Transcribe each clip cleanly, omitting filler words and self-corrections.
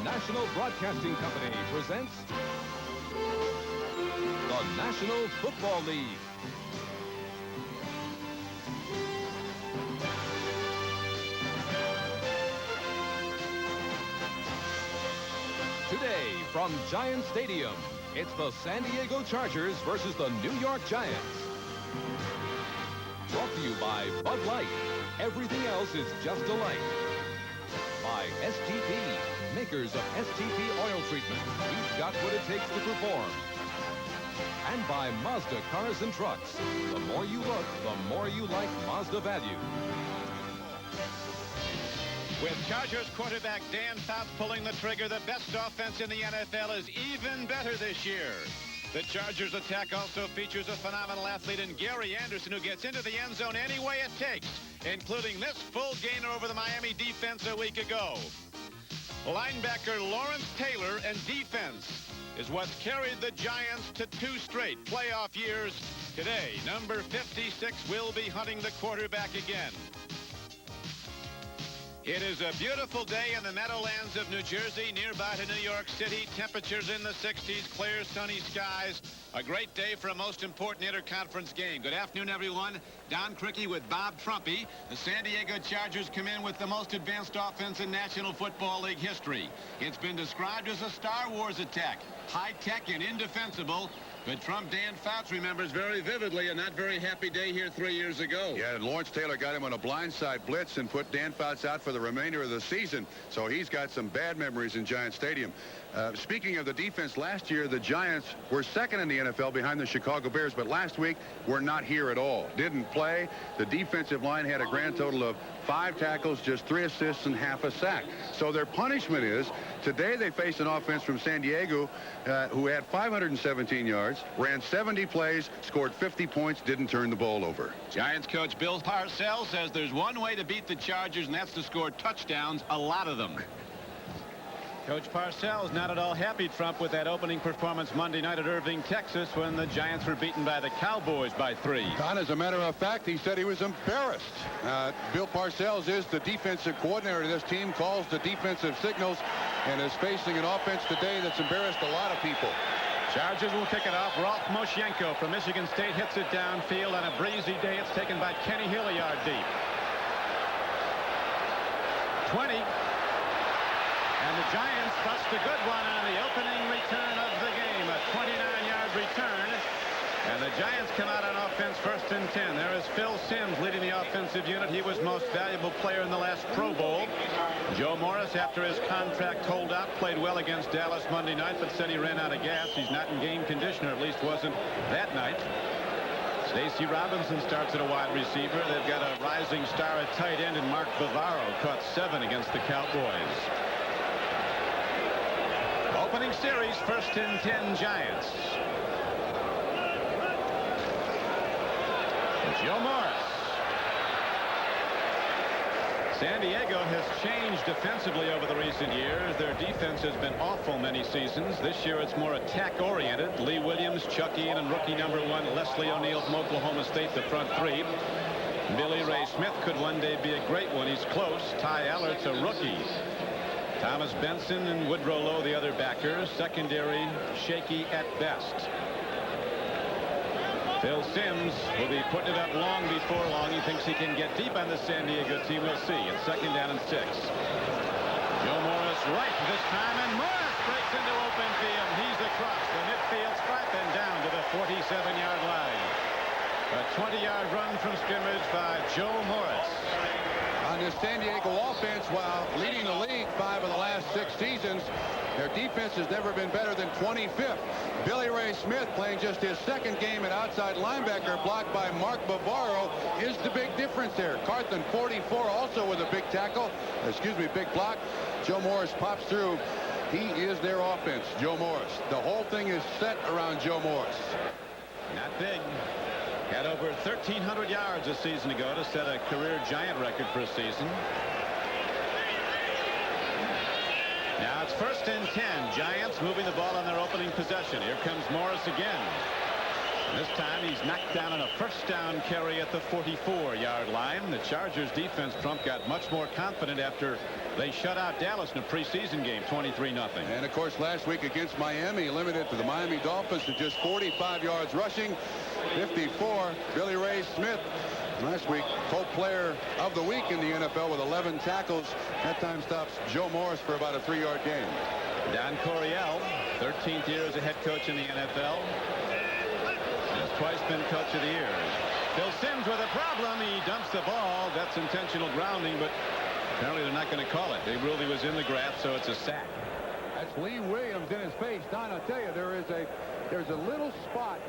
National Broadcasting Company presents the National Football League. Today, from Giant Stadium, it's the San Diego Chargers versus the New York Giants. Brought to you by Bud Light. Everything else is just a light. By STP, makers of STP oil treatment. We've got what it takes to perform. And by Mazda Cars and Trucks. The more you look, the more you like Mazda value. With Chargers quarterback Dan Fouts pulling the trigger, the best offense in the NFL is even better this year. The Chargers attack also features a phenomenal athlete in Gary Anderson, who gets into the end zone any way it takes, including this full gainer over the Miami defense a week ago. Linebacker Lawrence Taylor and defense is what's carried the Giants to 2 straight playoff years. Today, number 56 will be hunting the quarterback again. It is a beautiful day in the Meadowlands of New Jersey, nearby to New York City. Temperatures in the 60s, clear, sunny skies. A great day for a most important interconference game. Good afternoon, everyone. Don Criqui with Bob Trumpy. The San Diego Chargers come in with the most advanced offense in National Football League history. It's been described as a Star Wars attack, high-tech and indefensible. But Trump Dan Fouts remembers very vividly a not very happy day here 3 years ago. Yeah, and Lawrence Taylor got him on a blindside blitz and put Dan Fouts out for the remainder of the season. So he's got some bad memories in Giant Stadium. Speaking of the defense, last year the Giants were second in the NFL behind the Chicago Bears, but last week were not here at all. Didn't play. The defensive line had a grand total of 5 tackles, just 3 assists, and half a sack. So their punishment is, today they faced an offense from San Diego who had 517 yards, ran 70 plays, scored 50 points, didn't turn the ball over. Giants coach Bill Parcells says there's one way to beat the Chargers, and that's to score touchdowns, a lot of them. Coach Parcells not at all happy, Trump, with that opening performance Monday night at Irving, Texas, when the Giants were beaten by the Cowboys by 3. Don, as a matter of fact, he said he was embarrassed. Bill Parcells is the defensive coordinator of this team, calls the defensive signals, and is facing an offense today that's embarrassed a lot of people. Chargers will kick it off. Rolf Moshenko from Michigan State hits it downfield. On a breezy day, it's taken by Kenny Hill a yard deep. 20. And the Giants bust a good one on the opening return of the game. A 29-yard return. And the Giants come out on offense 1st and 10. There is Phil Simms leading the offensive unit. He was most valuable player in the last Pro Bowl. Joe Morris, after his contract holdout, played well against Dallas Monday night, but said he ran out of gas. He's not in game condition, or at least wasn't that night. Stacey Robinson starts at a wide receiver. They've got a rising star at tight end, and Mark Bavaro caught 7 against the Cowboys. Opening series, 1st and 10 Giants. Joe Morris. San Diego has changed defensively over the recent years. Their defense has been awful many seasons. This year it's more attack-oriented. Lee Williams, Chuck Ian, and rookie number 1, Leslie O'Neal from Oklahoma State, the front 3. Billy Ray Smith could one day be a great one. He's close. Ty Allert's a rookie. Thomas Benson and Woodrow Lowe, the other backers. Secondary shaky at best. Phil Simms will be putting it up long before long. He thinks he can get deep on the San Diego team. We'll see. It's 2nd down and 6. Joe Morris right this time, and Morris breaks into open field. He's across the midfield stripe and down to the 47-yard line. A 20-yard run from scrimmage by Joe Morris. On this San Diego offense, while leading the league 5 of the last 6 seasons, their defense has never been better than 25th. Billy Ray Smith, playing just his 2nd game at outside linebacker, blocked by Mark Bavaro, is the big difference there. Carthen, 44, also with a big tackle. Big block. Joe Morris pops through. He is their offense, Joe Morris. The whole thing is set around Joe Morris. Not big. Had over 1,300 yards a season ago to set a career Giant record for a season. Now it's 1st and 10. Giants moving the ball on their opening possession. Here comes Morris again. This time he's knocked down on a first down carry at the 44-yard line. The Chargers defense, Trump, got much more confident after they shut out Dallas in a preseason game, 23-0. And of course, last week against Miami, limited to the Miami Dolphins to just 45 yards rushing, 54. Billy Ray Smith, last week, co-player of the week in the NFL with 11 tackles. That time stops Joe Morris for about a 3-yard gain. Don Coryell, 13th year as a head coach in the NFL. Has twice been coach of the year. Phil Simms with a problem. He dumps the ball. That's intentional grounding, but apparently they're not going to call it. They really was in the grass, so it's a sack. That's Lee Williams in his face. Don, I'll tell you, there's a little spot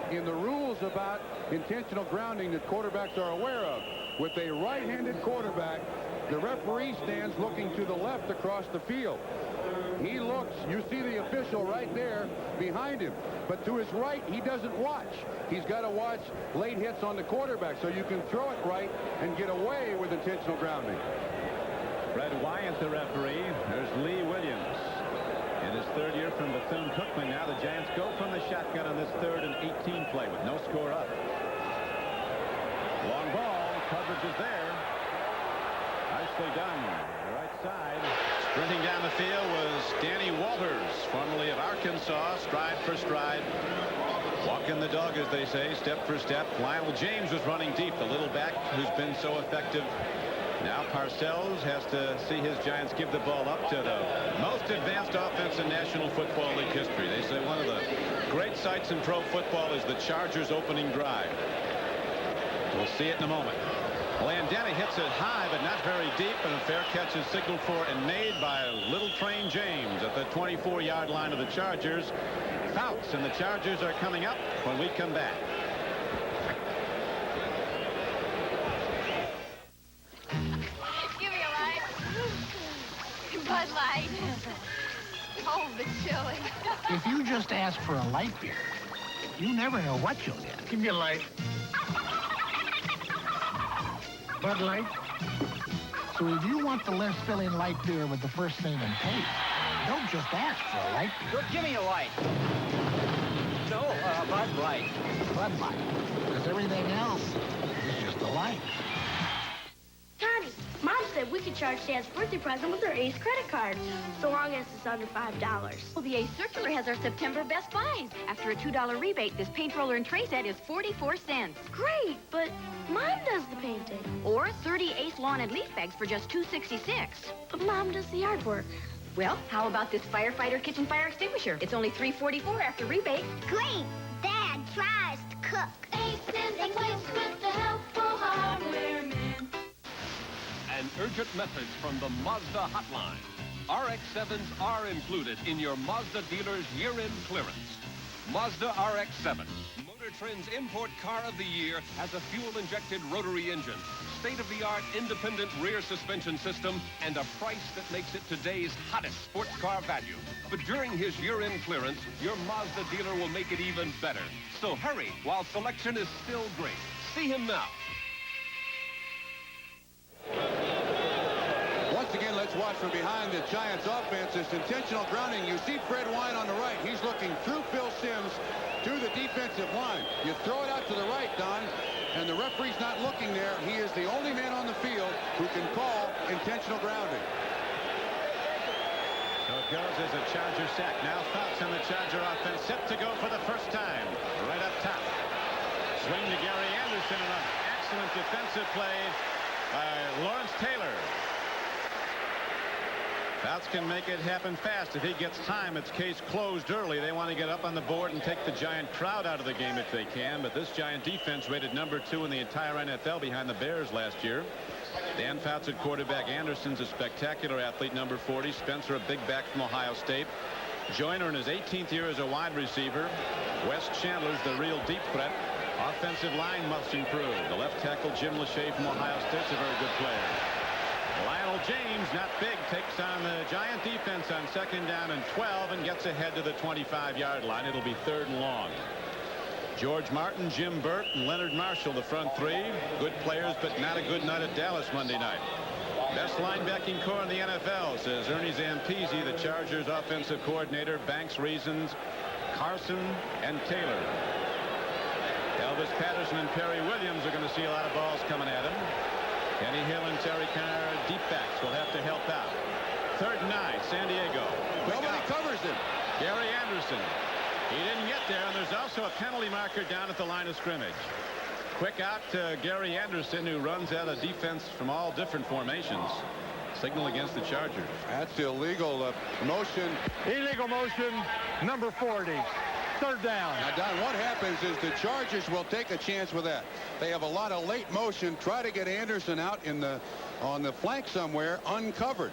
in the rules about intentional grounding that quarterbacks are aware of. With a right-handed quarterback, the referee stands looking to the left across the field. He looks, you see the official right there behind him, but to his right, he doesn't watch. He's got to watch late hits on the quarterback, so you can throw it right and get away with intentional grounding. Fred Wyant, the referee. There's Lee Williams. In his third year from Bethune-Cookman, now the Giants go from the shotgun on this 3rd and 18 play with no score up. Long ball, coverage is there. Nicely done. Right side. Sprinting down the field was Danny Walters, formerly of Arkansas, stride for stride. Walking the dog, as they say, step for step. Lionel James was running deep, the little back who's been so effective. Now Parcells has to see his Giants give the ball up to the most advanced offense in National Football League history. They say one of the great sights in pro football is the Chargers' opening drive. We'll see it in a moment. Landana hits it high, but not very deep, and a fair catch is signaled for and made by Little Train James at the 24-yard line of the Chargers. Fouts, and the Chargers are coming up when we come back. Give me a light. Bud Light. Oh, the chili. If you just ask for a light beer, you never know what you'll get. Give me a light. Bud Light. So if you want the less filling light beer with the first name and taste, don't just ask for a light beer. Give me a light. No, Bud Light. Bud Light. Because everything else is just a light. Connie, Mom said we could charge Dad's birthday present with our Ace credit card, so long as it's under $5. Well, the Ace Circular has our September Best Buys. After a $2 rebate, this paint roller and tray set is 44 cents. Great, but Mom does the painting. Or 30 Ace lawn and leaf bags for just $2.66. But Mom does the artwork. Well, how about this firefighter kitchen fire extinguisher? It's only $3.44 after rebate. Great! Dad tries to cook. Ace is the place with the helpful hardware man. An urgent message from the Mazda hotline. RX-7s are included in your Mazda dealer's year-end clearance. Mazda RX-7, Motor Trend's Import Car of the Year, has a fuel-injected rotary engine, state-of-the-art independent rear suspension system, and a price that makes it today's hottest sports car value. But during his year-end clearance, your Mazda dealer will make it even better. So hurry while selection is still great. See him now. Once again, let's watch from behind the Giants offense. This intentional grounding. You see Fred Wyant on the right. He's looking through Phil Simms to the defensive line. You throw it out to the right, Don, and the referee's not looking there. He is the only man on the field who can call intentional grounding. So it goes as a Charger sack. Now Fouts on the Charger offense, set to go for the first time. Right up top. Swing to Gary Anderson, and an excellent defensive play by Lawrence Taylor. Fouts can make it happen fast. If he gets time, it's case closed early. They want to get up on the board and take the Giant crowd out of the game if they can. But this Giant defense rated number 2 in the entire NFL behind the Bears last year. Dan Fouts at quarterback. Anderson's a spectacular athlete, number 40. Spencer, a big back from Ohio State. Joyner in his 18th year as a wide receiver. Wes Chandler's the real deep threat. Offensive line must improve. The left tackle, Jim Lachey from Ohio State's a very good player. Lionel James, not big, takes on the Giant defense on 2nd down and 12 and gets ahead to the 25-yard line. It'll be 3rd and long. George Martin, Jim Burt, and Leonard Marshall, the front three. Good players, but not a good night at Dallas Monday night. Best linebacking core in the NFL, says Ernie Zampese, the Chargers offensive coordinator. Banks, Reasons, Carson, and Taylor. Elvis Patterson and Perry Williams are going to see a lot of balls coming at him. Kenny Hill and Terry Conner, deep backs, will have to help out. 3rd and 9, San Diego. Nobody covers him. Gary Anderson. He didn't get there, and there's also a penalty marker down at the line of scrimmage. Quick out to Gary Anderson, who runs out of defense from all different formations. Signal against the Chargers. That's illegal motion. Illegal motion, number 40. 3rd down. Now, Don, what happens is the Chargers will take a chance with that. They have a lot of late motion. Try to get Anderson out on the flank somewhere, uncovered.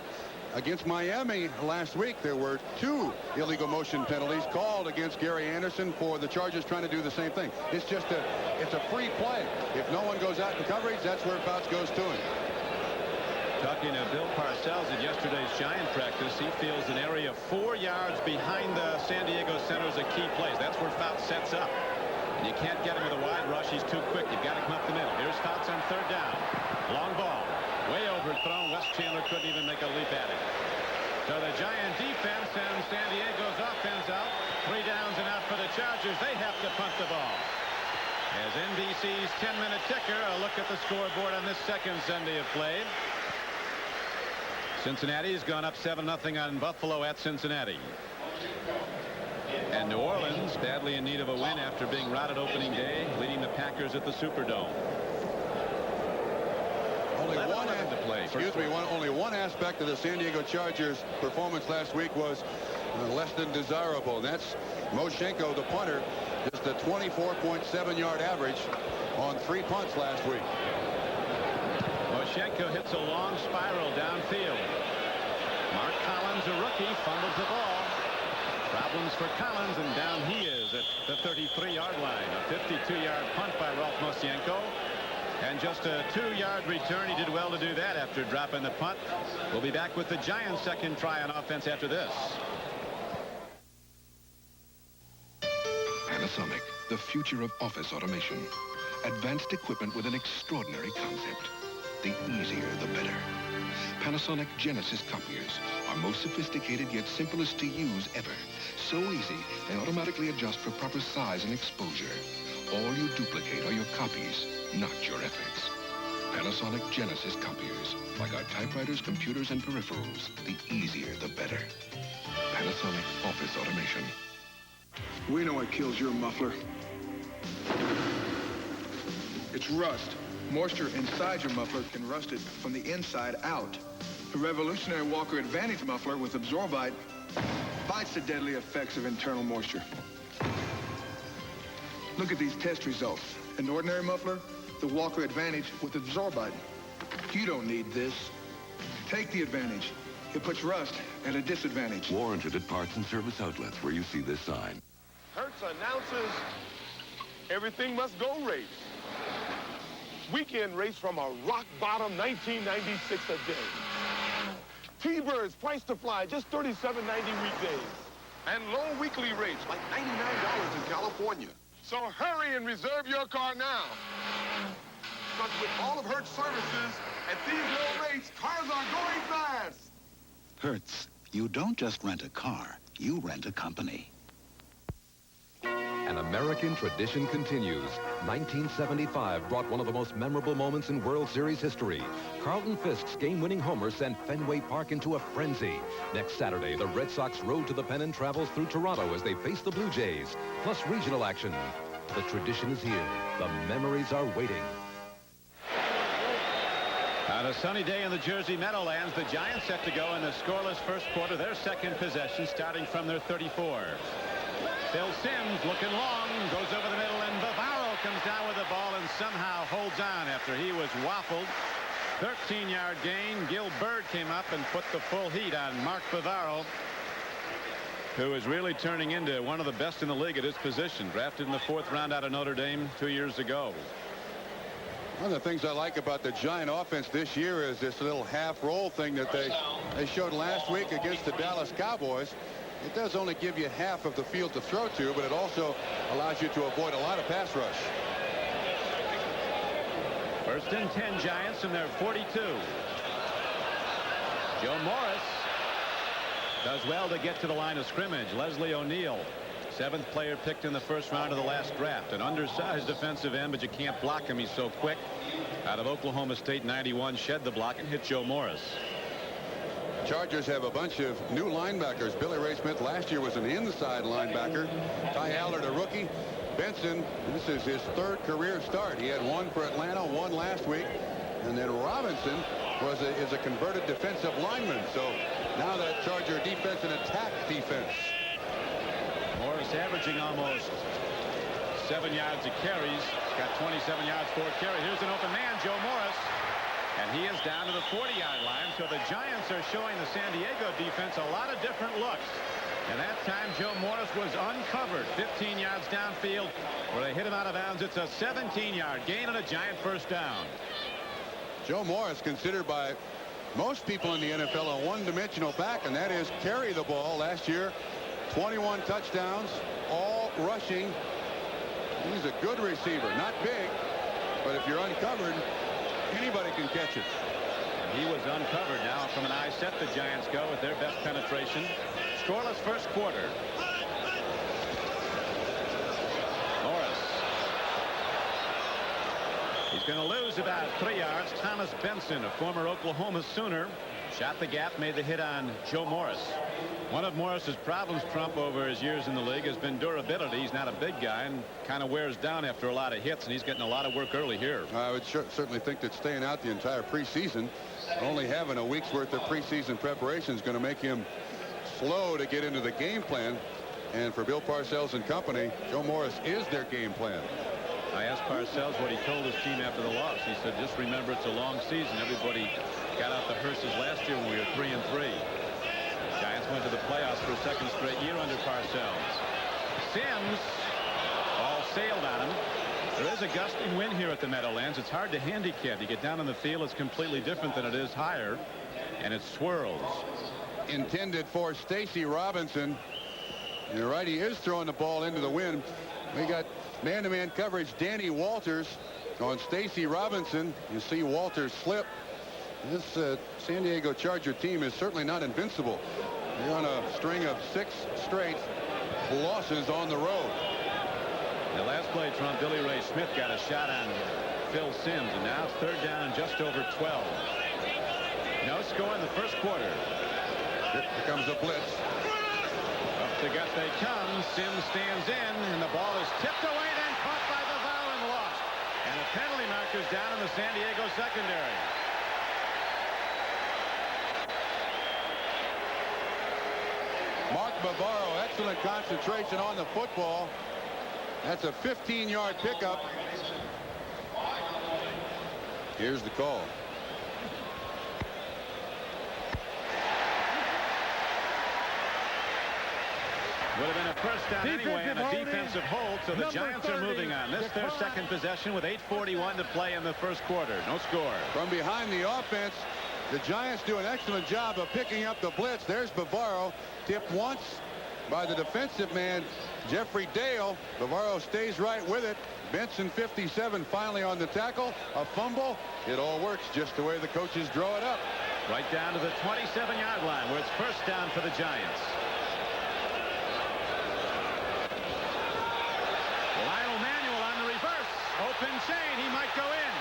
Against Miami last week, there were 2 illegal motion penalties called against Gary Anderson for the Chargers trying to do the same thing. It's a free play. If no one goes out in coverage, that's where Fouts goes to him. Talking to Bill Parcells at yesterday's Giant practice, he feels an area 4 yards behind the San Diego center is a key place. That's where Fouts sets up. And you can't get him with a wide rush. He's too quick. You've got to come up the middle. Here's Fouts on 3rd down. Long ball. Way overthrown. Wes Chandler couldn't even make a leap at it. So the Giant defense and San Diego's offense out. 3 downs and out for the Chargers. They have to punt the ball. As NBC's 10-minute ticker, a look at the scoreboard on this second Sunday of play. Cincinnati's gone up 7-0 on Buffalo at Cincinnati. And New Orleans badly in need of a win after being routed opening day, leading the Packers at the Superdome. Only one aspect of the San Diego Chargers performance last week was less than desirable. And that's Moshenko, the punter, just a 24.7-yard average on 3 punts last week. Moshenko hits a long spiral downfield. Mark Collins, a rookie, fumbles the ball. Problems for Collins, and down he is at the 33-yard line. A 52-yard punt by Ralph Moshenko. And just a 2-yard return. He did well to do that after dropping the punt. We'll be back with the Giants' second try on offense after this. Panasonic, the future of office automation. Advanced equipment with an extraordinary concept. The easier, the better. Panasonic Genesis copiers are most sophisticated yet simplest to use ever. So easy, they automatically adjust for proper size and exposure. All you duplicate are your copies, not your efforts. Panasonic Genesis copiers. Like our typewriters, computers, and peripherals, the easier, the better. Panasonic Office Automation. We know what kills your muffler. It's rust. Moisture inside your muffler can rust it from the inside out. The revolutionary Walker Advantage muffler with Absorbite fights the deadly effects of internal moisture. Look at these test results. An ordinary muffler, the Walker Advantage with Absorbite. You don't need this. Take the Advantage. It puts rust at a disadvantage. Warranted at parts and service outlets where you see this sign. Hertz announces everything must go race. Weekend race from a rock-bottom 1996 a day. T-Birds priced to fly just $37.90 weekdays. And low weekly rates like $99 in California. So hurry and reserve your car now. Because with all of Hertz services, at these low rates, cars are going fast. Hertz, you don't just rent a car, you rent a company. An American tradition continues. 1975 brought one of the most memorable moments in World Series history. Carlton Fisk's game-winning homer sent Fenway Park into a frenzy. Next Saturday, the Red Sox road to the Pennant travels through Toronto as they face the Blue Jays, plus regional action. The tradition is here. The memories are waiting. On a sunny day in the Jersey Meadowlands, the Giants set to go in the scoreless first quarter, their second possession, starting from their 34. Phil Simms looking long, goes over the middle, and Bavaro comes down with the ball and somehow holds on after he was waffled. 13-yard gain. Gil Byrd came up and put the full heat on Mark Bavaro, who is really turning into one of the best in the league at his position. Drafted in the 4th round out of Notre Dame 2 years ago. One of the things I like about the Giant offense this year is this little half-roll thing that they showed last week against the Dallas Cowboys. It does only give you half of the field to throw to, but it also allows you to avoid a lot of pass rush. 1st and 10 Giants in their 42. Joe Morris does well to get to the line of scrimmage. Leslie O'Neal 7th player picked in the first round of the last draft. An undersized defensive end, but you can't block him. He's so quick. Out of Oklahoma State, 91, shed the block and hit Joe Morris. Chargers have a bunch of new linebackers. Billy Ray Smith last year was an inside linebacker. Ty Allard, a rookie. Benson, this is his 3rd career start. He had 1 for Atlanta, 1 last week. And then Robinson is a converted defensive lineman. So now that Charger defense and attack defense. Morris averaging almost 7 yards a carries. Got 27 yards for a carry. Here's an open man, Joe Morris. And he is down to the 40-yard line. So the Giants are showing the San Diego defense a lot of different looks. And that time, Joe Morris was uncovered 15 yards downfield where they hit him out of bounds. It's a 17-yard gain and a Giant first down. Joe Morris considered by most people in the NFL a one-dimensional back, and that is carry the ball. Last year, 21 touchdowns, all rushing. He's a good receiver. Not big, but if you're uncovered, anybody can catch it. And he was uncovered. Now from an eye set, the Giants go with their best penetration. Scoreless first quarter. Morris. He's going to lose about 3 yards. Thomas Benson, a former Oklahoma Sooner, shot the gap, made the hit on Joe Morris. One of Morris's problems, Trump, over his years in the league has been durability. He's not a big guy and kind of wears down after a lot of hits, and he's getting a lot of work early here. I would certainly think that staying out the entire preseason, only having a week's worth of preseason preparation is going to make him slow to get into the game plan. And for Bill Parcells and company, Joe Morris is their game plan. I asked Parcells what he told his team after the loss. He said, just remember it's a long season. Everybody got out the hearses last year when we were 3-3. Giants went to the playoffs for a 2nd straight year under Parcells. Sims all sailed on him. There is a gusting wind here at the Meadowlands. It's hard to handicap. You get down on the field, it's completely different than it is higher, and it swirls. Intended for Stacy Robinson. And you're right, he is throwing the ball into the wind. We got man-to-man coverage. Danny Walters on Stacy Robinson. You see Walters slip. This San Diego Charger team is certainly not invincible. They're on a string of 6 straight losses on the road. The last play, Trump, Billy Ray Smith got a shot on Phil Sims, and now it's 3rd down and just over 12. No score in the first quarter. Here comes a blitz. Up the gut they come. Sims stands in, and the ball is tipped away, then caught by Bavaro and lost. And a penalty marker's down in the San Diego secondary. Mark Bavaro, excellent concentration on the football. That's a 15-yard pickup. Here's the call. Would have been a first down anyway and a defensive hold, so the Giants are moving on. This is their 2nd possession with 8:41 to play in the first quarter. No score. From behind the offense, the Giants do an excellent job of picking up the blitz. There's Bavaro, tipped once by the defensive man, Jeffrey Dale. Bavaro stays right with it. Benson, 57, finally on the tackle. A fumble. It all works just the way the coaches draw it up. Right down to the 27-yard line where it's first down for the Giants. Lionel Manuel on the reverse. Open chain. He might go in.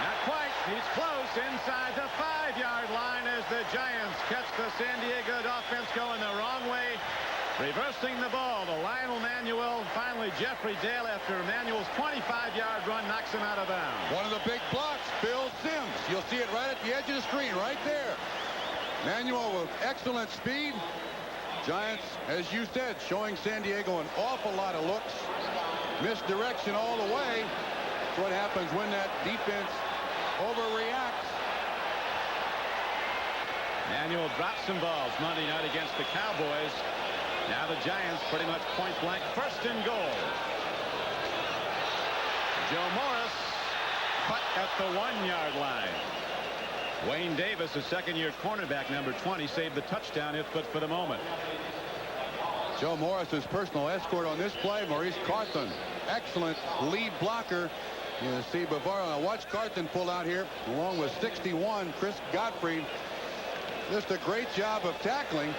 Not quite. He's close inside the 5-yard line as the Giants catch the San Diego offense going the wrong way. Reversing the ball to Lionel Manuel. Finally, Jeffrey Dale, after Manuel's 25-yard run, knocks him out of bounds. One of the big blocks, Phil Sims. You'll see it right at the edge of the screen, right there. Manuel with excellent speed. Giants, as you said, showing San Diego an awful lot of looks. Misdirection all the way. That's what happens when that defense overreacts. Manuel dropped some balls Monday night against the Cowboys. Now the Giants pretty much point blank, 1st and goal. Joe Morris cut at the 1-yard line. Wayne Davis, a 2nd-year cornerback, number 20, saved the touchdown if but for the moment. Joe Morris's personal escort on this play, Maurice Carthen. Excellent lead blocker. You see Bavaro. Now watch Carthen pull out here along with 61, Chris Godfrey. Just a great job of tackling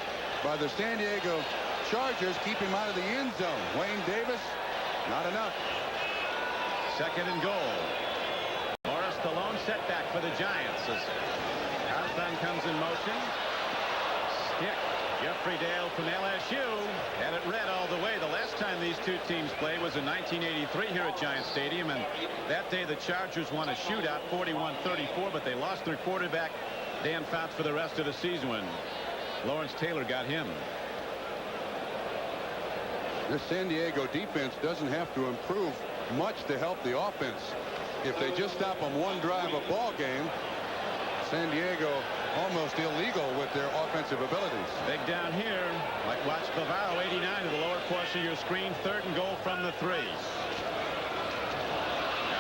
by the San Diego Chargers. Keep him out of the end zone. Wayne Davis, not enough. Second and goal. Morris, the lone setback for the Giants as Carthon comes in motion. Stick. Jeffrey Dale from LSU had it red all the way. The last time these two teams played was in 1983 here at Giant Stadium, and that day the Chargers won a shootout 41-34, but they lost their quarterback Dan Fouts for the rest of the season when Lawrence Taylor got him. This San Diego defense doesn't have to improve much to help the offense. If they just stop them one drive a ball game, San Diego almost illegal with their offensive abilities. Big down here. Like watch Bavaro 89 to the lower portion of your screen. Third and goal from the 3. Now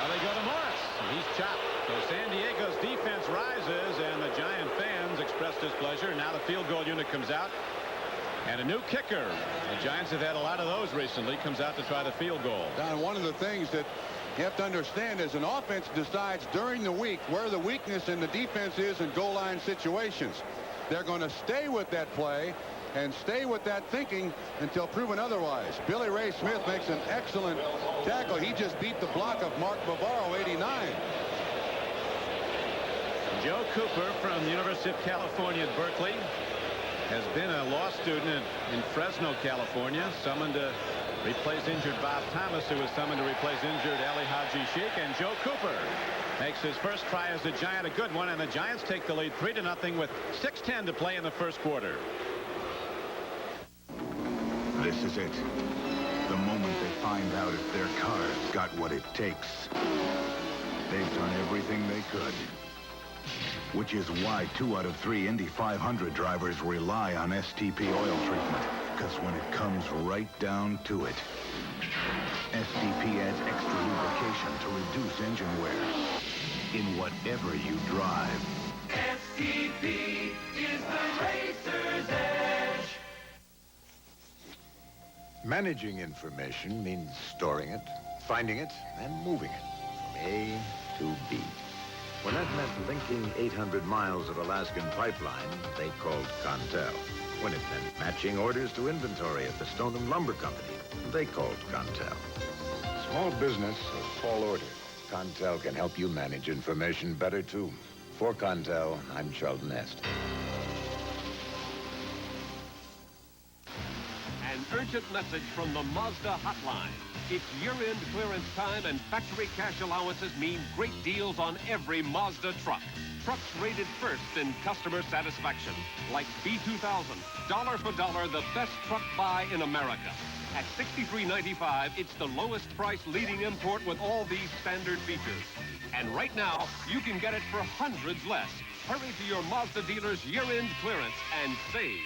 they go to Morris. He's chopped. So San Diego's defense rises, and the Giant fans express displeasure. Now the field goal unit comes out. And a new kicker. The Giants have had a lot of those recently. Comes out to try the field goal. Don, one of the things that you have to understand is an offense decides during the week where the weakness in the defense is in goal line situations. They're going to stay with that play and stay with that thinking until proven otherwise. Billy Ray Smith makes an excellent tackle. He just beat the block of Mark Bavaro, 89. Joe Cooper from the University of California at Berkeley has been a law student in Fresno, California, summoned to replace injured Bob Thomas, who was summoned to replace injured Ali Haji Sheikh. And Joe Cooper makes his first try as a Giant, a good one, and the Giants take the lead 3-0 with 6:10 to play in the first quarter. This is it. The moment they find out if their car's got what it takes. They've done everything they could. Which is why 2 out of 3 Indy 500 drivers rely on STP oil treatment. Because when it comes right down to it, STP adds extra lubrication to reduce engine wear in whatever you drive. STP is the racer's edge. Managing information means storing it, finding it, and moving it from A to B. When that meant linking 800 miles of Alaskan pipeline, they called Contel. When it meant matching orders to inventory at the Stoneham Lumber Company, they called Contel. Small business, a tall order. Contel can help you manage information better, too. For Contel, I'm Sheldon Est. An urgent message from the Mazda hotline. It's year-end clearance time, and factory cash allowances mean great deals on every Mazda truck. Trucks rated first in customer satisfaction, like B2000. Dollar for dollar, the best truck buy in America. At $63.95, it's the lowest price leading import with all these standard features. And right now, you can get it for hundreds less. Hurry to your Mazda dealer's year-end clearance and save.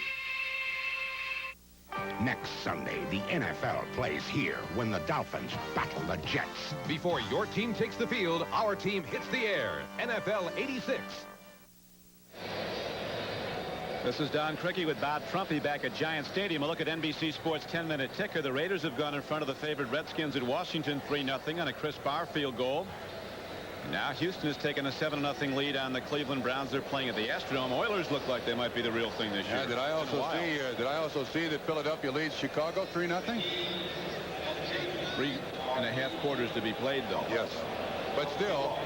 Next Sunday, the NFL plays here when the Dolphins battle the Jets. Before your team takes the field, our team hits the air. NFL 86. This is Don Criqui with Bob Trumpy back at Giant Stadium. A look at NBC Sports 10-minute ticker. The Raiders have gone in front of the favored Redskins at Washington 3-0 on a Chris Barr field goal. Now Houston has taken a 7-0 lead on the Cleveland Browns. They're playing at the Astrodome. Oilers look like they might be the real thing this year. Did I also see that Philadelphia leads Chicago 3-0? 3.5 quarters to be played, though. Yes, but still,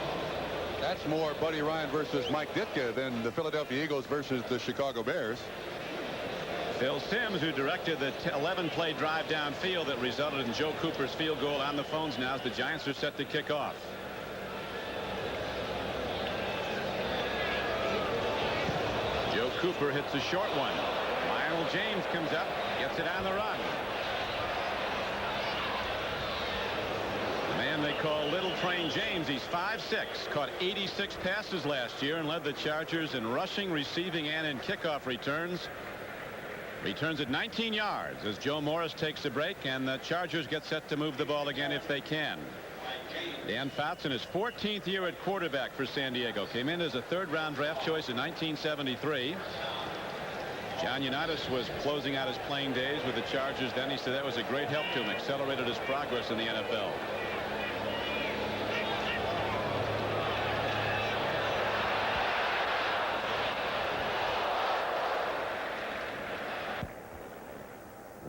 that's more Buddy Ryan versus Mike Ditka than the Philadelphia Eagles versus the Chicago Bears. Phil Simms, who directed the 11-play drive downfield that resulted in Joe Cooper's field goal, on the phones now as the Giants are set to kick off. Joe Cooper hits a short one. Lionel James comes up, gets it on the run. The man they call Little Train James, he's 5'6", caught 86 passes last year and led the Chargers in rushing, receiving, and in kickoff returns. Returns at 19 yards as Joe Morris takes a break, and the Chargers get set to move the ball again if they can. Dan Fouts in his 14th year at quarterback for San Diego. Came in as a third-round draft choice in 1973. John Unitas was closing out his playing days with the Chargers then. He said that was a great help to him, accelerated his progress in the NFL.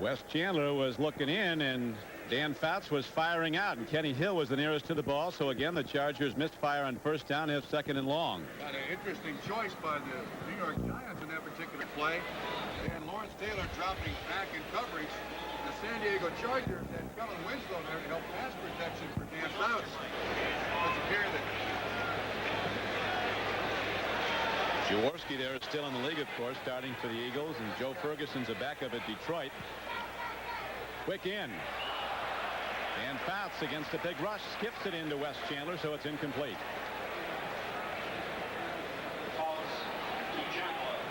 Wes Chandler was looking in, and Dan Fouts was firing out, and Kenny Hill was the nearest to the ball. So again, the Chargers missed fire on first down, have second and long. An interesting choice by the New York Giants in that particular play. And Lawrence Taylor dropping back in coverage. The San Diego Chargers and Kellen Winslow there to help pass protection for Dan Fouts. Let's appear that Jaworski there is still in the league, of course, starting for the Eagles, and Joe Ferguson's a backup at Detroit. Quick in. And Fouts against a big rush skips it into Wes Chandler, so it's incomplete.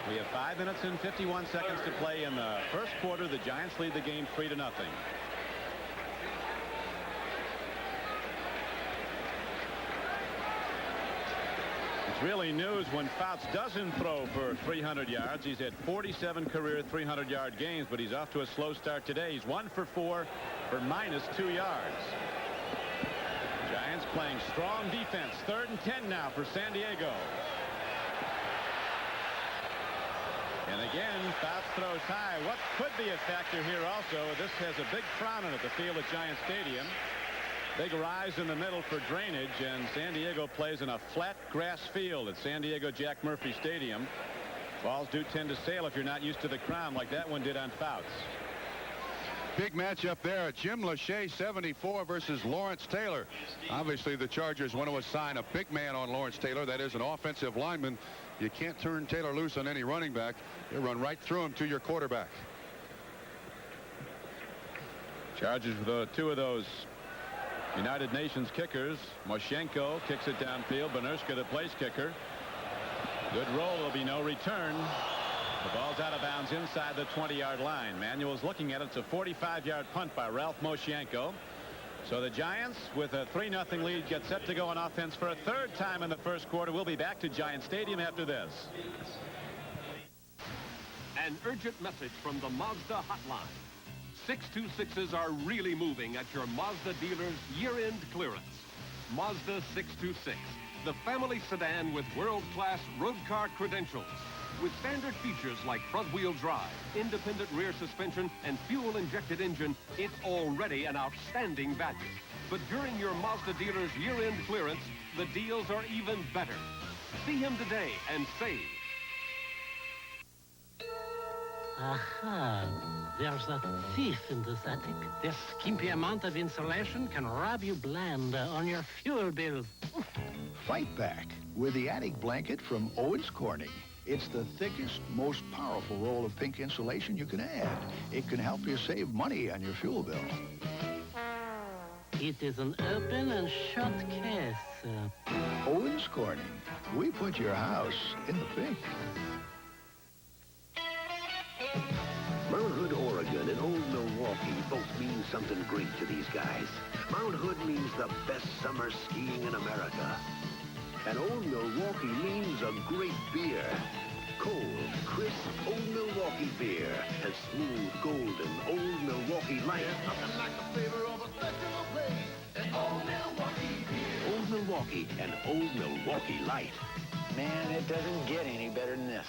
We have 5 minutes and 51 seconds to play in the first quarter. The Giants lead the game 3-0. It's really news when Fouts doesn't throw for 300 yards. He's had 47 career 300-yard games, but he's off to a slow start today. He's 1 for 4 for -2 yards. Giants playing strong defense. 3rd and 10 now for San Diego. And again, Fouts throws high. What could be a factor here also, this has a big crown on it, the field at Giant Stadium. Big rise in the middle for drainage, and San Diego plays in a flat grass field at San Diego Jack Murphy Stadium. Balls do tend to sail if you're not used to the crown like that one did on Fouts. big matchup there. Jim Lachey, 74, versus Lawrence Taylor. Obviously, the Chargers want to assign a big man on Lawrence Taylor. That is an offensive lineman. You can't turn Taylor loose on any running back. They run right through him to your quarterback. Chargers with two of those United Nations kickers. Moshenko kicks it downfield. Benerska, the place kicker. Good roll. There'll be no return. The ball's out of bounds inside the 20-yard line. Manuel's looking at it. It's a 45-yard punt by Ralph Moshenko. So the Giants, with a 3-0 lead, get set to go on offense for a third time in the first quarter. We'll be back to Giant Stadium after this. An urgent message from the Mazda hotline. 626s are really moving at your Mazda dealer's year-end clearance. Mazda 626, the family sedan with world-class road car credentials. With standard features like front-wheel drive, independent rear suspension, and fuel-injected engine, it's already an outstanding value. But during your Mazda dealer's year-end clearance, the deals are even better. See him today and save. Aha, there's a thief in this attic. This skimpy amount of insulation can rob you blind on your fuel bill. Fight back with the attic blanket from Owens Corning. It's the thickest, most powerful roll of pink insulation you can add. It can help you save money on your fuel bill. It is an open and shut case. Owens Corning. We put your house in the pink. Mount Hood, Oregon and Old Milwaukee both mean something great to these guys. Mount Hood means the best summer skiing in America. And Old Milwaukee means a great beer. Cold, crisp Old Milwaukee beer. And smooth, golden Old Milwaukee Light. There's nothing like the flavor of a special place. And Old Milwaukee beer. Old Milwaukee and Old Milwaukee Light. Man, it doesn't get any better than this.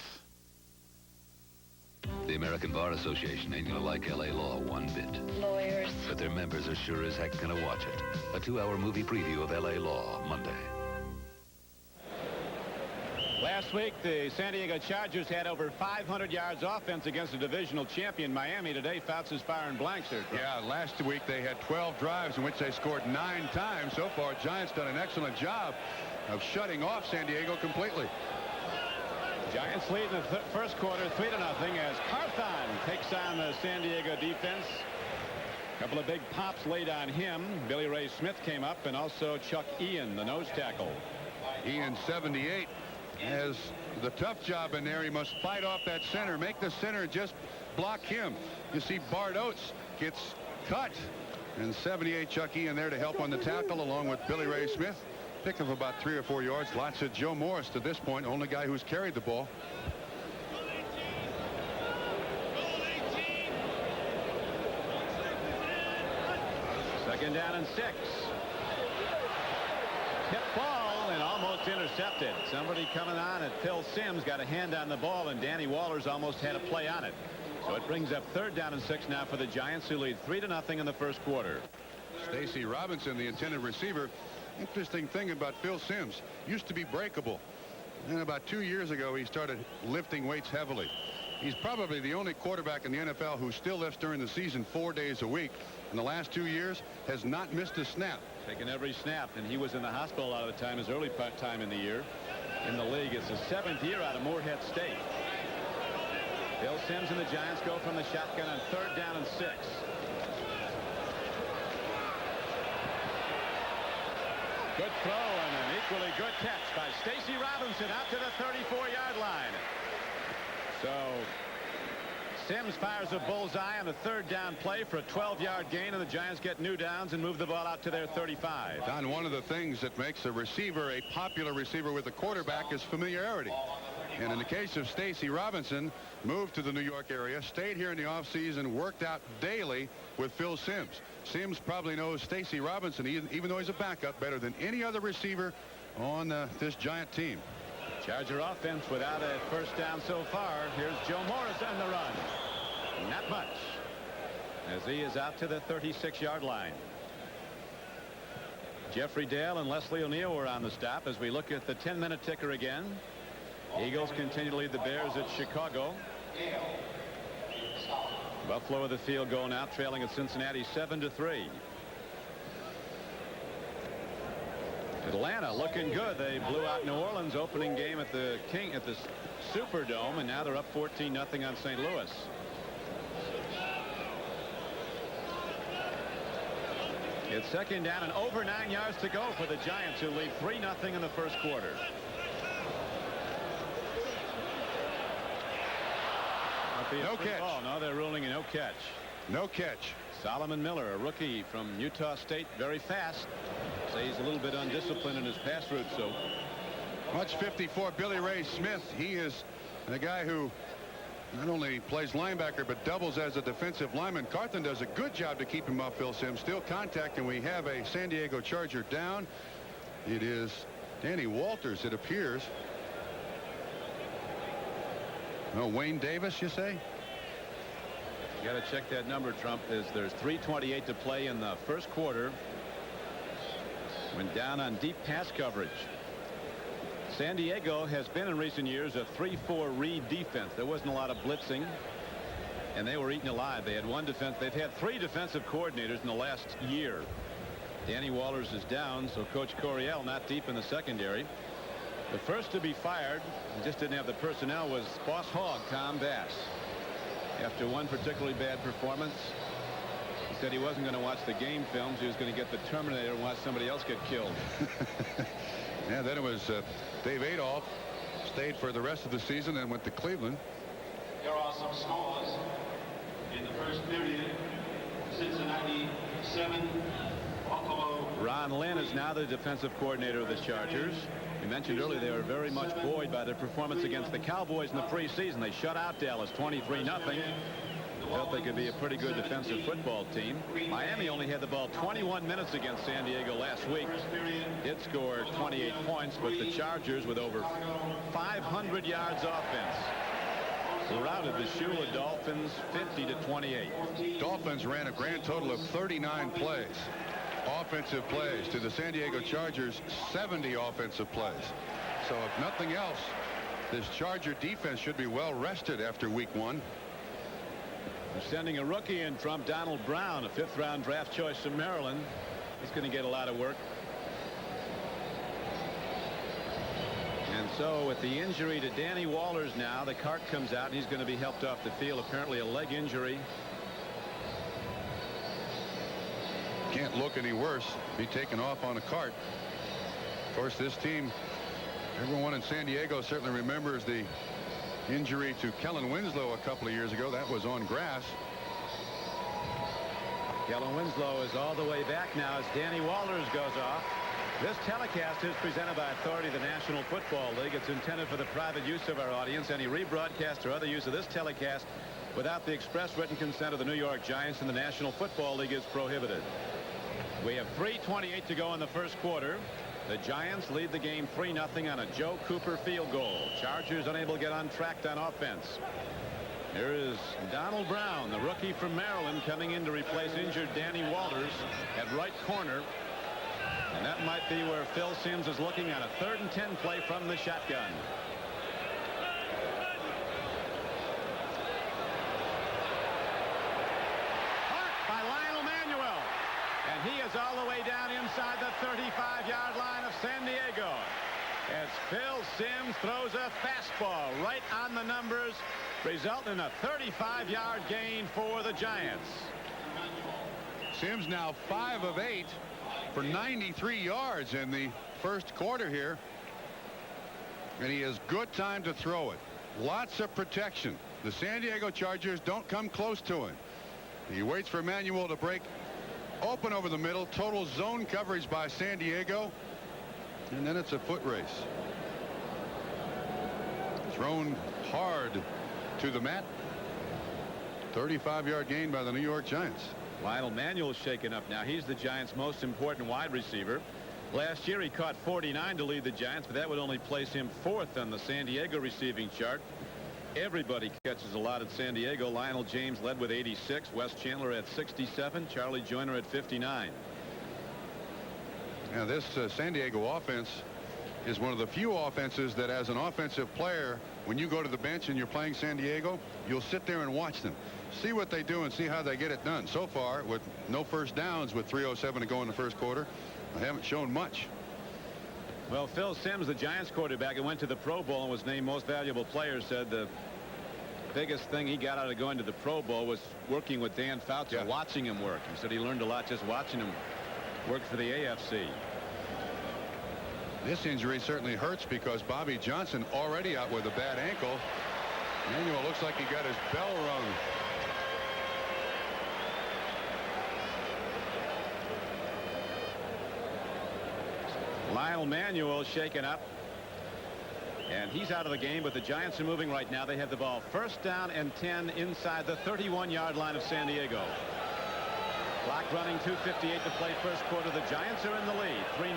The American Bar Association ain't gonna like L.A. law one bit. Lawyers. But their members are sure as heck gonna watch it. A 2-hour movie preview of L.A. law, Monday. Last week, the San Diego Chargers had over 500 yards offense against a divisional champion, Miami. Today, Fouts is firing blanks here. Yeah, last week they had 12 drives in which they scored 9 times. So far, Giants done an excellent job of shutting off San Diego completely. Giants lead in the first quarter 3-0 as Carthon takes on the San Diego defense. A couple of big pops laid on him. Billy Ray Smith came up, and also Chuck Ian, the nose tackle. Ian, 78, has the tough job in there. He must fight off that center, make the center just block him. You see Bart Oates gets cut, and 78 Chuck Ian there to help on the tackle along with Billy Ray Smith. Pick of about 3 or 4 yards. Lots of Joe Morris to this point, only guy who's carried the ball. Second down and 6. Tip ball and almost intercepted. Somebody coming on, and Phil Simms got a hand on the ball, and Danny Waller's almost had a play on it. So it brings up 3rd down and 6 now for the Giants, who lead 3-0 in the first quarter. Stacy Robinson, the intended receiver. Interesting thing about Phil Simms, used to be breakable. And about 2 years ago, he started lifting weights heavily. He's probably the only quarterback in the NFL who still lifts during the season 4 days a week. In the last 2 years, has not missed a snap. Taking every snap, and he was in the hospital a lot of the time, his early time in the year. In the league, it's his 7th year out of Moorhead State. Phil Simms and the Giants go from the shotgun on 3rd down and 6. Good throw and an equally good catch by Stacy Robinson out to the 34-yard line. So Simms fires a bullseye on the 3rd down play for a 12-yard gain, and the Giants get new downs and move the ball out to their 35. Don, one of the things that makes a receiver a popular receiver with the quarterback is familiarity. And in the case of Stacy Robinson, moved to the New York area, stayed here in the offseason, worked out daily with Phil Simms. Simms probably knows Stacy Robinson, even though he's a backup, better than any other receiver on this Giant team. Charger offense without a first down so far. Here's Joe Morris on the run. Not much, as he is out to the 36-yard line. Jeffrey Dale and Leslie O'Neal were on the stop as we look at the 10-minute ticker again. Eagles continue to lead the Bears at Chicago. Buffalo with the field goal now, trailing at Cincinnati 7-3. Atlanta looking good. They blew out New Orleans opening game at the Superdome, and now they're up 14-0 on St. Louis. It's 2nd down and over 9 yards to go for the Giants, who lead 3-0 in the first quarter. No catch. Ball. No, they're ruling a no catch. No catch. Solomon Miller, a rookie from Utah State, very fast. Say he's a little bit undisciplined in his pass route. So much 54, Billy Ray Smith. He is the guy who not only plays linebacker but doubles as a defensive lineman. Carthen does a good job to keep him off Phil Simms. Still contact, and we have a San Diego Charger down. It is Danny Walters, it appears. No, Wayne Davis, you say? You got to check that number, Trump. There's 3:28 to play in the first quarter. Went down on deep pass coverage. San Diego has been in recent years a 3-4 read defense. There wasn't a lot of blitzing, and they were eaten alive. They had one defense. They've had 3 defensive coordinators in the last year. Danny Walters is down, so Coach Coryell not deep in the secondary. The first to be fired, and just didn't have the personnel, was Boss Hog Tom Bass. After one particularly bad performance, he said he wasn't going to watch the game films. He was going to get the Terminator and watch somebody else get killed. Yeah, then it was Dave Adolph. Stayed for the rest of the season and went to Cleveland. There are some scores in the first period. Cincinnati 7, Buffalo. Ron Lynn is now the defensive coordinator of the Chargers. We mentioned earlier they were very much buoyed by their performance against the Cowboys in the preseason. They shut out Dallas 23-0. Felt they could be a pretty good defensive football team. Miami only had the ball 21 minutes against San Diego last week. It scored 28 points, but the Chargers, with over 500 yards offense, routed the Shula Dolphins 50-28. Dolphins ran a grand total of 39 plays. Offensive plays to the San Diego Chargers, 70 offensive plays. So if nothing else, this Charger defense should be well rested after week 1. They're sending a rookie in, Trump, Donald Brown, a 5th-round draft choice from Maryland. He's going to get a lot of work. And so with the injury to Danny Walters now, the cart comes out and he's going to be helped off the field. Apparently a leg injury. Can't look any worse. Be taken off on a cart. Of course, this team, everyone in San Diego certainly remembers the injury to Kellen Winslow a couple of years ago. That was on grass. Kellen Winslow is all the way back now as Danny Walters goes off. This telecast is presented by authority of the National Football League. It's intended for the private use of our audience. Any rebroadcast or other use of this telecast without the express written consent of the New York Giants and the National Football League is prohibited. We have 3:28 to go in the first quarter. The Giants lead the game 3-0 on a Joe Cooper field goal. Chargers unable to get untracked on offense. Here is Donald Brown, the rookie from Maryland, coming in to replace injured Danny Walters at right corner. And that might be where Phil Simms is looking at a 3rd and 10 play from the shotgun. Caught by Lionel Manuel. And he is all the way down inside the 35-yard line of San Diego. As Phil Simms throws a fastball right on the numbers, resulting in a 35-yard gain for the Giants. Simms now 5 of 8 for 93 yards in the first quarter here. And he has good time to throw it. Lots of protection. The San Diego Chargers don't come close to him. He waits for Manuel to break open over the middle. Total zone coverage by San Diego. And then it's a foot race. Thrown hard to the mat. 35-yard gain by the New York Giants. Lionel Manuel shaken up now. He's the Giants' most important wide receiver. Last year he caught 49 to lead the Giants, but that would only place him 4th on the San Diego receiving chart. Everybody catches a lot at San Diego. Lionel James led with 86. Wes Chandler at 67. Charlie Joyner at 59. Now this San Diego offense is one of the few offenses that, as an offensive player, when you go to the bench and you're playing San Diego, you'll sit there and watch them, see what they do and see how they get it done. So far, with no first downs with 3:07 to go in the first quarter, they haven't shown much. Well, Phil Simms, the Giants quarterback, who went to the Pro Bowl and was named most valuable player, said the biggest thing he got out of going to the Pro Bowl was working with Dan Fouts, watching him work. He said he learned a lot just watching him work for the AFC. This injury certainly hurts because Bobby Johnson already out with a bad ankle. Manuel looks like he got his bell rung. Lionel Manuel shaken up. And he's out of the game, but the Giants are moving right now. They have the ball 1st down and 10 inside the 31-yard line of San Diego. Clock running, 2:58 to play first quarter. The Giants are in the lead, 3-0.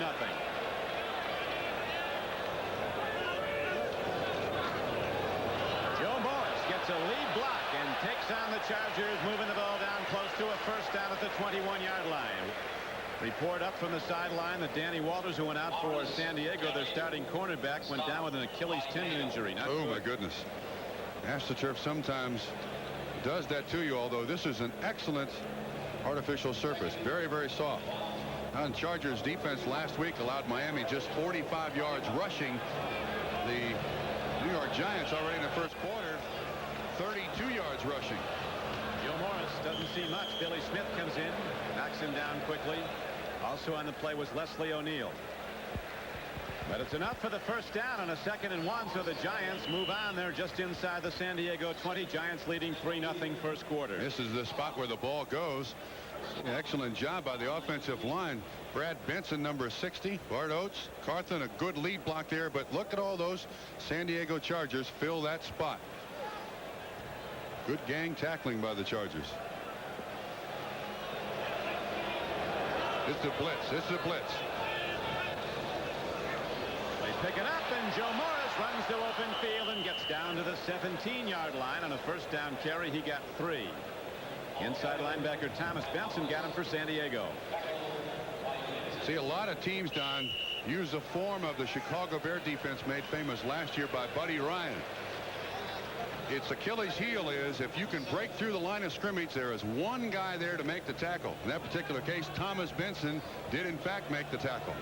Joe Morris gets a lead block and takes on the Chargers, moving the ball down close to a 1st down at the 21-yard line. Report up from the sideline that Danny Walters, who went out for San Diego, their starting cornerback, went down with an Achilles tendon injury. Oh, my goodness. AstroTurf sometimes does that to you, although this is an excellent artificial surface. Very, very soft. And Chargers defense last week allowed Miami just 45 yards rushing. The New York Giants already in the first quarter, 32 yards rushing. Joe Morris doesn't see much. Billy Smith comes in, knocks him down quickly. Also on the play was Leslie O'Neal. But it's enough for the 1st down on a 2nd and 1, so the Giants move on. They're just inside the San Diego 20. Giants leading 3-0 first quarter. This is the spot where the ball goes. Excellent job by the offensive line. Brad Benson, number 60. Bart Oates, Carthen, a good lead block there. But look at all those San Diego Chargers fill that spot. Good gang tackling by the Chargers. It's a blitz. It's a blitz. They pick it up, and Joe Morris runs to open field and gets down to the 17-yard line. On a 1st down carry, he got 3. Inside linebacker Thomas Benson got him for San Diego. See, a lot of teams, Don, use a form of the Chicago Bear defense made famous last year by Buddy Ryan. Its Achilles heel is if you can break through the line of scrimmage, there is one guy there to make the tackle. In that particular case, Thomas Benson did in fact make the tackle.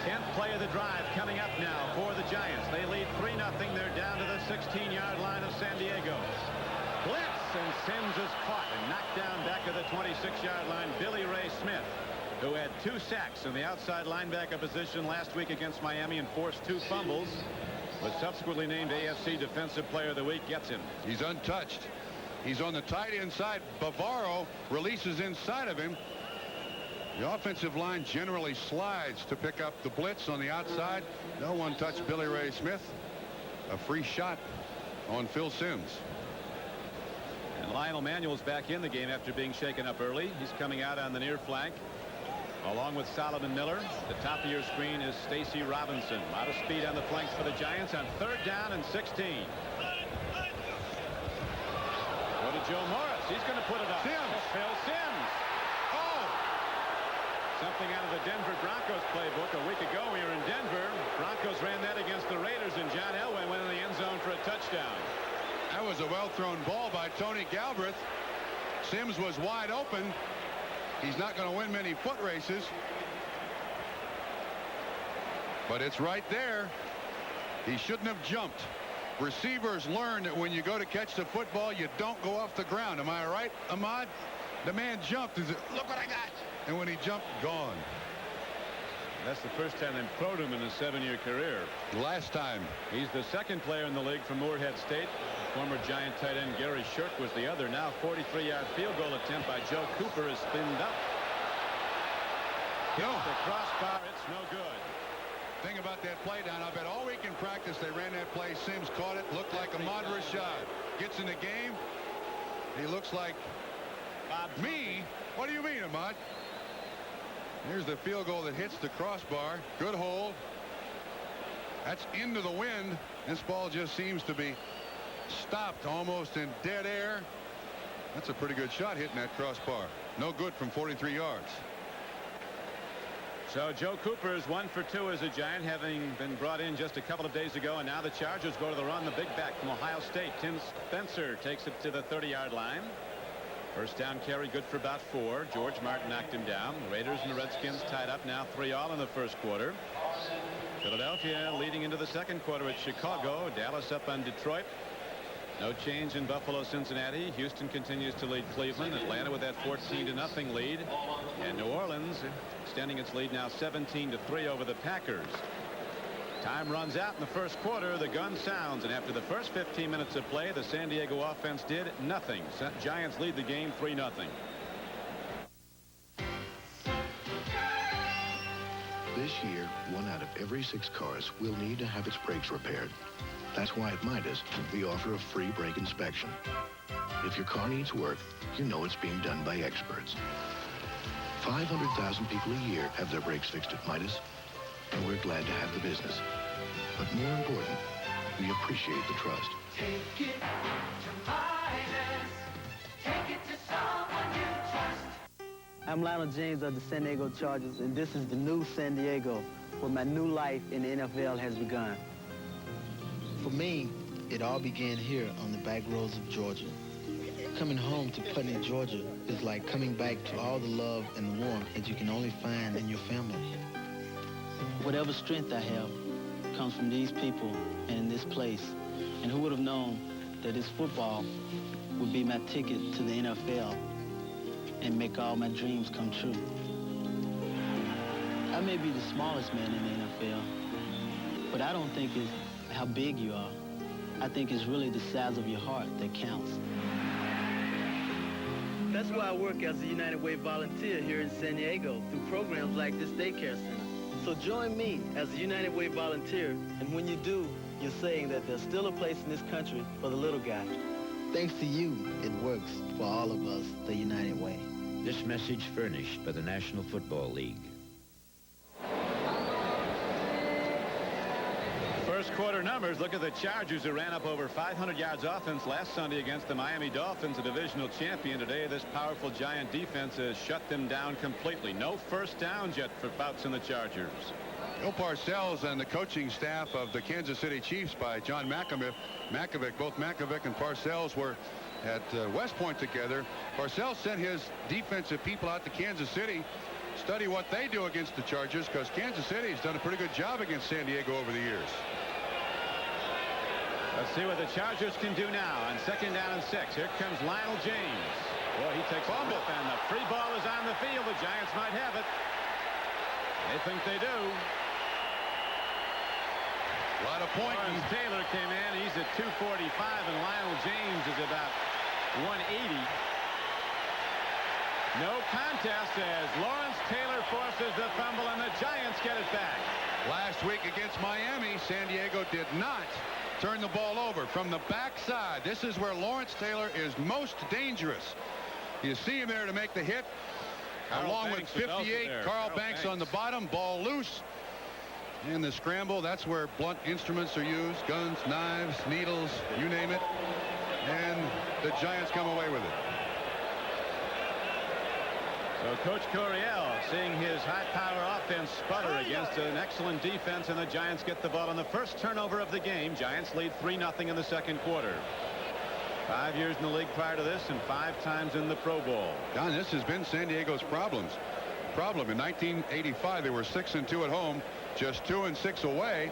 10th play of the drive coming up now for the Giants. They lead 3-0. They're down to the 16-yard line of San Diego. Blitz, and Simms is caught and knocked down back of the 26-yard line. Billy Ray Smith, who had 2 sacks in the outside linebacker position last week against Miami and forced 2 fumbles, was subsequently named AFC Defensive Player of the Week, gets him. He's untouched. He's on the tight end side. Bavaro releases inside of him. The offensive line generally slides to pick up the blitz on the outside. No one touched Billy Ray Smith. A free shot on Phil Simms. And Lionel Manuel's back in the game after being shaken up early. He's coming out on the near flank, along with Solomon Miller. The top of your screen is Stacy Robinson. A lot of speed on the flanks for the Giants on 3rd down and 16. Joe Morris. He's going to put it up. Sims. Phil Sims. Oh! Something out of the Denver Broncos playbook. A week ago, we were in Denver. Broncos ran that against the Raiders, and John Elway went in the end zone for a touchdown. That was a well-thrown ball by Tony Galbraith. Sims was wide open. He's not going to win many foot races. But it's right there. He shouldn't have jumped. Receivers learn that when you go to catch the football, you don't go off the ground. Am I right, Ahmad? The man jumped. Look what I got. And when he jumped, gone. That's the first time they've thrown him in his 7-year career. Last time. He's the second player in the league from Moorhead State. Former Giant tight end Gary Shirk was the other. Now 43-yard field goal attempt by Joe Cooper is spinned up. No. The crossbar, it's no good. Thing about that play, Don, I bet all week in practice they ran that play. Sims caught it, looked like Ahmad Rashad. Gets in the game. He looks like me. What do you mean, Ahmad? Here's the field goal that hits the crossbar. Good hold. That's into the wind. This ball just seems to be stopped almost in dead air. That's a pretty good shot hitting that crossbar. No good from 43 yards. So Joe Cooper is 1 for 2 as a Giant, having been brought in just a couple of days ago, and now the Chargers go to the run. The big back from Ohio State, Tim Spencer, takes it to the 30-yard line. First down carry, good for about 4. George Martin knocked him down. The Raiders and the Redskins tied up now 3-all in the first quarter. Philadelphia leading into the second quarter at Chicago. Dallas up on Detroit. No change in Buffalo, Cincinnati. Houston continues to lead Cleveland. Atlanta with that 14-0 lead. And New Orleans extending its lead now 17-3 over the Packers. Time runs out in the first quarter. The gun sounds, and after the first 15 minutes of play, the San Diego offense did nothing. Giants lead the game 3-0. This year, 1 out of every 6 cars will need to have its brakes repaired. That's why at Midas, we offer a free brake inspection. If your car needs work, you know it's being done by experts. 500,000 people a year have their brakes fixed at Midas, and we're glad to have the business. But more important, we appreciate the trust. Take it to Midas. Take it to someone you trust. I'm Lionel James of the San Diego Chargers, and this is the new San Diego, where my new life in the NFL has begun. For me, it all began here on the back roads of Georgia. Coming home to Putney, Georgia is like coming back to all the love and warmth that you can only find in your family. Whatever strength I have comes from these people and in this place. And who would have known that this football would be my ticket to the NFL and make all my dreams come true. I may be the smallest man in the NFL, but I don't think it's how big you are. I think it's really the size of your heart that counts. That's why I work as a United Way volunteer here in San Diego through programs like this daycare center. So join me as a United Way volunteer, and when you do, you're saying that there's still a place in this country for the little guy. Thanks to you, it works for all of us, the United Way. This message furnished by the National Football League. First quarter numbers. Look at the Chargers, who ran up over 500 yards offense last Sunday against the Miami Dolphins, a divisional champion. Today, this powerful Giant defense has shut them down completely. No first downs yet for bouts in the Chargers. Bill Parcells and the coaching staff of the Kansas City Chiefs by John Mackovic. Both Mackovic and Parcells were at West Point together. Parcells sent his defensive people out to Kansas City, study what they do against the Chargers, because Kansas City has done a pretty good job against San Diego over the years. Let's see what the Chargers can do now on 2nd down and 6. Here comes Lionel James. Boy, he takes a rip, and the free ball is on the field. The Giants might have it. They think they do. A lot of points. Lawrence Taylor came in. He's at 245, and Lionel James is about 180. No contest as Lawrence Taylor forces the fumble, and the Giants get it back. Last week against Miami, San Diego did not turn the ball over from the backside. This is where Lawrence Taylor is most dangerous. You see him there to make the hit, along with 58, Carl Banks on the bottom, ball loose. In the scramble, that's where blunt instruments are used, guns, knives, needles, you name it. And the Giants come away with it. So Coach Coryell seeing his high-power offense sputter against an excellent defense, and the Giants get the ball on the first turnover of the game. Giants lead 3-0 in the second quarter. 5 years in the league prior to this and 5 times in the Pro Bowl. Don, this has been San Diego's problem. In 1985, they were 6-2 at home, just 2-6 away.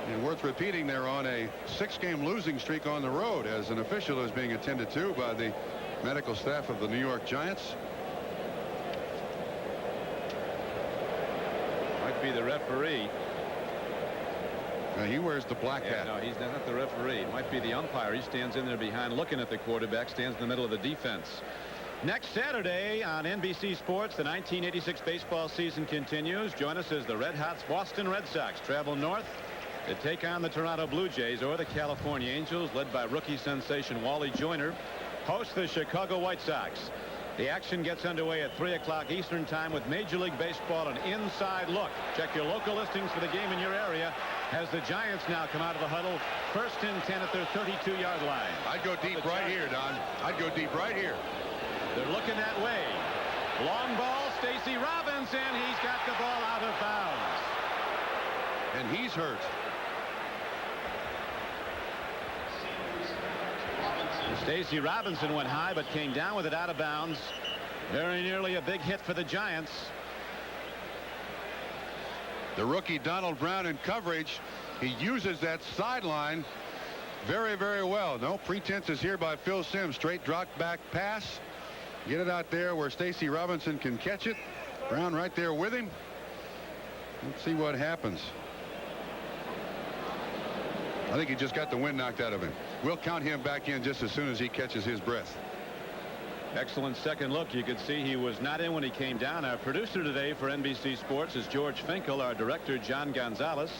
And worth repeating, they're on a 6-game losing streak on the road as an official is being attended to by the medical staff of the New York Giants. Might be the referee. He wears the black hat. No, he's not the referee. It might be the umpire. He stands in there behind looking at the quarterback, stands in the middle of the defense. Next Saturday on NBC Sports, the 1986 baseball season continues. Join us as the red-hot Boston Red Sox travel north to take on the Toronto Blue Jays, or the California Angels, led by rookie sensation Wally Joyner, host the Chicago White Sox. The action gets underway at 3 o'clock Eastern Time with Major League Baseball, an inside look. Check your local listings for the game in your area as the Giants now come out of the huddle. 1st and 10 at their 32-yard line. I'd go deep right here, Don. I'd go deep right here. They're looking that way. Long ball, Stacy Robinson. He's got the ball out of bounds. And he's hurt. Stacy Robinson went high but came down with it out of bounds. Very nearly a big hit for the Giants. The rookie Donald Brown in coverage. He uses that sideline very, very well. No pretenses here by Phil Simms. Straight drop back pass. Get it out there where Stacy Robinson can catch it. Brown right there with him. Let's see what happens. I think he just got the wind knocked out of him. We'll count him back in just as soon as he catches his breath. Excellent second look. You could see he was not in when he came down. Our producer today for NBC Sports is George Finkel. Our director, John Gonzalez.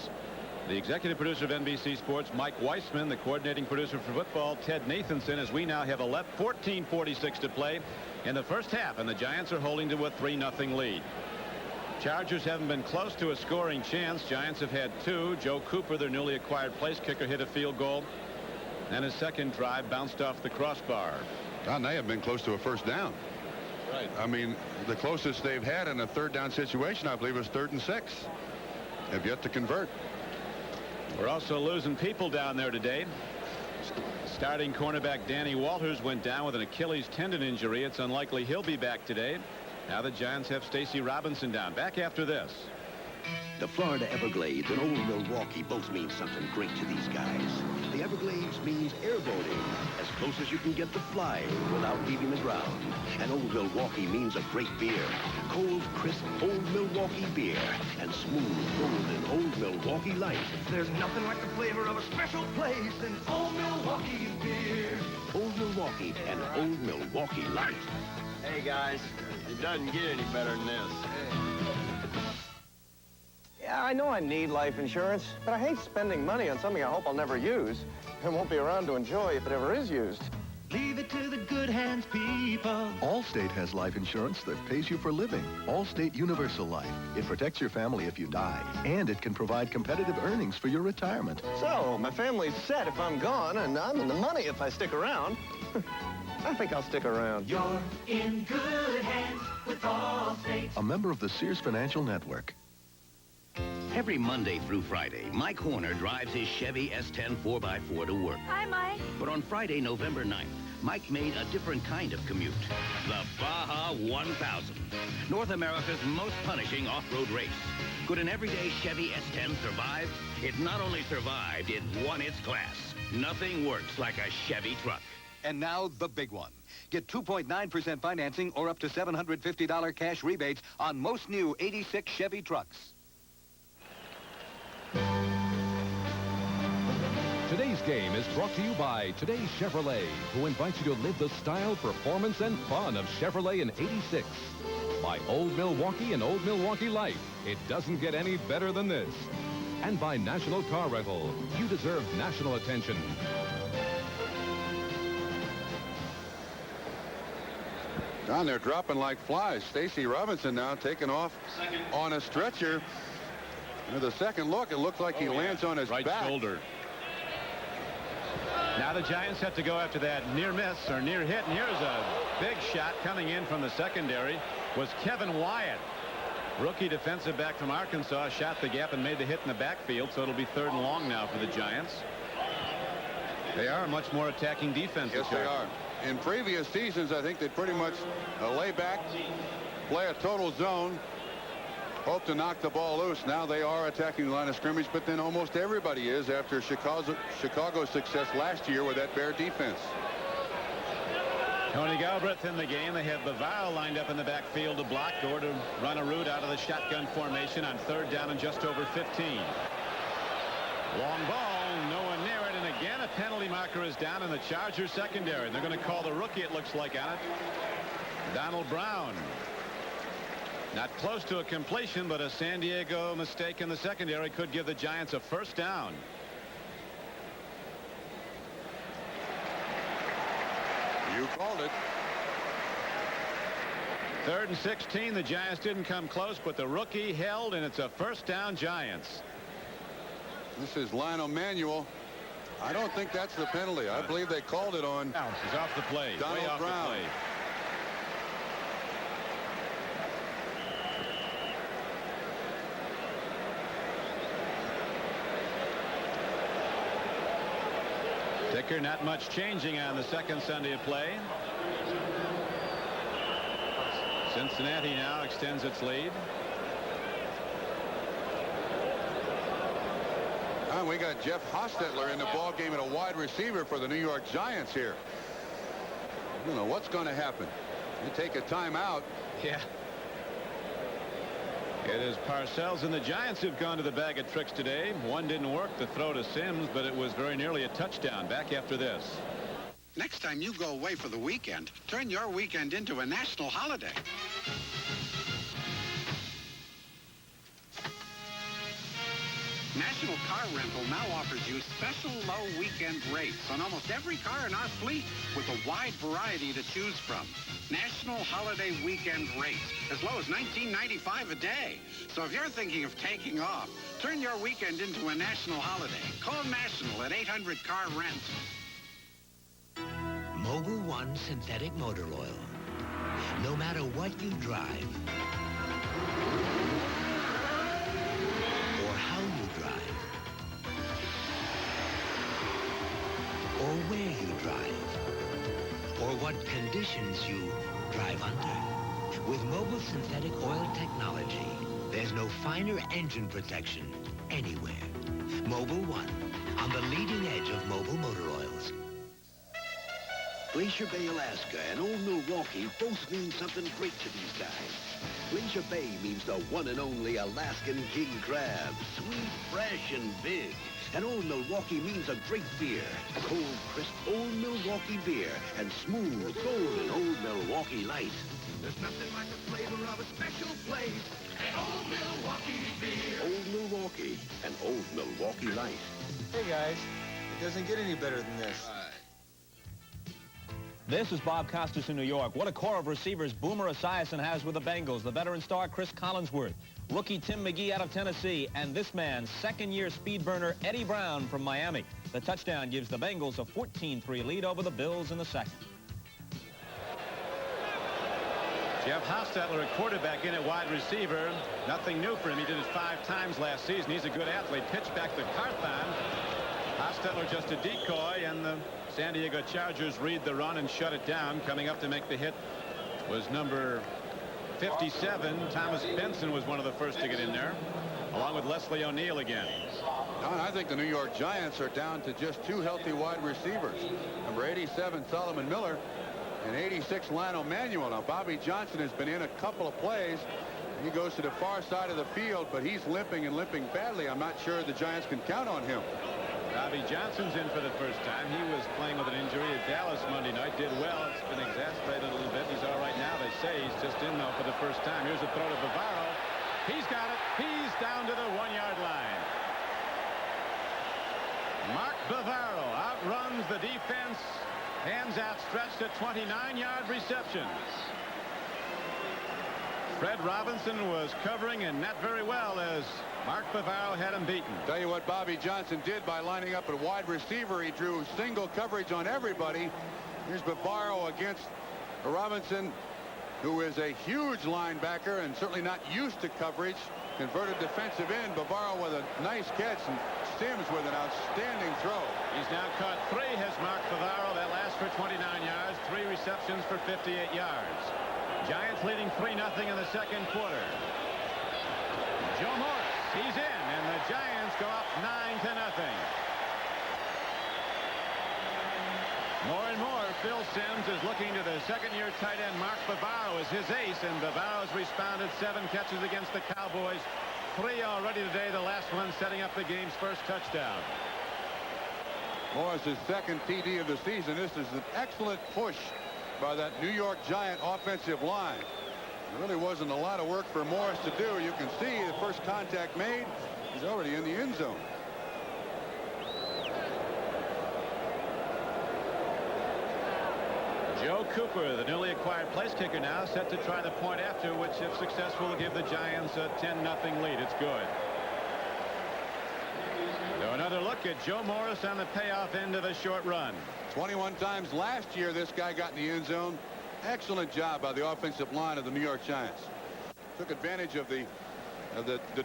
The executive producer of NBC Sports, Mike Weissman. The coordinating producer for football, Ted Nathanson, as we now have 14:46 to play in the first half, and the Giants are holding to a 3-0 lead. Chargers haven't been close to a scoring chance. Giants have had 2. Joe Cooper, their newly acquired place kicker, hit a field goal. And his second drive bounced off the crossbar. Don, they have been close to a first down. Right. I mean, the closest they've had in a third down situation, I believe, was 3rd and 6. Have yet to convert. We're also losing people down there today. Starting cornerback Danny Walters went down with an Achilles tendon injury. It's unlikely he'll be back today. Now the Giants have Stacy Robinson down. Back after this. The Florida Everglades and Old Milwaukee both mean something great to these guys. The Everglades means airboating, as close as you can get to flying without leaving the ground. And Old Milwaukee means a great beer. Cold, crisp Old Milwaukee beer and smooth, golden Old Milwaukee Light. There's nothing like the flavor of a special place than Old Milwaukee beer. Old Milwaukee and Old Milwaukee Light. Hey, guys, it doesn't get any better than this. Yeah, I know I need life insurance, but I hate spending money on something I hope I'll never use and won't be around to enjoy if it ever is used. Leave it to the good hands, people. Allstate has life insurance that pays you for living. Allstate Universal Life. It protects your family if you die, and it can provide competitive earnings for your retirement. So, my family's set if I'm gone, and I'm in the money if I stick around. I think I'll stick around. You're in good hands with Allstate. A member of the Sears Financial Network. Every Monday through Friday, Mike Horner drives his Chevy S10 4x4 to work. Hi, Mike. But on Friday, November 9th, Mike made a different kind of commute. The Baja 1000. North America's most punishing off-road race. Could an everyday Chevy S10 survive? It not only survived, it won its class. Nothing works like a Chevy truck. And now, the big one. Get 2.9% financing or up to $750 cash rebates on most new 86 Chevy trucks. Today's game is brought to you by Today's Chevrolet, who invites you to live the style, performance, and fun of Chevrolet in '86. By Old Milwaukee and Old Milwaukee Light. It doesn't get any better than this. And by National Car Rental. You deserve national attention. Don, they're dropping like flies. Stacy Robinson now taking off on a stretcher. With a second look, it looks like he lands on his right back. Shoulder. Now the Giants have to go after that near miss or near hit, and here's a big shot coming in from the secondary. Was Kevin Wyatt, rookie defensive back from Arkansas, shot the gap and made the hit in the backfield, so it'll be 3rd and long now for the Giants. They are a much more attacking defense. Yes, they are. In previous seasons, I think they pretty much lay back, play a total zone, hope to knock the ball loose. Now they are attacking the line of scrimmage, but then almost everybody is after Chicago's success last year with that Bear defense. Tony Galbraith in the game. They have Bavaro lined up in the backfield to block or to run a route out of the shotgun formation on 3rd down and just over 15. Long ball, no one near it, and again a penalty marker is down in the Chargers secondary. They're going to call the rookie, it looks like, on it. Donald Brown. Not close to a completion, but a San Diego mistake in the secondary could give the Giants a 1st down. You called it. 3rd and 16. The Giants didn't come close, but the rookie held, and it's a 1st down Giants. This is Lionel Manuel. I don't think that's the penalty. I believe they called it on. He's off the play. Donald Way off Brown. the play. Ticker, not much changing on the 2nd Sunday of play. Cincinnati now extends its lead. And we got Jeff Hostetler in the ball game at a wide receiver for the New York Giants here. I don't know what's going to happen. You take a timeout. Yeah. It is Parcells and the Giants who've gone to the bag of tricks today. One didn't work, the throw to Sims, but it was very nearly a touchdown. Back after this. Next time you go away for the weekend, turn your weekend into a national holiday. National Car Rental now offers you special low weekend rates on almost every car in our fleet with a wide variety to choose from. National Holiday Weekend rates, as low as $19.95 a day. So if you're thinking of taking off, turn your weekend into a national holiday. Call National at 800-CAR-RENT. Mobil One synthetic motor oil. No matter what you drive, or how you drive, or where you drive, or what conditions you drive under. With Mobil synthetic oil technology, there's no finer engine protection anywhere. Mobil One, on the leading edge of mobile motor oils. Glacier Bay, Alaska and Old Milwaukee both mean something great to these guys. Glacier Bay means the one and only Alaskan king crab. Sweet, fresh, and big. And Old Milwaukee means a great beer. Cold, crisp Old Milwaukee beer. And smooth, golden Old Milwaukee Light. There's nothing like the flavor of a special place. Old Milwaukee beer. Old Milwaukee and Old Milwaukee Light. Hey, guys. It doesn't get any better than this. This is Bob Costas in New York. What a core of receivers Boomer Esiason has with the Bengals. The veteran star Chris Collinsworth, rookie Tim McGee out of Tennessee, and this man, second-year speed burner Eddie Brown from Miami. The touchdown gives the Bengals a 14-3 lead over the Bills in the second. Jeff Hostetler at quarterback in at wide receiver. Nothing new for him. He did it 5 times last season. He's a good athlete. Pitch back to Carthon. Hostetler just a decoy, and the San Diego Chargers read the run and shut it down. Coming up to make the hit was number 57. Thomas Benson was one of the first to get in there, along with Leslie O'Neal again. Don, I think the New York Giants are down to just 2 healthy wide receivers. Number 87, Solomon Miller, and 86, Lionel Manuel. Now, Bobby Johnson has been in a couple of plays. He goes to the far side of the field, but he's limping and limping badly. I'm not sure the Giants can count on him. Bobby Johnson's in for the first time. He was playing with an injury at Dallas Monday night. Did well. It's been exacerbated a little bit. He's all right now, they say. He's just in, though, for the first time. Here's a throw to Bavaro. He's got it. He's down to the 1-yard line. Mark Bavaro outruns the defense. Hands outstretched, a 29-yard reception. Fred Robinson was covering and not very well as Mark Bavaro had him beaten. Tell you what Bobby Johnson did by lining up at wide receiver. He drew single coverage on everybody. Here's Bavaro against Robinson, who is a huge linebacker and certainly not used to coverage. Converted defensive end. Bavaro with a nice catch, and Sims with an outstanding throw. He's now caught 3, has Mark Bavaro. That last for 29 yards. 3 receptions for 58 yards. Giants leading 3-0 in the second quarter. Joe Morris, he's in, and the Giants go up 9-0. More and more, Phil Sims is looking to the second-year tight end Mark Bavaro as his ace, and Bavaro's responded 7 catches against the Cowboys. 3 already today, the last one setting up the game's first touchdown. Morris's second TD of the season. This is an excellent push by that New York Giant offensive line. There really wasn't a lot of work for Morris to do. You can see the first contact made. He's already in the end zone. Joe Cooper, the newly acquired place kicker, now set to try the point after, which, if successful, will give the Giants a 10-0 lead. It's good. So another look at Joe Morris on the payoff end of the short run. 21 times last year this guy got in the end zone. Excellent job by the offensive line of the New York Giants. Took advantage of the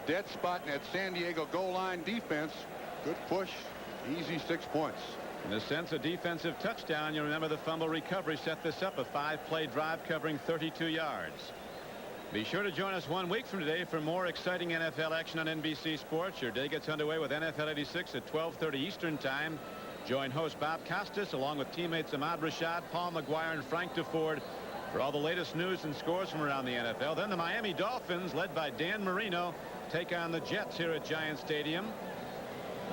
dead spot in that San Diego goal line defense. Good push. Easy 6 points. In a sense, a defensive touchdown. You remember the fumble recovery set this up, a 5-play drive covering 32 yards. Be sure to join us 1 week from today for more exciting NFL action on NBC Sports. Your day gets underway with NFL 86 at 12:30 Eastern Time. Join host Bob Costas along with teammates Ahmad Rashad, Paul McGuire, and Frank DeFord for all the latest news and scores from around the NFL. Then the Miami Dolphins, led by Dan Marino, take on the Jets here at Giant Stadium.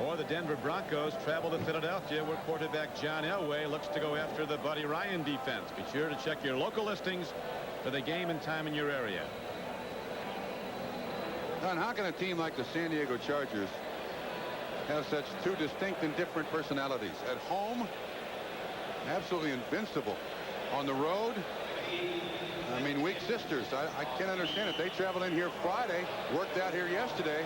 Or the Denver Broncos travel to Philadelphia, where quarterback John Elway looks to go after the Buddy Ryan defense. Be sure to check your local listings for the game and time in your area. Don, how can a team like the San Diego Chargers have such 2 distinct and different personalities? At home, absolutely invincible. On the road, I mean, weak sisters. I can't understand it. They traveled in here Friday, worked out here yesterday.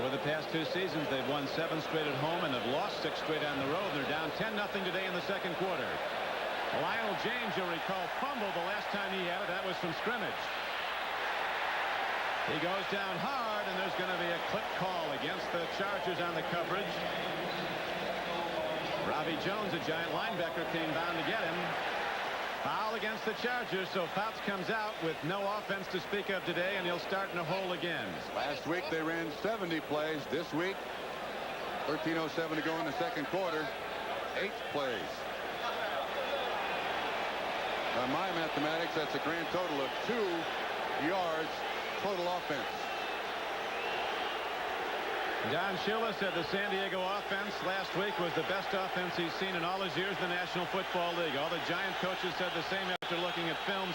Over the past 2 seasons, they've won 7 straight at home and have lost 6 straight on the road. They're down 10-0 today in the second quarter. Lionel James, you'll recall, fumbled the last time he had it. That was from scrimmage. He goes down hard, and there's going to be a clip call against the Chargers on the coverage. Robbie Jones, a Giant linebacker, came down to get him. Foul against the Chargers, so Fouts comes out with no offense to speak of today, and he'll start in a hole again. Last week they ran 70 plays. This week, 13:07 to go in the second quarter, 8 plays. By my mathematics, that's a grand total of 2 yards total offense. Don Shula said the San Diego offense last week was the best offense he's seen in all his years in the National Football League. All the Giant coaches said the same after looking at films.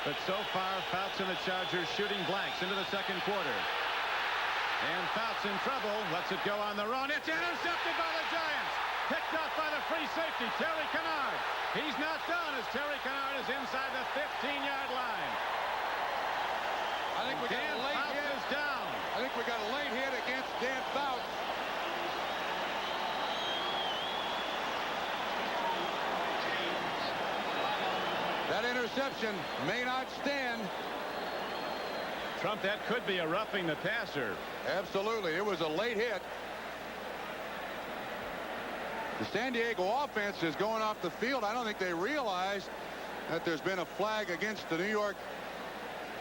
But so far, Fouts and the Chargers shooting blanks into the second quarter. And Fouts in trouble. Lets it go on the run. It's intercepted by the Giants. Picked up by the free safety, Terry Kennard. He's not done as Terry Kennard is inside the 15-yard line. I think we got a late hit. Is down. I think we got a late hit against Dan Fouts. That interception may not stand. Trump, that could be a roughing the passer. Absolutely. It was a late hit. The San Diego offense is going off the field. I don't think they realize that there's been a flag against the New York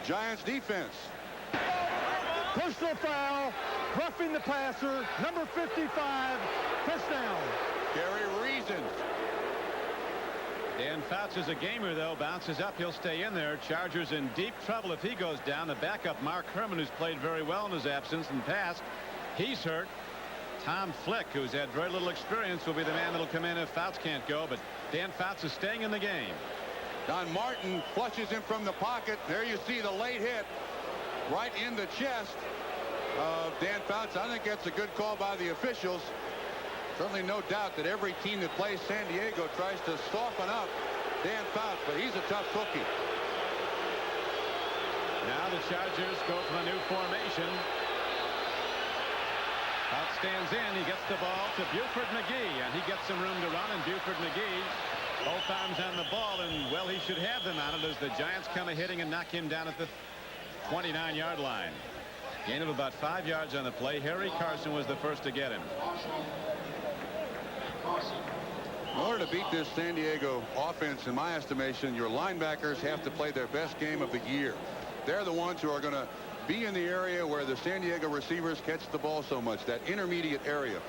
Giants defense. Personal foul, roughing the passer, number 55, touchdown. Gary Reason. Dan Fouts is a gamer, though. Bounces up. He'll stay in there. Chargers in deep trouble if he goes down. The backup, Mark Herman, who's played very well in his absence and past, he's hurt. Tom Flick, who's had very little experience, will be the man that'll come in if Fouts can't go. But Dan Fouts is staying in the game. Don Martin flushes him from the pocket. There you see the late hit right in the chest of Dan Fouts. I think that's a good call by the officials. Certainly no doubt that every team that plays San Diego tries to soften up Dan Fouts, but he's a tough cookie. Now the Chargers go from a new formation. Out stands in. He gets the ball to Buford McGee, and he gets some room to run, and Buford McGee both arms on the ball, and, well, he should have them on it as the Giants come hitting and knock him down at the 29-yard line. Gain of about 5 yards on the play. Harry Carson was the first to get him. In order to beat this San Diego offense, in my estimation, your linebackers have to play their best game of the year. They're the ones who are going to be in the area where the San Diego receivers catch the ball so much, that intermediate area.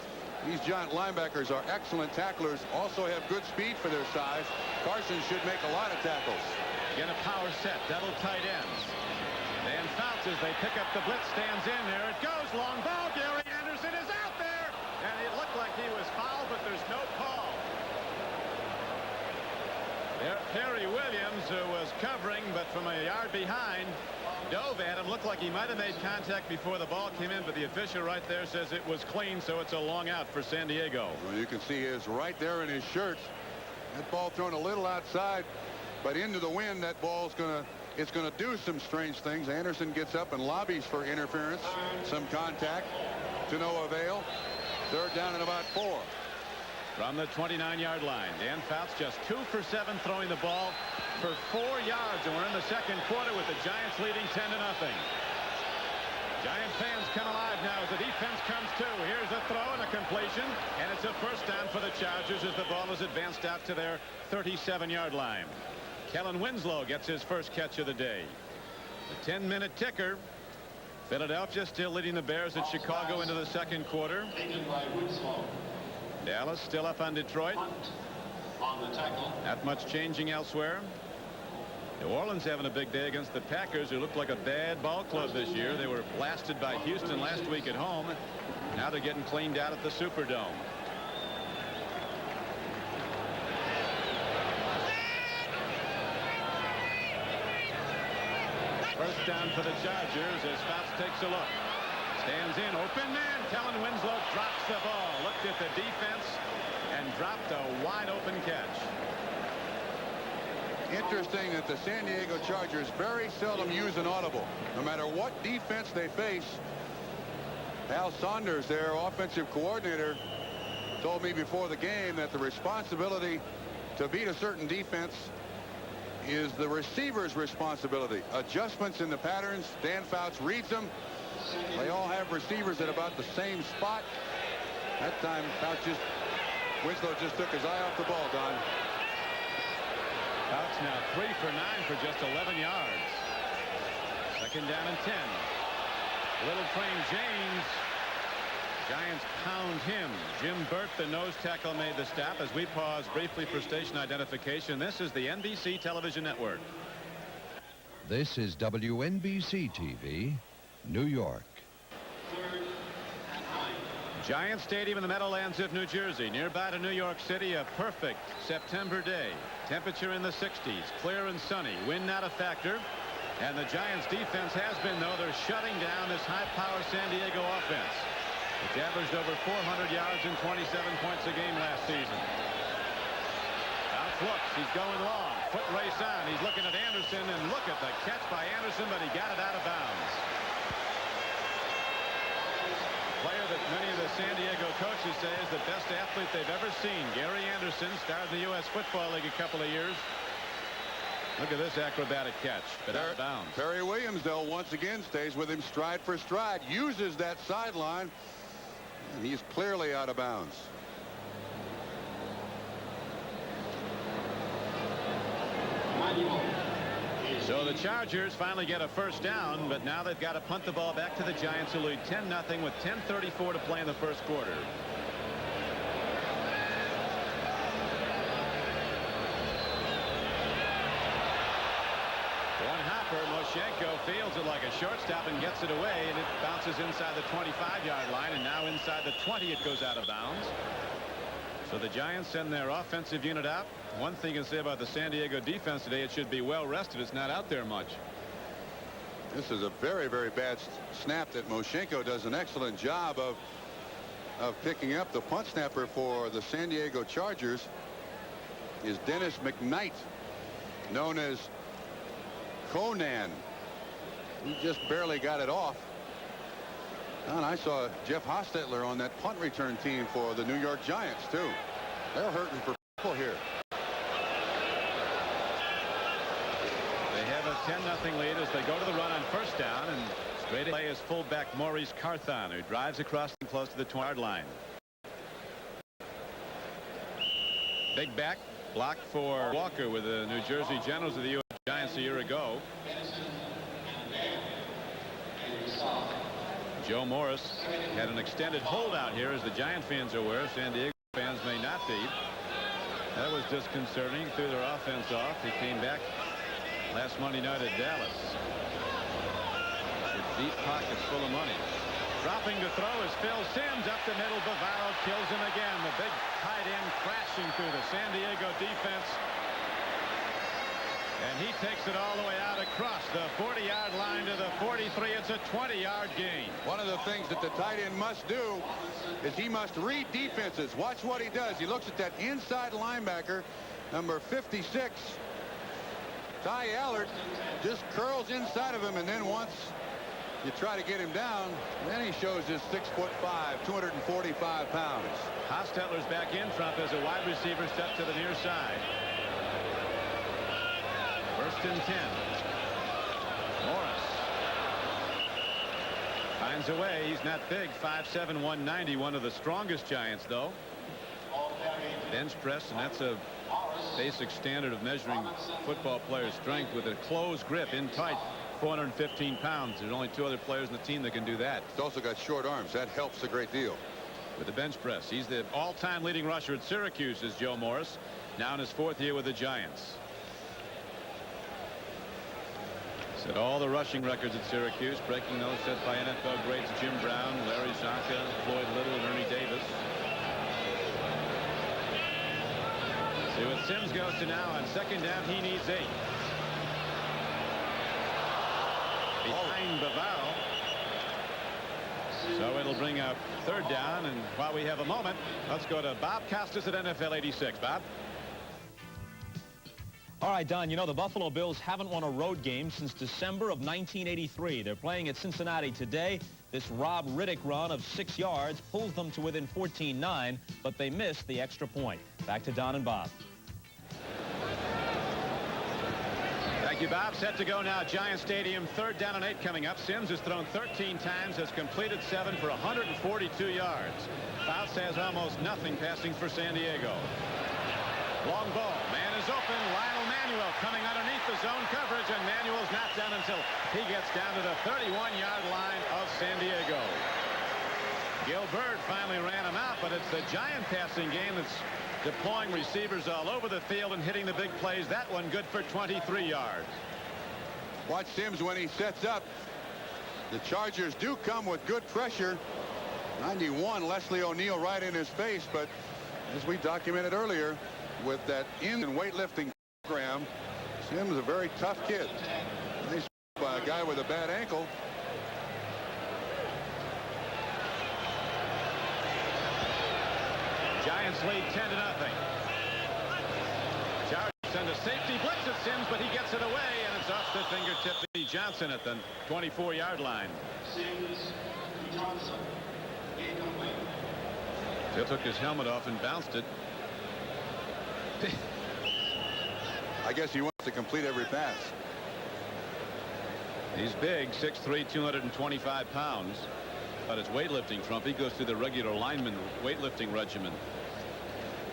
These Giant linebackers are excellent tacklers, also have good speed for their size. Carson should make a lot of tackles. Get a power set, double tight ends. Dan Fouts, as they pick up the blitz, stands in there. It goes, long ball. Gary Anderson is out there, and it looked like he was fouled, but there's no call. Harry Williams, who was covering, but from a yard behind, dove at him. Looked like he might have made contact before the ball came in, but the official right there says it was clean, so it's a long out for San Diego. Well, you can see his right there in his shirt. That ball thrown a little outside, but into the wind. That ball's it's gonna do some strange things. Anderson gets up and lobbies for interference. Some contact to no avail. Third down and about 4. From the 29-yard line, Dan Fouts just 2 for 7 throwing the ball for 4 yards, and we're in the second quarter with the Giants leading 10-0. Giant fans come alive now as the defense comes to. Here's a throw and a completion, and it's a first down for the Chargers as the ball is advanced out to their 37-yard line. Kellen Winslow gets his first catch of the day. The 10-minute ticker. Philadelphia still leading the Bears at Chicago into the second quarter. Taken by Winslow. Dallas still up on Detroit. On the tackle. Not much changing elsewhere. New Orleans having a big day against the Packers, who looked like a bad ball club this year. They were blasted by Houston last week at home. Now they're getting cleaned out at the Superdome. First down for the Chargers as Fouts takes a look. Stands in, open man. Kellen Winslow drops the ball. Looked at the defense and dropped a wide open catch. Interesting that the San Diego Chargers very seldom use an audible. No matter what defense they face. Al Saunders, their offensive coordinator, told me before the game that the responsibility to beat a certain defense is the receiver's responsibility. Adjustments in the patterns. Dan Fouts reads them. They all have receivers at about the same spot. That time, Winslow just took his eye off the ball, Don. Fouts now 3 for 9 for just 11 yards. Second down and 10. Little Train James. Giants pound him. Jim Burt, the nose tackle, made the stop as we pause briefly for station identification. This is the NBC television network. This is WNBC TV, New York. Giant Stadium in the Meadowlands of New Jersey, nearby to New York City. A perfect September day. Temperature in the 60s, clear and sunny. Wind not a factor. And the Giants defense has been, though. They're shutting down this high-power San Diego offense, which averaged over 400 yards and 27 points a game last season. Fouts looks. He's going long. Foot race on. He's looking at Anderson, and look at the catch by Anderson, but he got it out of bounds. Player that many of the San Diego coaches say is the best athlete they've ever seen. Gary Anderson starred in the U.S. Football League a couple of years. Look at this acrobatic catch, but out of bounds. Perry Williams, though, once again stays with him stride for stride, uses that sideline, and he's clearly out of bounds. So the Chargers finally get a first down, but now they've got to punt the ball back to the Giants, who lead 10-0 with 10:34 to play in the first quarter. One hopper, Moshenko fields it like a shortstop and gets it away, and it bounces inside the 25-yard line, and now inside the 20 it goes out of bounds. So the Giants send their offensive unit out. One thing you can say about the San Diego defense today, it should be well rested. It's not out there much. This is a very, very bad snap that Moshenko does an excellent job of picking up. The punt snapper for the San Diego Chargers is Dennis McKnight, known as Conan. He just barely got it off. And I saw Jeff Hostetler on that punt return team for the New York Giants, too. They're hurting for people here. They have a 10-0 lead as they go to the run on first down, and straight away is fullback Maurice Carthon, who drives across and close to the 20-yard line. Big back block for Walker with the New Jersey Generals of the U.S. Giants a year ago. Joe Morris had an extended holdout here, as the Giant fans are aware. San Diego fans may not be. That was disconcerting. Threw their offense off. He came back last Monday night at Dallas with deep pockets full of money. Dropping to throw is Phil Simms up the middle. Bavaro kills him again. The big tight end crashing through the San Diego defense. And he takes it all the way out across the 40-yard line to the 43. It's a 20-yard gain. One of the things that the tight end must do is he must read defenses. Watch what he does. He looks at that inside linebacker, number 56. Ty Allard just curls inside of him, and then once you try to get him down, then he shows his 6'5", 245 pounds. Hostetler's back in front as a wide receiver step to the near side. First and 10. Morris finds a way. He's not big. 5'7", 190. One of the strongest Giants, though. Bench press, and that's a basic standard of measuring football players' strength with a closed grip in tight. 415 pounds. There's only 2 other players in the team that can do that. He's also got short arms. That helps a great deal. With the bench press, he's the all-time leading rusher at Syracuse, is Joe Morris, now in his 4th year with the Giants. Set all the rushing records at Syracuse, breaking those set by NFL greats Jim Brown, Larry Zonka, Floyd Little, and Ernie Davis. See what Simms goes to now. On second down, he needs 8. Behind Bavaro. So it'll bring up 3rd down, and while we have a moment, let's go to Bob Costas at NFL 86. Bob? All right, Don, you know, the Buffalo Bills haven't won a road game since December of 1983. They're playing at Cincinnati today. This Rob Riddick run of 6 yards pulls them to within 14-9, but they missed the extra point. Back to Don and Bob. Thank you, Bob. Set to go now. Giant Stadium, 3rd down and 8 coming up. Simms has thrown 13 times, has completed 7 for 142 yards. Fouts has almost nothing passing for San Diego. Long ball. Man is open. Lionel Manuel coming underneath the zone coverage, and Manuel's not down until he gets down to the 31-yard line of San Diego. Gilbert finally ran him out, but it's the Giant passing game that's deploying receivers all over the field and hitting the big plays. That one good for 23 yards. Watch Simms when he sets up. The Chargers do come with good pressure. 91, Leslie O'Neal right in his face, but as we documented earlier, with that in and weightlifting program, Simms is a very tough kid. Nice by a guy with a bad ankle. Giants lead 10-0. Chargers send a safety blitz at Simms, but he gets it away, and it's off the fingertip of Vinnie Johnson at the 24-yard line. Simms to Johnson. Incomplete. Phil took his helmet off and bounced it. I guess he wants to complete every pass. He's big, 6'3", 225 pounds. But it's weightlifting, Trump. He goes through the regular lineman weightlifting regimen.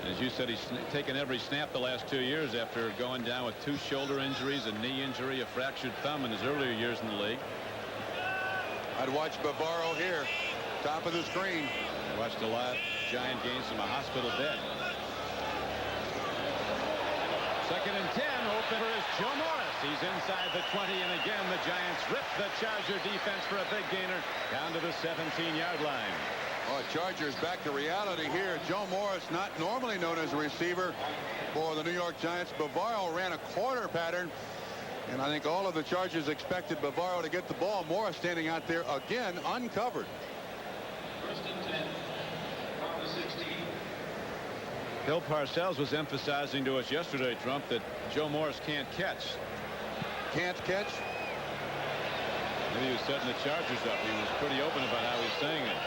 As you said, he's taken every snap the last 2 years after going down with 2 shoulder injuries, a knee injury, a fractured thumb in his earlier years in the league. I'd watch Bavaro here, top of the screen. I watched a lot of Giant games from a hospital bed. 2nd and 10. Opener is Joe Morris. He's inside the 20, and again the Giants rip the Charger defense for a big gainer down to the 17-yard line. Oh, Chargers back to reality here. Joe Morris, not normally known as a receiver for the New York Giants. Bavaro ran a quarter pattern, and I think all of the Chargers expected Bavaro to get the ball. Morris standing out there again uncovered. 1st and 10 from the 16. Bill Parcells was emphasizing to us yesterday, Trump, that Joe Morris can't catch. Can't catch? Maybe he was setting the Chargers up. He was pretty open about how he's saying it.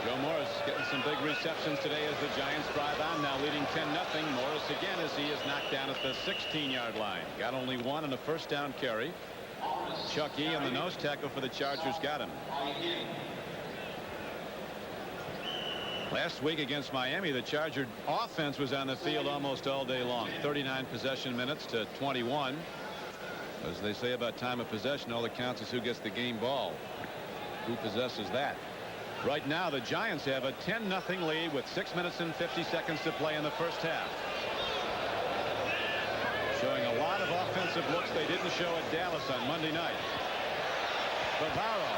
Joe Morris getting some big receptions today as the Giants drive on, now leading 10-0. Morris again as he is knocked down at the 16-yard line. Got only one on a first down carry. Chuck E. on the nose tackle for the Chargers got him. Last week against Miami, the Charger offense was on the field almost all day long. 39 possession minutes to 21. As they say about time of possession, all that counts is who gets the game ball. Who possesses that? Right now, the Giants have a 10-0 lead with 6 minutes and 50 seconds to play in the first half. Showing a lot of offensive looks they didn't show at Dallas on Monday night. Bavaro.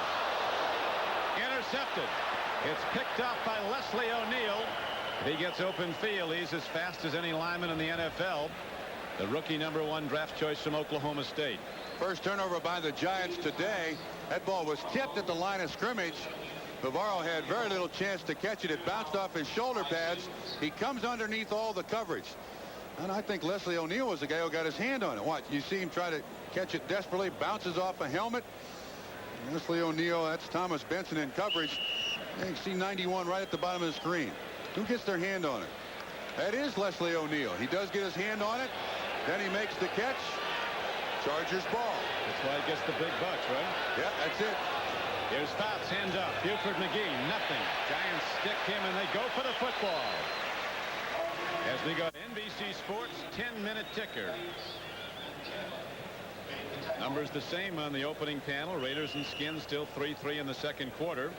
Intercepted. It's picked up by Leslie O'Neal. If he gets open field, he's as fast as any lineman in the NFL. The rookie #1 draft choice from Oklahoma State. First turnover by the Giants today. That ball was tipped at the line of scrimmage. Bavaro had very little chance to catch it. It bounced off his shoulder pads. He comes underneath all the coverage. And I think Leslie O'Neal was the guy who got his hand on it. Watch, you see him try to catch it desperately, bounces off a helmet. Leslie O'Neal, that's Thomas Benson in coverage. You can see 91 right at the bottom of the screen. Who gets their hand on it? That is Leslie O'Neal. He does get his hand on it. Then he makes the catch. Chargers ball. That's why he gets the big bucks, right? Yeah, that's it. Here's Fouts, hand up. Buford McGee, nothing. Giants stick him, and they go for the football. As we go to NBC Sports 10-minute ticker. Numbers the same on the opening panel. Raiders and Skins still 3-3 in the second quarter.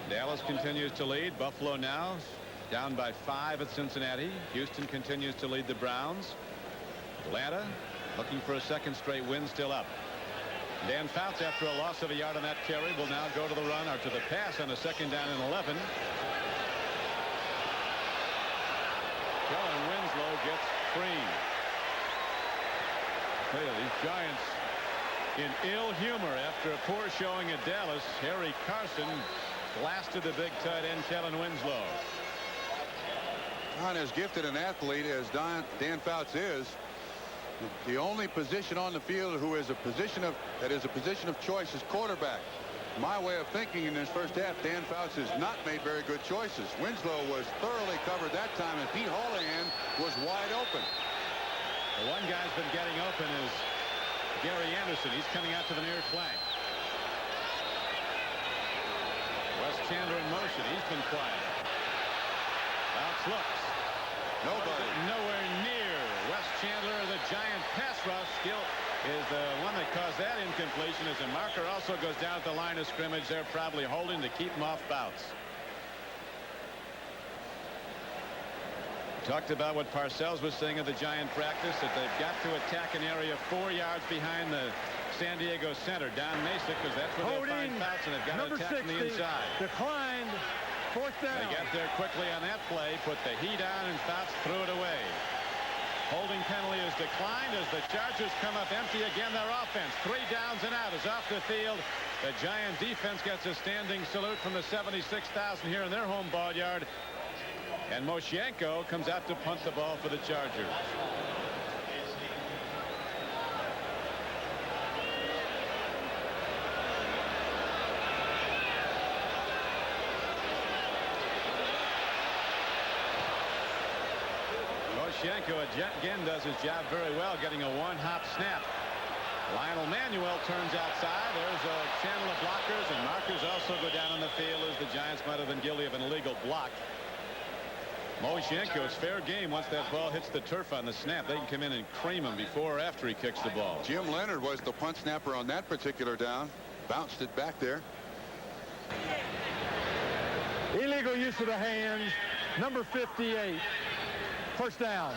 Dallas continues to lead. Buffalo now down by 5 at Cincinnati. Houston continues to lead the Browns. Atlanta looking for a second straight win, still up. Dan Fouts, after a loss of a yard on that carry, will now go to the run or to the pass on a second down and 11. Kellen Winslow gets free. I tell you, these Giants in ill humor after a poor showing at Dallas. Harry Carson blasted the big tight end Kellen Winslow. Not as gifted an athlete as Dan Fouts is. The only position on the field who is a position of choice is quarterback. My way of thinking in this first half, Dan Fouts has not made very good choices. Winslow was thoroughly covered that time, and Pete Holohan was wide open. The one guy's been getting open is Gary Anderson. He's coming out to the near flank. Wes Chandler in motion. He's been quiet. Fouts looks. Nobody. Nowhere near. Wes Chandler, the Giant pass rush skill, is the one that caused that incompletion. As a marker also goes down at the line of scrimmage. They're probably holding to keep him off Fouts. Talked about what Parcells was saying of the Giant practice, that they've got to attack an area 4 yards behind the San Diego center. Don Masick, because that's where they'll find Fouts, and they've got to attack from the inside. Declined. Fourth down. They got there quickly on that play, put the heat on, and Fouts threw it away. Holding penalty is declined as the Chargers come up empty again. Their offense, 3 downs and out, is off the field. The Giant defense gets a standing salute from the 76,000 here in their home ball yard. And Moshienko comes out to punt the ball for the Chargers. Moshienko again does his job very well, getting a one-hop snap. Lionel Manuel turns outside. There's a channel of blockers, and markers also go down on the field as the Giants might have been guilty of an illegal block. Moshienko's fair game once that ball hits the turf on the snap. They can come in and cream him before or after he kicks the ball. Jim Leonard was the punt snapper on that particular down. Bounced it back there. Illegal use of the hands. Number 58. First down.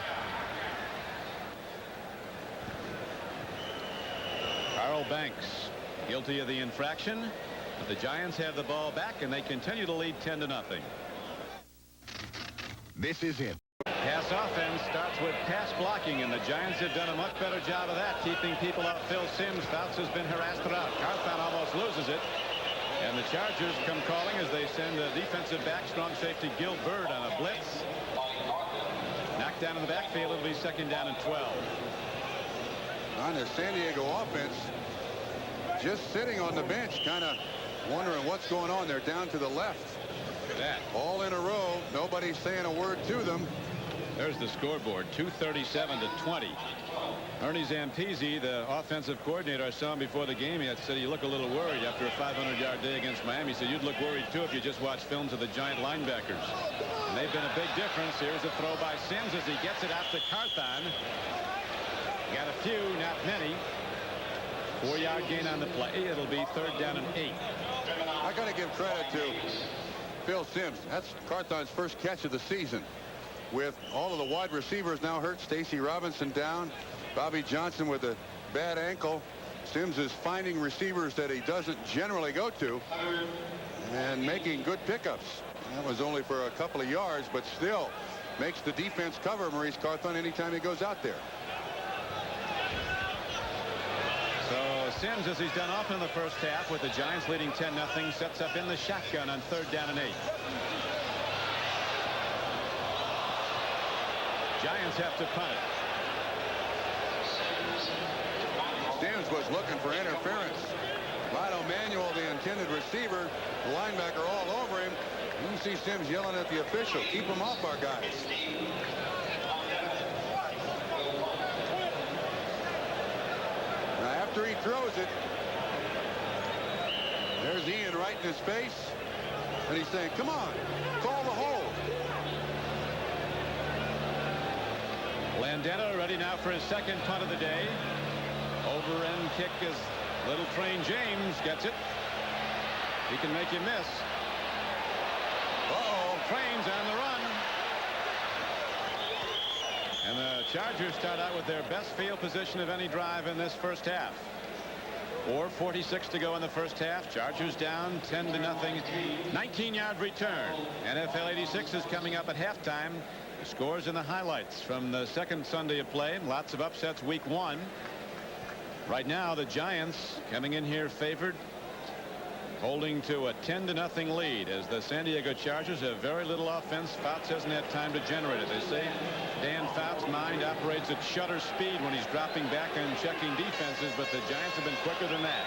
Carl Banks guilty of the infraction, but the Giants have the ball back and they continue to lead 10-0. This is it. Pass offense starts with pass blocking, and the Giants have done a much better job of that, keeping people out. Phil Simms. Fouts has been harassed throughout. Carthon almost loses it. And the Chargers come calling as they send a defensive back, strong safety Gil Bird on a blitz. Knocked down in the backfield. It'll be second down and 12. On the San Diego offense, just sitting on the bench, kind of wondering what's going on. They're down to the left. Look at that. All in a row. Nobody's saying a word to them. There's the scoreboard, 237-20. Ernie Zampese, the offensive coordinator, I saw him before the game. He said you look a little worried after a 500-yard day against Miami. He said you'd look worried, too, if you just watched films of the Giant linebackers. And they've been a big difference. Here's a throw by Sims as he gets it out to Carthon. Got a few, not many. 4-yard gain on the play. It'll be 3rd down and 8. I got to give credit to Phil Sims. That's Carthon's first catch of the season. With all of the wide receivers now hurt, Stacy Robinson down, Bobby Johnson with a bad ankle. Sims is finding receivers that he doesn't generally go to and making good pickups. That was only for a couple of yards, but still makes the defense cover Maurice Carthon anytime he goes out there. So Sims, as he's done often in the first half with the Giants leading 10-0, sets up in the shotgun on 3rd down and 8. Giants have to punt it. Sims was looking for interference. Lino Manuel, the intended receiver, the linebacker all over him. You can see Sims yelling at the official, keep him off our guys. Now after he throws it, there's Ian right in his face, and he's saying, come on, call the hold. Landeta ready now for his second punt of the day. Over end kick as Little Train James gets it. He can make you miss. Uh-oh, Train's on the run. And the Chargers start out with their best field position of any drive in this first half. 4:46 to go in the first half. Chargers down 10-0. 19-yard return. NFL 86 is coming up at halftime. The scores and the highlights from the second Sunday of play. Lots of upsets week 1. Right now, the Giants coming in here favored, holding to a 10-0 lead as the San Diego Chargers have very little offense. Fouts hasn't had time to generate it. They say Dan Fouts' mind operates at shutter speed when he's dropping back and checking defenses, but the Giants have been quicker than that.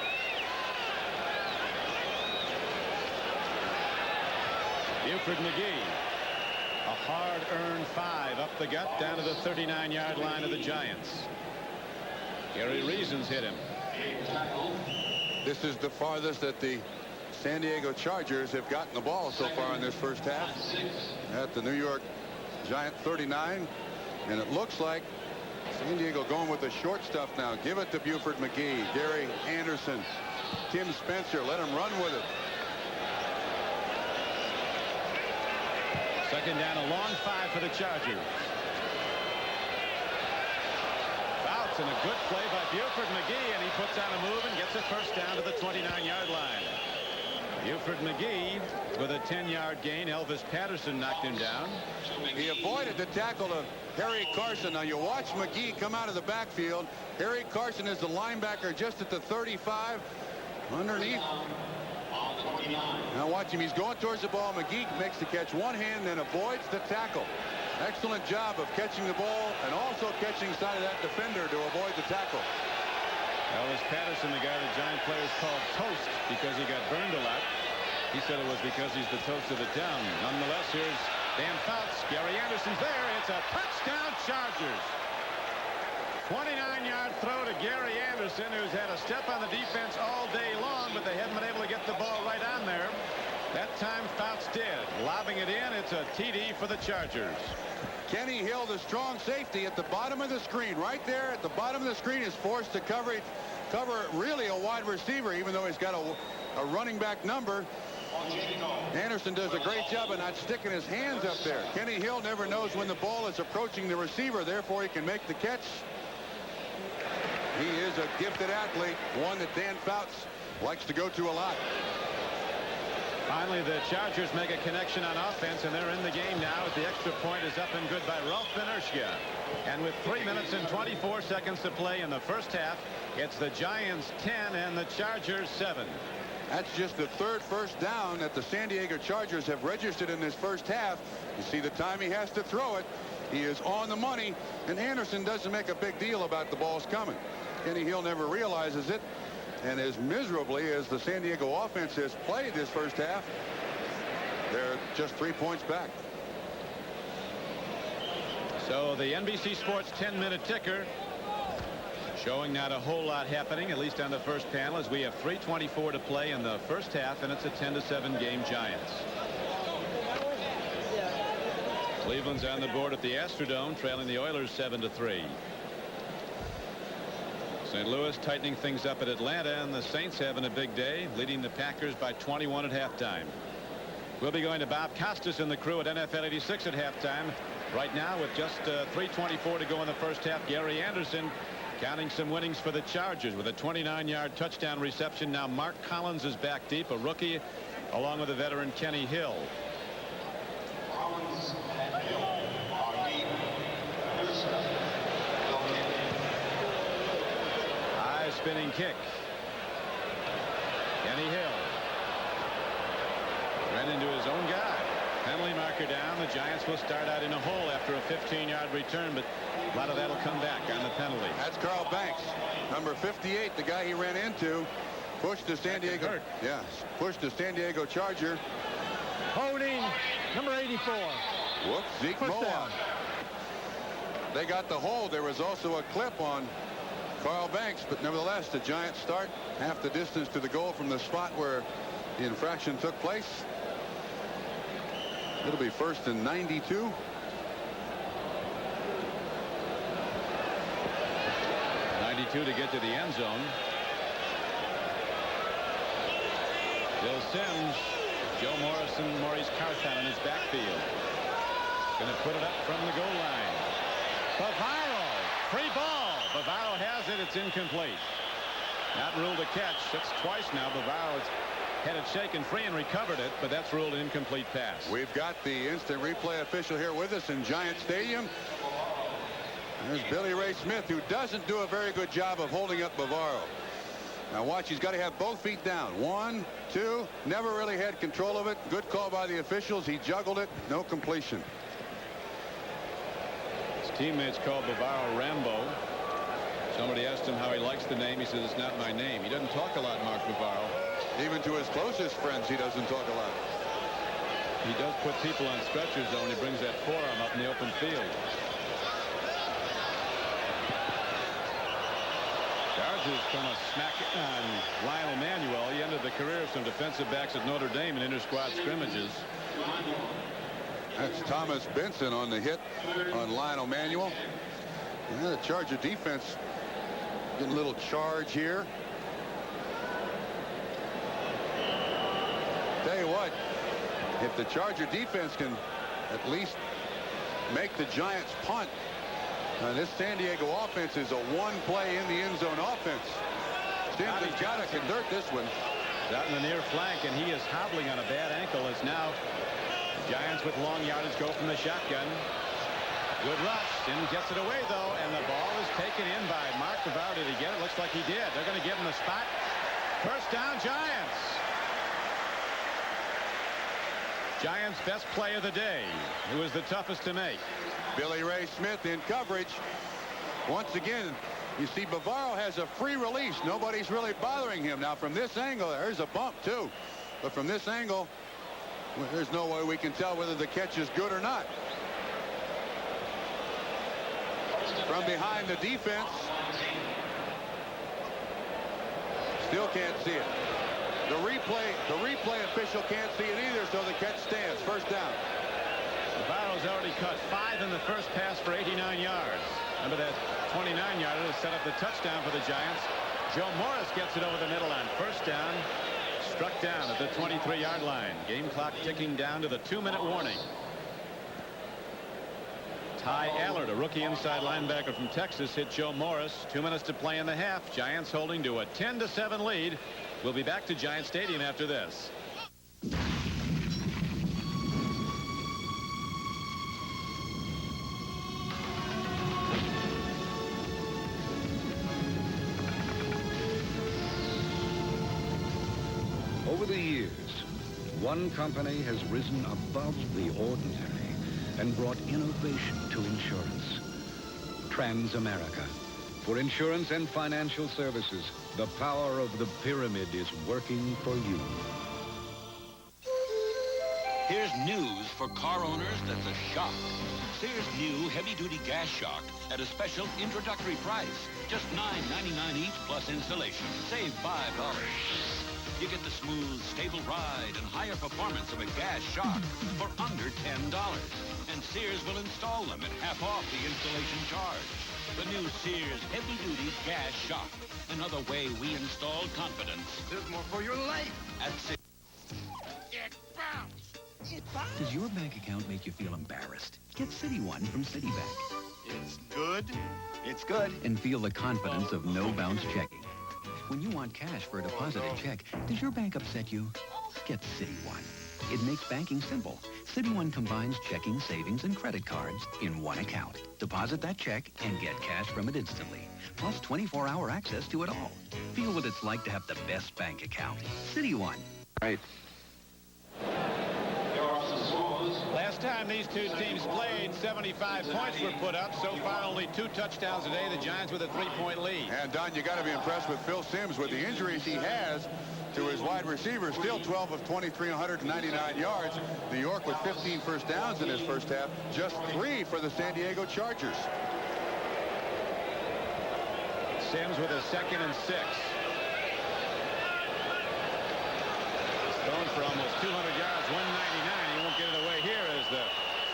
Buford McGee. A hard-earned 5 up the gut down to the 39-yard line of the Giants. Gary Reasons hit him. This is the farthest that the San Diego Chargers have gotten the ball so far in this first half. At the New York Giant 39. And it looks like San Diego going with the short stuff now. Give it to Buford McGee, Gary Anderson, Tim Spencer. Let him run with it. Second down, a long 5 for the Chargers. Fouts and a good play by Buford McGee, and he puts on a move and gets a first down to the 29-yard line. Buford McGee with a 10-yard gain. Elvis Patterson knocked him down. He avoided the tackle of Harry Carson. Now you watch McGee come out of the backfield. Harry Carson is the linebacker just at the 35 underneath. Now watch him. He's going towards the ball. McGee makes the catch one hand, then avoids the tackle. Excellent job of catching the ball and also catching side of that defender to avoid the tackle. Elvis Patterson, the guy the Giant players called Toast because he got burned a lot. He said it was because he's the toast of the town. Nonetheless, here's Dan Fouts. Gary Anderson's there. It's a touchdown, Chargers. 29-yard throw to Gary Anderson, who's had a step on the defense all day long, but they haven't been able to get the ball right on there. That time Fouts did. Lobbing it in, it's a TD for the Chargers. Kenny Hill, the strong safety at the bottom of the screen. Right there at the bottom of the screen is forced to cover really a wide receiver, even though he's got a running back number. Anderson does a great job of not sticking his hands up there. Kenny Hill never knows when the ball is approaching the receiver, therefore he can make the catch. He is a gifted athlete, one that Dan Fouts likes to go to a lot. Finally, the Chargers make a connection on offense, and they're in the game now as the extra point is up and good by Ralph Benershka. And with 3 minutes and 24 seconds to play in the first half, it's the Giants 10 and the Chargers 7. That's just the third first down that the San Diego Chargers have registered in this first half. You see the time he has to throw it. He is on the money, and Anderson doesn't make a big deal about the balls coming. Kenny Hill never realizes it. And as miserably as the San Diego offense has played this first half, they're just 3 points back. So the NBC Sports 10-minute ticker showing not a whole lot happening, at least on the first panel, as we have 3:24 to play in the first half, and it's a 10-7 game Giants. Cleveland's on the board at the Astrodome, trailing the Oilers 7-3. St. Louis tightening things up at Atlanta, and the Saints having a big day, leading the Packers by 21 at halftime. We'll be going to Bob Costas and the crew at NFL 86 at halftime. Right now, with just 3:24 to go in the first half, Gary Anderson counting some winnings for the Chargers with a 29-yard touchdown reception. Now Mark Collins is back deep, a rookie, along with the veteran Kenny Hill. Collins and Hill are deep. High spinning kick. Kenny Hill ran into his own guy. Penalty marker down. The Giants will start out in a hole after a 15-yard return, but a lot of that will come back on the penalty. That's Carl Banks, number 58, the guy he ran into. Pushed the San Diego. Yeah, pushed the San Diego Charger. Holding number 84. Whoops, Zeke Moan. They got the hold. There was also a clip on Carl Banks, but nevertheless, the Giants start half the distance to the goal from the spot where the infraction took place. It'll be 1st and 92. To get to the end zone. Bill Sims, Joe Morrison, Maurice Carthon in his backfield. Going to put it up from the goal line. Bavaro, free ball. Bavaro has it. It's incomplete. Not ruled a catch. That's twice now. Bavaro's had it shaken free and recovered it, but that's ruled an incomplete pass. We've got the instant replay official here with us in Giant Stadium. There's Billy Ray Smith, who doesn't do a very good job of holding up Bavaro. Now watch, he's got to have both feet down. 1, 2, never really had control of it. Good call by the officials. He juggled it, no completion. His teammates called Bavaro Rambo. Somebody asked him how he likes the name. He says, it's not my name. He doesn't talk a lot, Mark Bavaro. Even to his closest friends, he doesn't talk a lot. He does put people on stretchers, though, when he brings that forearm up in the open field. Charges from a smack on Lionel Manuel. He ended the career of some defensive backs at Notre Dame in inter-squad scrimmages. That's Thomas Benson on the hit on Lionel Manuel. Yeah, the Charger defense getting a little charge here. Tell you what, if the Charger defense can at least make the Giants punt, this San Diego offense is a one-play in the end zone offense. Sims has got to convert this one. Out in the near flank, and he is hobbling on a bad ankle as now the Giants with long yardage go from the shotgun. Good rush. Sims gets it away, though, and the ball is taken in by Mark Bavaro. Did he get it? Looks like he did. They're going to give him the spot. First down, Giants. Giants' best play of the day. It was the toughest to make. Billy Ray Smith in coverage. Once again, you see Bavaro has a free release. Nobody's really bothering him. Now from this angle, there's a bump too. But from this angle, there's no way we can tell whether the catch is good or not. From behind the defense. Still can't see it. The replay official can't see it either, so the catch stands. First down. Bavaro's already caught 5 in the first pass for 89 yards. Remember that 29-yarder to set up the touchdown for the Giants. Joe Morris gets it over the middle on first down. Struck down at the 23-yard line. Game clock ticking down to the 2-minute warning. Ty Allard, a rookie inside linebacker from Texas, hit Joe Morris. 2 minutes to play in the half. Giants holding to a 10-7 lead. We'll be back to Giant Stadium after this. Over the years, one company has risen above the ordinary and brought innovation to insurance. Transamerica. For insurance and financial services The power of the pyramid is working for you. Here's news for car owners that's a shock. Sears' new heavy-duty gas shock at a special introductory price. Just $9.99 each plus installation. Save $5. You get the smooth, stable ride and higher performance of a gas shock for under $10. And Sears will install them at half off the installation charge. The new Sears heavy-duty gas shock. Another way we install confidence. There's more for your life at Sears. It bounced. It bounced. Does your bank account make you feel embarrassed? Get Citi One from Citibank. It's good. It's good. And feel the confidence of no bounce checking. When you want cash for a deposited check, does your bank upset you? Get Citi One. It makes banking simple. Citi One combines checking, savings, and credit cards in one account. Deposit that check and get cash from it instantly. Plus 24-hour access to it all. Feel what it's like to have the best bank account. Citi One. Right. Last time these two teams played, 75 points were put up. So far, only 2 touchdowns today. The Giants with a 3-point lead. And, Don, you got to be impressed with Phil Simms with the injuries he has to his wide receivers. Still 12 of 23, 199 yards. New York with 15 first downs in his first half. Just 3 for the San Diego Chargers. Simms with a 2nd and 6. Thrown for almost 200 yards, 199. He won't get it away here as the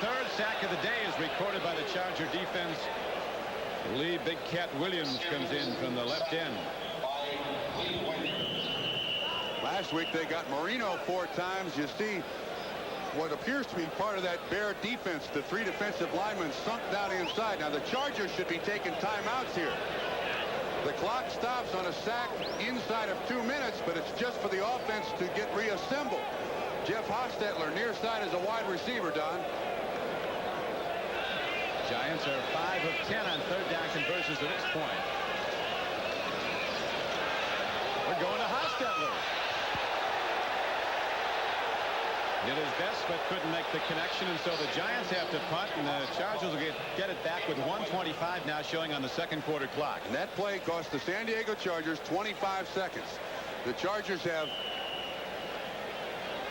3rd sack of the day is recorded by the Charger defense. Lee Big Cat Williams comes in from the left end. Last week they got Marino 4 times. You see what appears to be part of that Bear defense. The 3 defensive linemen sunk down inside. Now the Chargers should be taking timeouts here. The clock stops on a sack inside of 2 minutes, but it's just for the offense to get reassembled. Jeff Hostetler near side as a wide receiver, Don. Giants are 5 of 10 on 3rd down conversions at this point. We're going to Hostetler. Did his best, but couldn't make the connection, and so the Giants have to punt, and the Chargers will get it back with 1:25 now showing on the 2nd quarter clock. And that play cost the San Diego Chargers 25 seconds. The Chargers have,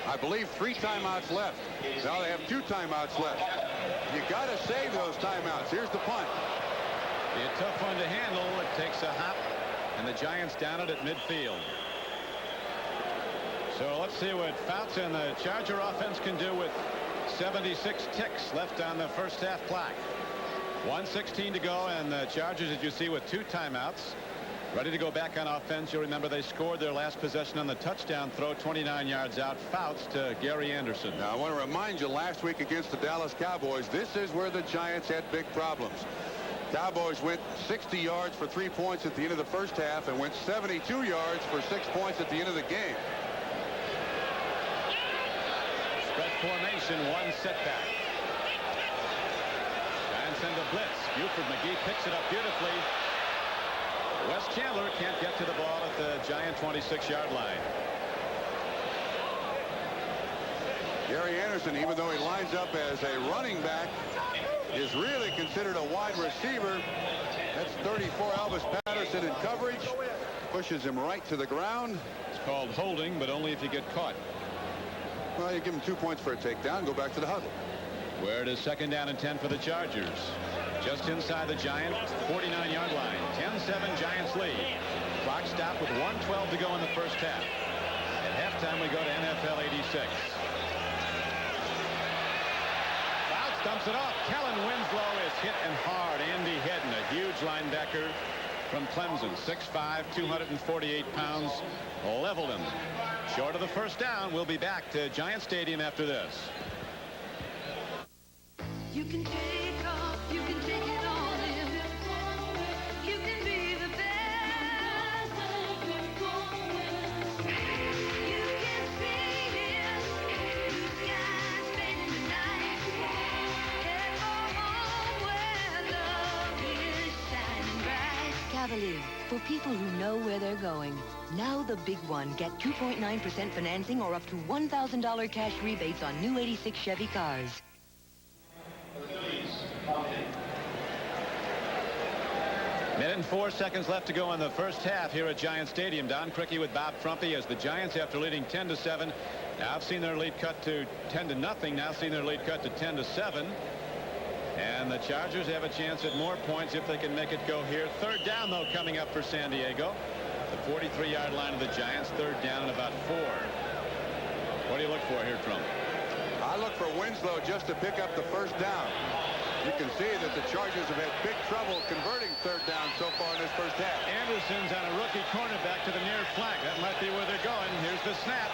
I believe, 3 timeouts left. Now they have 2 timeouts left. You got to save those timeouts. Here's the punt. Be a tough one to handle. It takes a hop, and the Giants down it at midfield. So let's see what Fouts and the Charger offense can do with 76 ticks left on the first half clock. 1:16 to go, and the Chargers, as you see, with 2 timeouts, ready to go back on offense. You'll remember they scored their last possession on the touchdown throw, 29 yards out. Fouts to Gary Anderson. Now, I want to remind you, last week against the Dallas Cowboys, this is where the Giants had big problems. Cowboys went 60 yards for 3 points at the end of the first half and went 72 yards for 6 points at the end of the game. Spread formation, 1 setback. Giants send a blitz. Buford McGee picks it up beautifully. Wes Chandler can't get to the ball at the Giant 26-yard line. Gary Anderson, even though he lines up as a running back, is really considered a wide receiver. That's 34 Elvis Patterson in coverage. Pushes him right to the ground. It's called holding, but only if you get caught. Well, you give him 2 points for a takedown. Go back to the huddle. Where it is 2nd down and 10 for the Chargers. Just inside the Giant 49-yard line. 10-7 Giants lead. Clock stopped with 1:12 to go in the first half. At halftime, we go to NFL 86. Fouts dumps it off. Kellen Winslow is hit and hard. Andy Hedden, a huge linebacker from Clemson, 6'5", 248 pounds, leveled him. Short of the first down. We'll be back to Giant Stadium after this. You can take off, you can take it all in. You can be the best. You can see it. Blue skies fading tonight. Head for home where love is shining bright. Cavalier, for people who know where they're going. Now the big one. Get 2.9% financing or up to $1,000 cash rebates on new 86 Chevy cars. Minute and 4 seconds left to go in the first half here at Giant Stadium. Don Criqui with Bob Trumpy as the Giants, after leading 10-7, now have seen their lead cut to 10-0. Now seen their lead cut to 10-7. And the Chargers have a chance at more points if they can make it go here. Third down, though, coming up for San Diego. The 43-yard line of the Giants. Third down and about 4. What do you look for here, Trump? I look for Winslow just to pick up the first down. You can see that the Chargers have had big trouble converting third down so far in this first half. Anderson's on a rookie cornerback to the near flank. That might be where they're going. Here's the snap.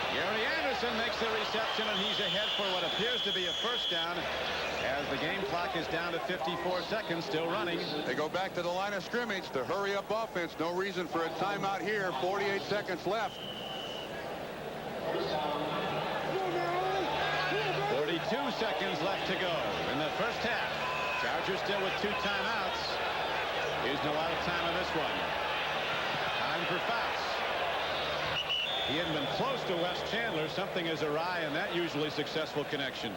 Gary Anderson makes the reception, and he's ahead for what appears to be a first down as the game clock is down to 54 seconds, still running. They go back to the line of scrimmage. The hurry-up offense. No reason for a timeout here. 48 seconds left. 42 seconds left to go in the first half. Chargers still with 2 timeouts. Using a lot of time on this one. Time for Fouts. He hadn't been close to Wes Chandler. Something is awry in that usually successful connection.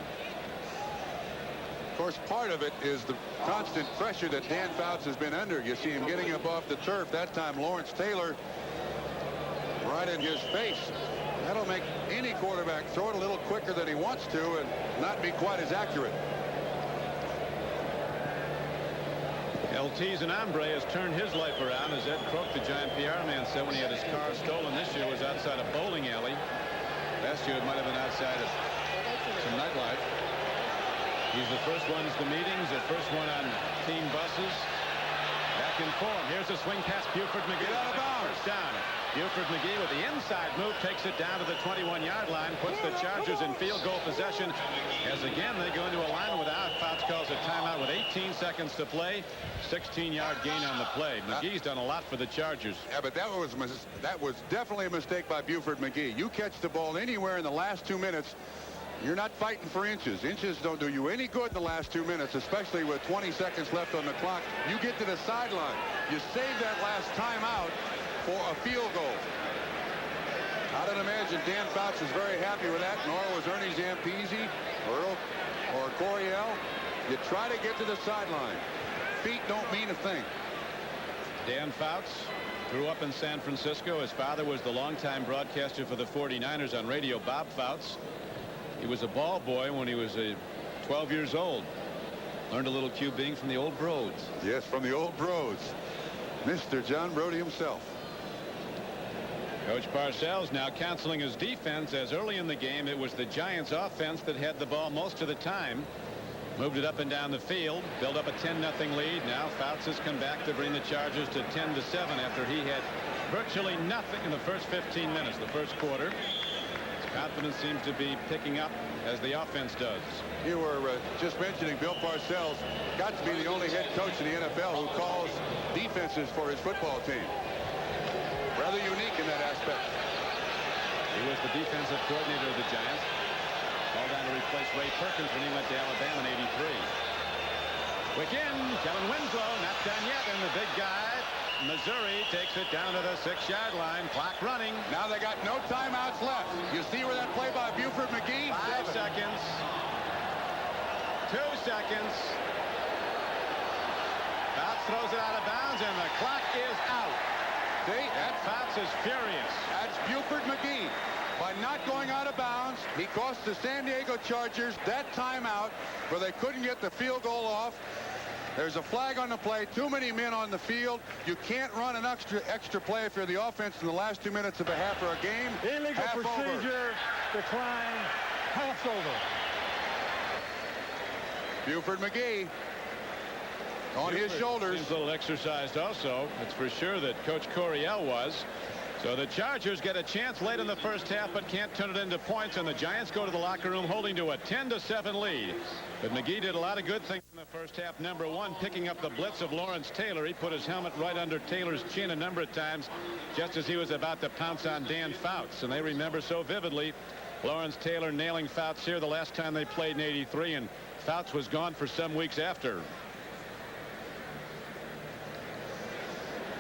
Of course, part of it is the constant pressure that Dan Fouts has been under. You see him getting up off the turf. That time, Lawrence Taylor right in his face. That'll make any quarterback throw it a little quicker than he wants to and not be quite as accurate. LT's and Hombre has turned his life around, as Ed Croak, the Giant PR man, said when he had his car stolen this year was outside a bowling alley. Last year it might have been outside of some nightlife. He's the first one to meetings, the first one on team buses. Back in form. Here's a swing past Buford McGee. Get out of bounds. First down. Buford McGee with the inside move takes it down to the 21-yard line, puts the Chargers in field goal possession as again they go into a line without. Fouts calls a timeout with 18 seconds to play. 16-yard gain on the play. McGee's done a lot for the Chargers. Yeah, but that was definitely a mistake by Buford McGee. You catch the ball anywhere in the last 2 minutes, you're not fighting for inches. Inches don't do you any good in the last 2 minutes, especially with 20 seconds left on the clock. You get to the sideline. You save that last timeout for a field goal. I don't imagine Dan Fouts is very happy with that, nor was Ernie Zampese, Earl, or Coryell. You try to get to the sideline. Feet don't mean a thing. Dan Fouts grew up in San Francisco. His father was the longtime broadcaster for the 49ers on radio, Bob Fouts. He was a ball boy when he was 12 years old. Learned a little QBing from the old Broads. Yes, from the old Broads. Mr. John Brody himself. Coach Parcells now counseling his defense, as early in the game it was the Giants offense that had the ball most of the time. Moved it up and down the field, built up a 10-0 lead. Now Fouts has come back to bring the Chargers to 10-7 after he had virtually nothing in the first 15 minutes, the first quarter. His confidence seems to be picking up as the offense does. You were just mentioning Bill Parcells. Got to be the only head coach in the NFL who calls defenses for his football team. Rather unique in that aspect. He was the defensive coordinator of the Giants. Called down to replace Ray Perkins when he went to Alabama in '83. Quick in, Kellen Winslow, not done yet, and the big guy, Missouri, takes it down to the 6-yard line. Clock running. Now they got no timeouts left. You see where that play by Buford McGee? 5 seconds. 2 seconds. Fouts throws it out of bounds, and the clock is out. See, Fouts is furious. That's Buford McGee. By not going out of bounds, he cost the San Diego Chargers that timeout where they couldn't get the field goal off. There's a flag on the play. Too many men on the field. You can't run an extra play if you're the offense in the last 2 minutes of a half or a game. Illegal half procedure, decline, half over. Buford McGee on his shoulders. Seems a little exercised also. It's for sure that Coach Coryell was. So the Chargers get a chance late in the first half, but can't turn it into points, and the Giants go to the locker room holding to a 10-7 lead. But McGee did a lot of good things in the first half. Number one, picking up the blitz of Lawrence Taylor. He put his helmet right under Taylor's chin a number of times, just as he was about to pounce on Dan Fouts. And they remember so vividly Lawrence Taylor nailing Fouts here the last time they played in '83, and Fouts was gone for some weeks after.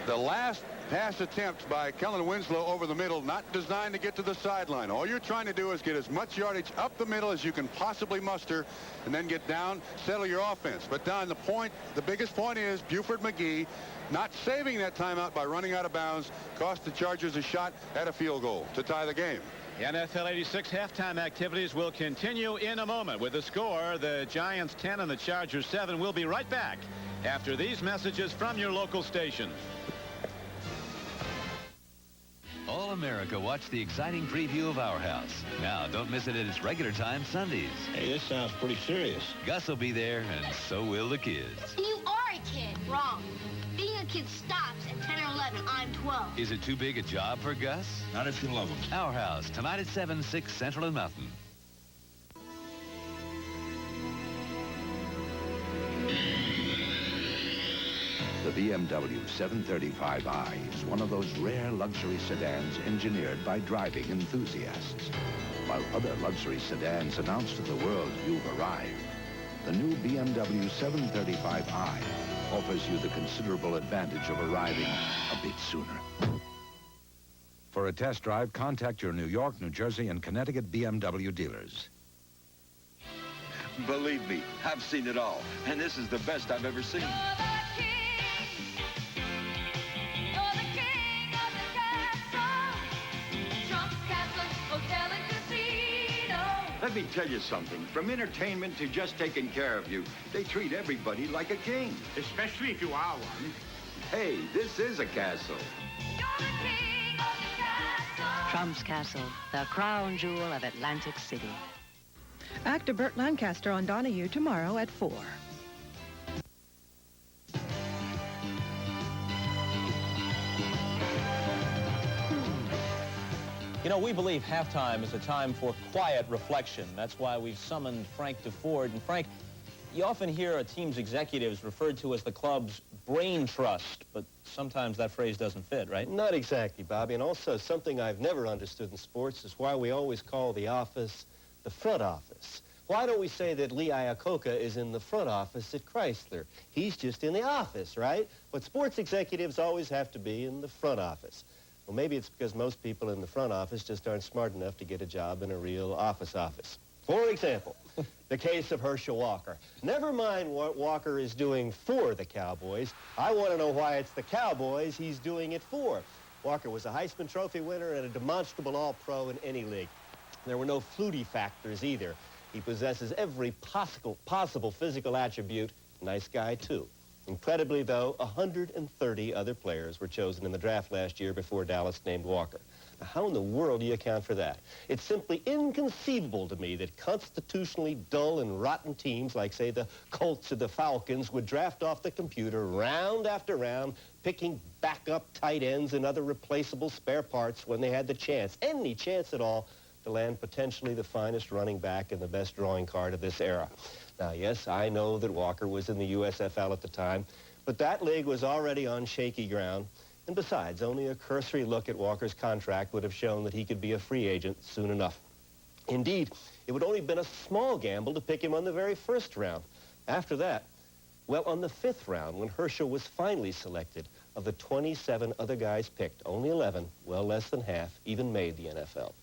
The last pass attempt by Kellen Winslow over the middle, not designed to get to the sideline. All you're trying to do is get as much yardage up the middle as you can possibly muster, and then get down, settle your offense. But Don, the biggest point is Buford McGee not saving that timeout by running out of bounds cost the Chargers a shot at a field goal to tie the game. The NFL 86 halftime activities will continue in a moment. With the score, the Giants 10 and the Chargers 7. We'll be right back after these messages from your local station. All America watch the exciting preview of Our House. Now, don't miss it at its regular time Sundays. Hey, this sounds pretty serious. Gus will be there, and so will the kids. And you are a kid. Wrong. Being a kid stops at 10 or 11. I'm 12. Is it too big a job for Gus? Not if you love him. Our House, tonight at 7, 6 Central and Mountain. The BMW 735i is one of those rare luxury sedans engineered by driving enthusiasts. While other luxury sedans announce to the world you've arrived, the new BMW 735i offers you the considerable advantage of arriving a bit sooner. For a test drive, contact your New York, New Jersey, and Connecticut BMW dealers. Believe me, I've seen it all, and this is the best I've ever seen. Let me tell you something. From entertainment to just taking care of you, they treat everybody like a king. Especially if you are one. Hey, this is a castle. Trump's Castle, the crown jewel of Atlantic City. Actor Burt Lancaster on Donahue tomorrow at 4. You know, we believe halftime is a time for quiet reflection. That's why we've summoned Frank DeFord. And Frank, you often hear a team's executives referred to as the club's brain trust, but sometimes that phrase doesn't fit, right? Not exactly, Bobby. And also, something I've never understood in sports is why we always call the office the front office. Why don't we say that Lee Iacocca is in the front office at Chrysler? He's just in the office, right? But sports executives always have to be in the front office. Well, maybe it's because most people in the front office just aren't smart enough to get a job in a real office. For example, the case of Herschel Walker. Never mind what Walker is doing for the Cowboys. I want to know why it's the Cowboys he's doing it for. Walker was a Heisman Trophy winner and a demonstrable All-Pro in any league. There were no fluty factors either. He possesses every possible physical attribute. Nice guy, too. Incredibly, though, 130 other players were chosen in the draft last year before Dallas named Walker. Now, how in the world do you account for that? It's simply inconceivable to me that constitutionally dull and rotten teams like, say, the Colts or the Falcons would draft off the computer round after round, picking backup tight ends and other replaceable spare parts when they had the chance, any chance at all, to land potentially the finest running back and the best drawing card of this era. Now, yes, I know that Walker was in the USFL at the time, but that league was already on shaky ground. And besides, only a cursory look at Walker's contract would have shown that he could be a free agent soon enough. Indeed, it would only have been a small gamble to pick him on the very first round. After that, well, on the 5th round, when Herschel was finally selected, of the 27 other guys picked, only 11, well less than half, even made the NFL.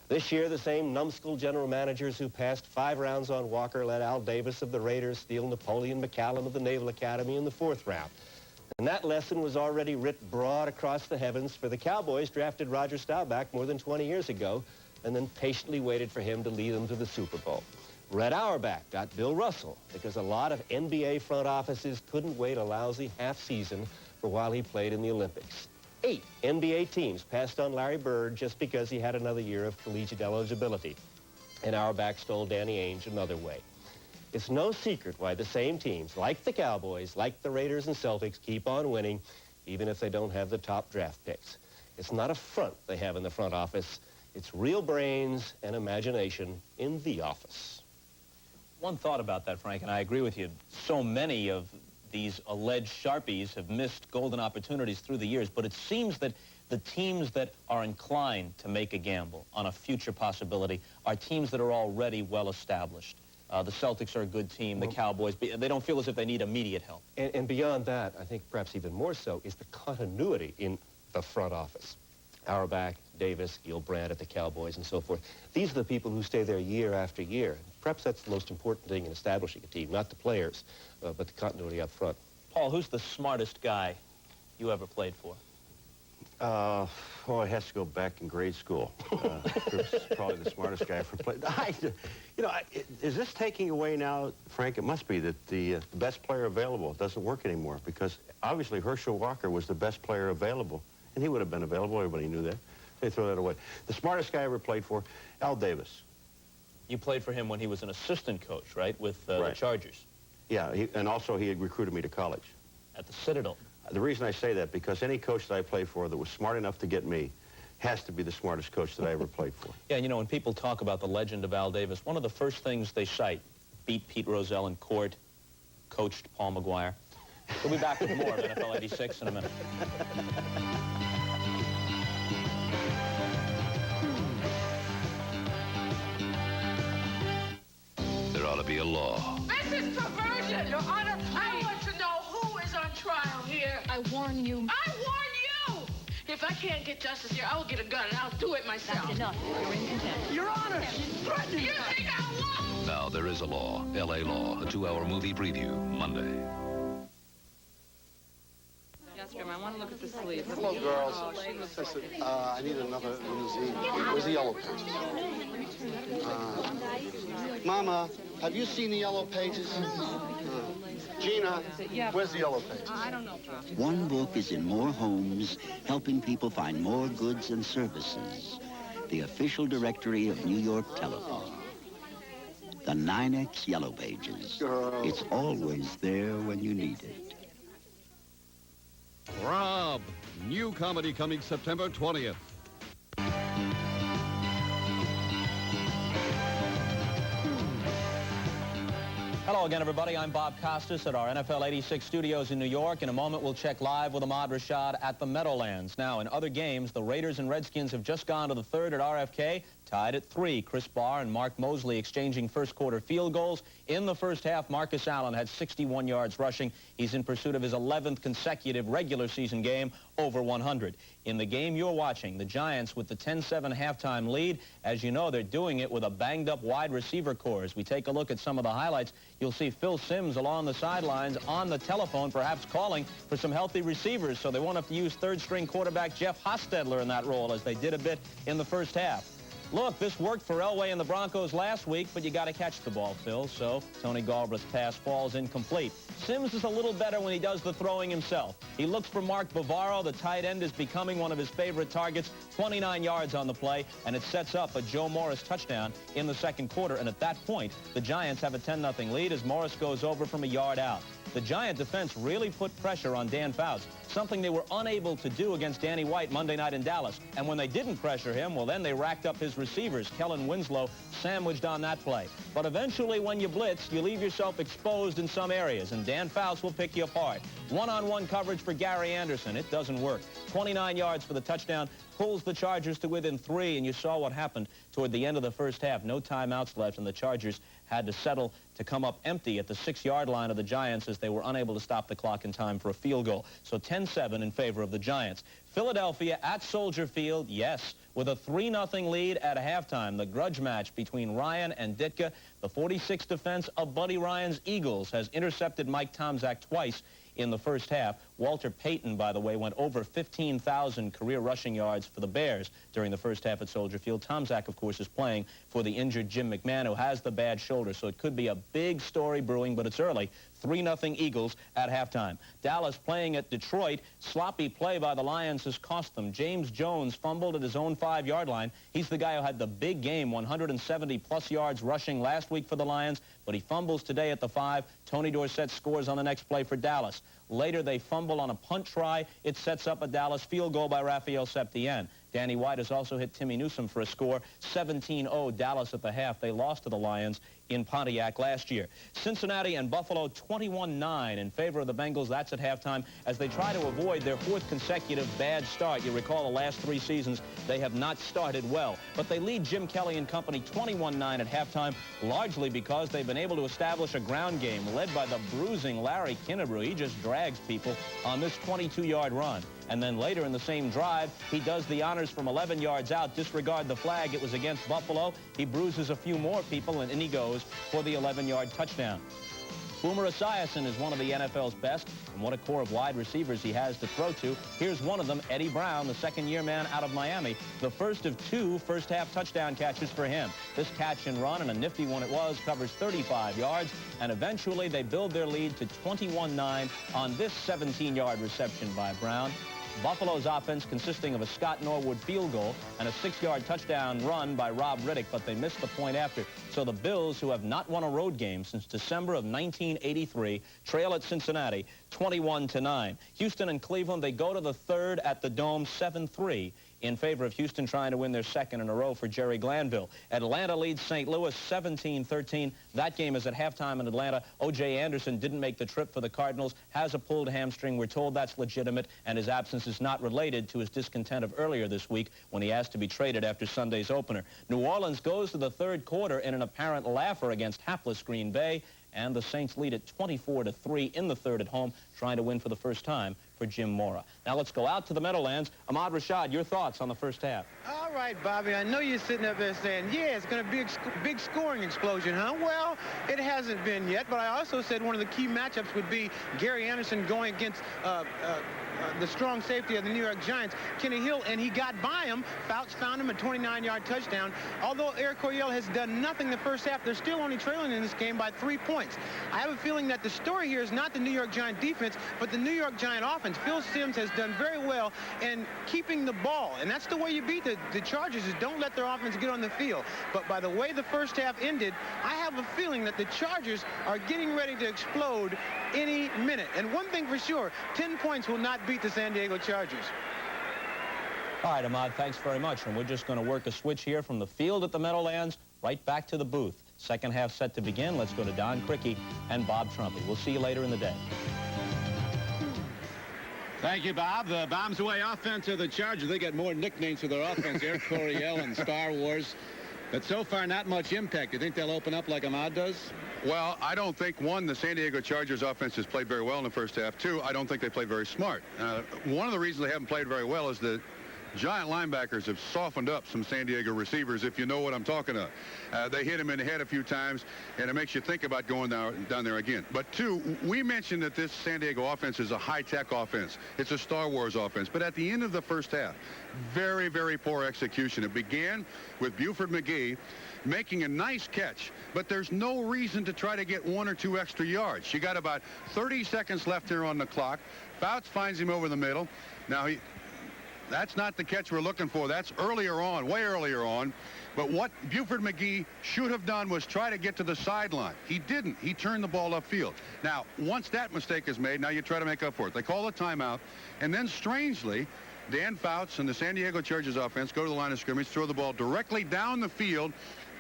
This year, the same numbskull general managers who passed 5 rounds on Walker let Al Davis of the Raiders steal Napoleon McCallum of the Naval Academy in the 4th round. And that lesson was already writ broad across the heavens, for the Cowboys drafted Roger Staubach more than 20 years ago and then patiently waited for him to lead them to the Super Bowl. Red Auerbach got Bill Russell because a lot of NBA front offices couldn't wait a lousy half season for while he played in the Olympics. 8 NBA teams passed on Larry Bird just because he had another year of collegiate eligibility. And Auerbach stole Danny Ainge another way. It's no secret why the same teams, like the Cowboys, like the Raiders and Celtics, keep on winning, even if they don't have the top draft picks. It's not a front they have in the front office. It's real brains and imagination in the office. One thought about that, Frank, and I agree with you. So many of these alleged Sharpies have missed golden opportunities through the years, but it seems that the teams that are inclined to make a gamble on a future possibility are teams that are already well established. The Celtics are a good team, the Cowboys, they don't feel as if they need immediate help. And beyond that, I think perhaps even more so, is the continuity in front office. Auerbach, Davis, Gilbrand at the Cowboys, and so forth. These are the people who stay there year after year. Perhaps that's the most important thing in establishing a team, not the players, but the continuity up front. Paul, who's the smartest guy you ever played for? Oh, it has to go back in grade school. Chris, probably the smartest guy I ever played. Is this taking away now, Frank? It must be that the best player available doesn't work anymore, because obviously Herschel Walker was the best player available, and he would have been available. Everybody knew that. They throw that away. The smartest guy I ever played for, Al Davis. You played for him when he was an assistant coach, right, with the Chargers? Yeah, and also he had recruited me to college. At the Citadel. The reason I say that, because any coach that I played for that was smart enough to get me has to be the smartest coach that I ever played for. Yeah, you know, when people talk about the legend of Al Davis, one of the first things they cite, beat Pete Rozelle in court, coached Paul McGuire. We'll be back with more of NFL 86 in a minute. There ought to be a law. This is perversion! Your Honor, please. I want to know who is on trial here. I warn you. I warn you! If I can't get justice here, I will get a gun and I'll do it myself. That's enough. You're in contempt. Your Honor, she's threatening you. Think I won't? Now there is a law. L.A. Law, a 2-hour movie preview, Monday. I want to look at the sleeve. Hello, girls. Listen, I need another limousine. Where's the yellow pages? Mama, have you seen the yellow pages? Gina, where's the yellow pages? I don't know, Pop. One book is in more homes, helping people find more goods and services. The official directory of New York Telephone. The 9X Yellow Pages. It's always there when you need it. Rob, new comedy coming September 20th. Hello again, everybody. I'm Bob Costas at our NFL 86 studios in New York. In a moment, we'll check live with Ahmad Rashad at the Meadowlands. Now, in other games, the Raiders and Redskins have just gone to the third at RFK, tied at 3. Chris Barr and Mark Mosley exchanging first-quarter field goals. In the first half, Marcus Allen had 61 yards rushing. He's in pursuit of his 11th consecutive regular season game over 100. In the game you're watching, the Giants with the 10-7 halftime lead. As you know, they're doing it with a banged-up wide receiver core. As we take a look at some of the highlights, you'll see Phil Simms along the sidelines on the telephone, perhaps calling for some healthy receivers, so they won't have to use third-string quarterback Jeff Hostetler in that role, as they did a bit in the first half. Look, this worked for Elway and the Broncos last week, but you got to catch the ball, Phil, so Tony Galbraith's pass falls incomplete. Simms is a little better when he does the throwing himself. He looks for Mark Bavaro. The tight end is becoming one of his favorite targets. 29 yards on the play, and it sets up a Joe Morris touchdown in the second quarter. And at that point, the Giants have a 10-0 lead as Morris goes over from a yard out. The Giant defense really put pressure on Dan Fouts, something they were unable to do against Danny White Monday night in Dallas. And when they didn't pressure him, well, then they racked up his receivers. Kellen Winslow sandwiched on that play. But eventually, when you blitz, you leave yourself exposed in some areas, and Dan Fouts will pick you apart. One-on-one coverage for Gary Anderson. It doesn't work. 29 yards for the touchdown, pulls the Chargers to within 3, and you saw what happened toward the end of the first half. No timeouts left, and the Chargers had to settle to come up empty at the 6-yard line of the Giants as they were unable to stop the clock in time for a field goal. So 10-7 in favor of the Giants. Philadelphia at Soldier Field, yes, with a 3-0 lead at halftime. The grudge match between Ryan and Ditka. The 46 defense of Buddy Ryan's Eagles has intercepted Mike Tomczak twice in the first half. Walter Payton, by the way, went over 15,000 career rushing yards for the Bears during the first half at Soldier Field. Tomczak, of course, is playing for the injured Jim McMahon, who has the bad shoulder, so it could be a big story brewing, but it's early. 3-0 Eagles at halftime. Dallas playing at Detroit. Sloppy play by the Lions has cost them. James Jones fumbled at his own 5-yard line. He's the guy who had the big game, 170-plus yards rushing last week for the Lions, but he fumbles today at the 5. Tony Dorsett scores on the next play for Dallas. Later, they fumble on a punt try. It sets up a Dallas field goal by Raphael Septien. Danny White has also hit Timmy Newsome for a score. 17-0 Dallas at the half. They lost to the Lions in Pontiac last year. Cincinnati and Buffalo 21-9 in favor of the Bengals. That's at halftime as they try to avoid their 4th consecutive bad start. You recall the last 3 seasons, they have not started well. But they lead Jim Kelly and company 21-9 at halftime, largely because they've been able to establish a ground game led by the bruising Larry Kinnebrew. He just drags people on this 22-yard run. And then later in the same drive, he does the honors from 11 yards out. Disregard the flag. It was against Buffalo. He bruises a few more people, and in he goes for the 11-yard touchdown. Boomer Esiason is one of the NFL's best, and what a core of wide receivers he has to throw to. Here's one of them, Eddie Brown, the second-year man out of Miami. The first of 2 first-half touchdown catches for him. This catch and run, and a nifty one it was, covers 35 yards, and eventually they build their lead to 21-9 on this 17-yard reception by Brown. Buffalo's offense consisting of a Scott Norwood field goal and a 6-yard touchdown run by Rob Riddick, but they missed the point after. So the Bills, who have not won a road game since December of 1983, trail at Cincinnati 21-9. Houston and Cleveland, they go to the third at the Dome 7-3 in favor of Houston trying to win their second in a row for Jerry Glanville. Atlanta leads St. Louis 17-13. That game is at halftime in Atlanta. O.J. Anderson didn't make the trip for the Cardinals, has a pulled hamstring. We're told that's legitimate, and his absence is not related to his discontent of earlier this week when he asked to be traded after Sunday's opener. New Orleans goes to the third quarter in an apparent laugher against hapless Green Bay, and the Saints lead at 24-3 in the third at home, trying to win for the first time for Jim Mora. Now let's go out to the Meadowlands. Ahmad Rashad, your thoughts on the first half? All right, Bobby, I know you're sitting up there saying, yeah, it's going to be a big scoring explosion, huh? Well, it hasn't been yet, but I also said one of the key matchups would be Gary Anderson going against the strong safety of the New York Giants, Kenny Hill, and he got by him. Fouts found him a 29-yard touchdown. Although Eric Coryell has done nothing the first half, they're still only trailing in this game by 3 points. I have a feeling that the story here is not the New York Giant defense, but the New York Giant offense. Phil Simms has done very well in keeping the ball, and that's the way you beat the Chargers, is don't let their offense get on the field. But by the way the first half ended, I have a feeling that the Chargers are getting ready to explode any minute. And one thing for sure, 10 points will not beat the San Diego Chargers. All right, Ahmad, thanks very much. And we're just going to work a switch here from the field at the Meadowlands right back to the booth. Second half set to begin. Let's go to Don Criqui and Bob Trumpy. We'll see you later in the day. Thank you, Bob. The bombs away offense of the Chargers. They get more nicknames for their offense, Eric Coryell and Star Wars. But so far, not much impact. You think they'll open up like Ahmad does? Well, I don't think, one, the San Diego Chargers offense has played very well in the first half. Two, I don't think they played very smart. One of the reasons they haven't played very well is the Giant linebackers have softened up some San Diego receivers, if you know what I'm talking about. They hit him in the head a few times, and it makes you think about going down there again. But two, we mentioned that this San Diego offense is a high-tech offense. It's a Star Wars offense. But at the end of the first half, very, very poor execution. It began with Buford McGee making a nice catch, but there's no reason to try to get 1 or 2 extra yards. You got about 30 seconds left here on the clock. Fouts finds him over the middle. Now, that's not the catch we're looking for. That's earlier on, way earlier on. But what Buford McGee should have done was try to get to the sideline. He didn't. He turned the ball upfield. Now, once that mistake is made, now you try to make up for it. They call a timeout, and then strangely, Dan Fouts and the San Diego Chargers offense go to the line of scrimmage, throw the ball directly down the field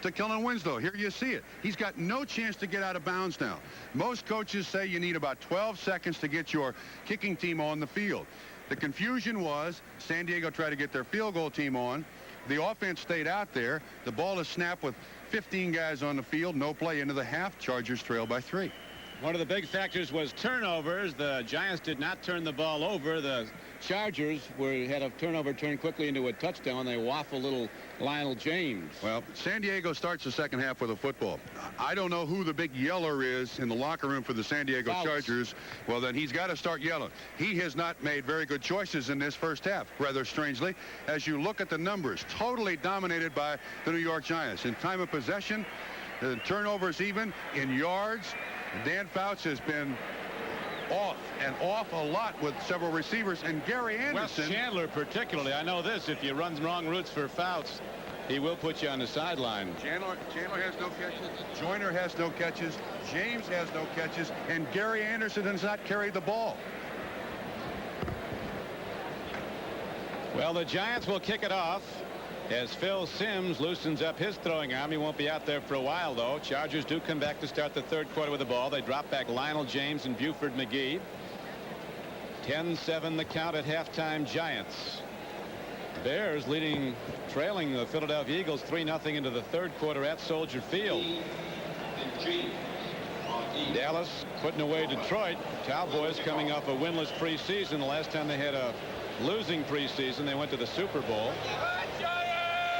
to Kellen Winslow. Here you see it. He's got no chance to get out of bounds now. Most coaches say you need about 12 seconds to get your kicking team on the field. The confusion was San Diego tried to get their field goal team on. The offense stayed out there. The ball is snapped with 15 guys on the field. No play into the half. Chargers trail by 3. One of the big factors was turnovers. The Giants did not turn the ball over. The Chargers had a turnover turn quickly into a touchdown. They waffle little Lionel James. Well, San Diego starts the second half with a football. I don't know who the big yeller is in the locker room for the San Diego Chargers. Well, then he's got to start yelling. He has not made very good choices in this first half, rather strangely. As you look at the numbers, totally dominated by the New York Giants. In time of possession, the turnovers even, in yards. Dan Fouts has been off a lot with several receivers, and Gary Anderson. Wes Chandler particularly. I know this. If you run wrong routes for Fouts, he will put you on the sideline. Chandler has no catches. Joyner has no catches. James has no catches. And Gary Anderson has not carried the ball. Well, the Giants will kick it off as Phil Simms loosens up his throwing arm. He won't be out there for a while, though. Chargers do come back to start the third quarter with the ball. They drop back Lionel James and Buford McGee. 10-7 the count at halftime. Giants. Bears trailing the Philadelphia Eagles 3-0 into the third quarter at Soldier Field. Dallas putting away Detroit. Cowboys coming off a winless preseason. The last time they had a losing preseason. They went to the Super Bowl.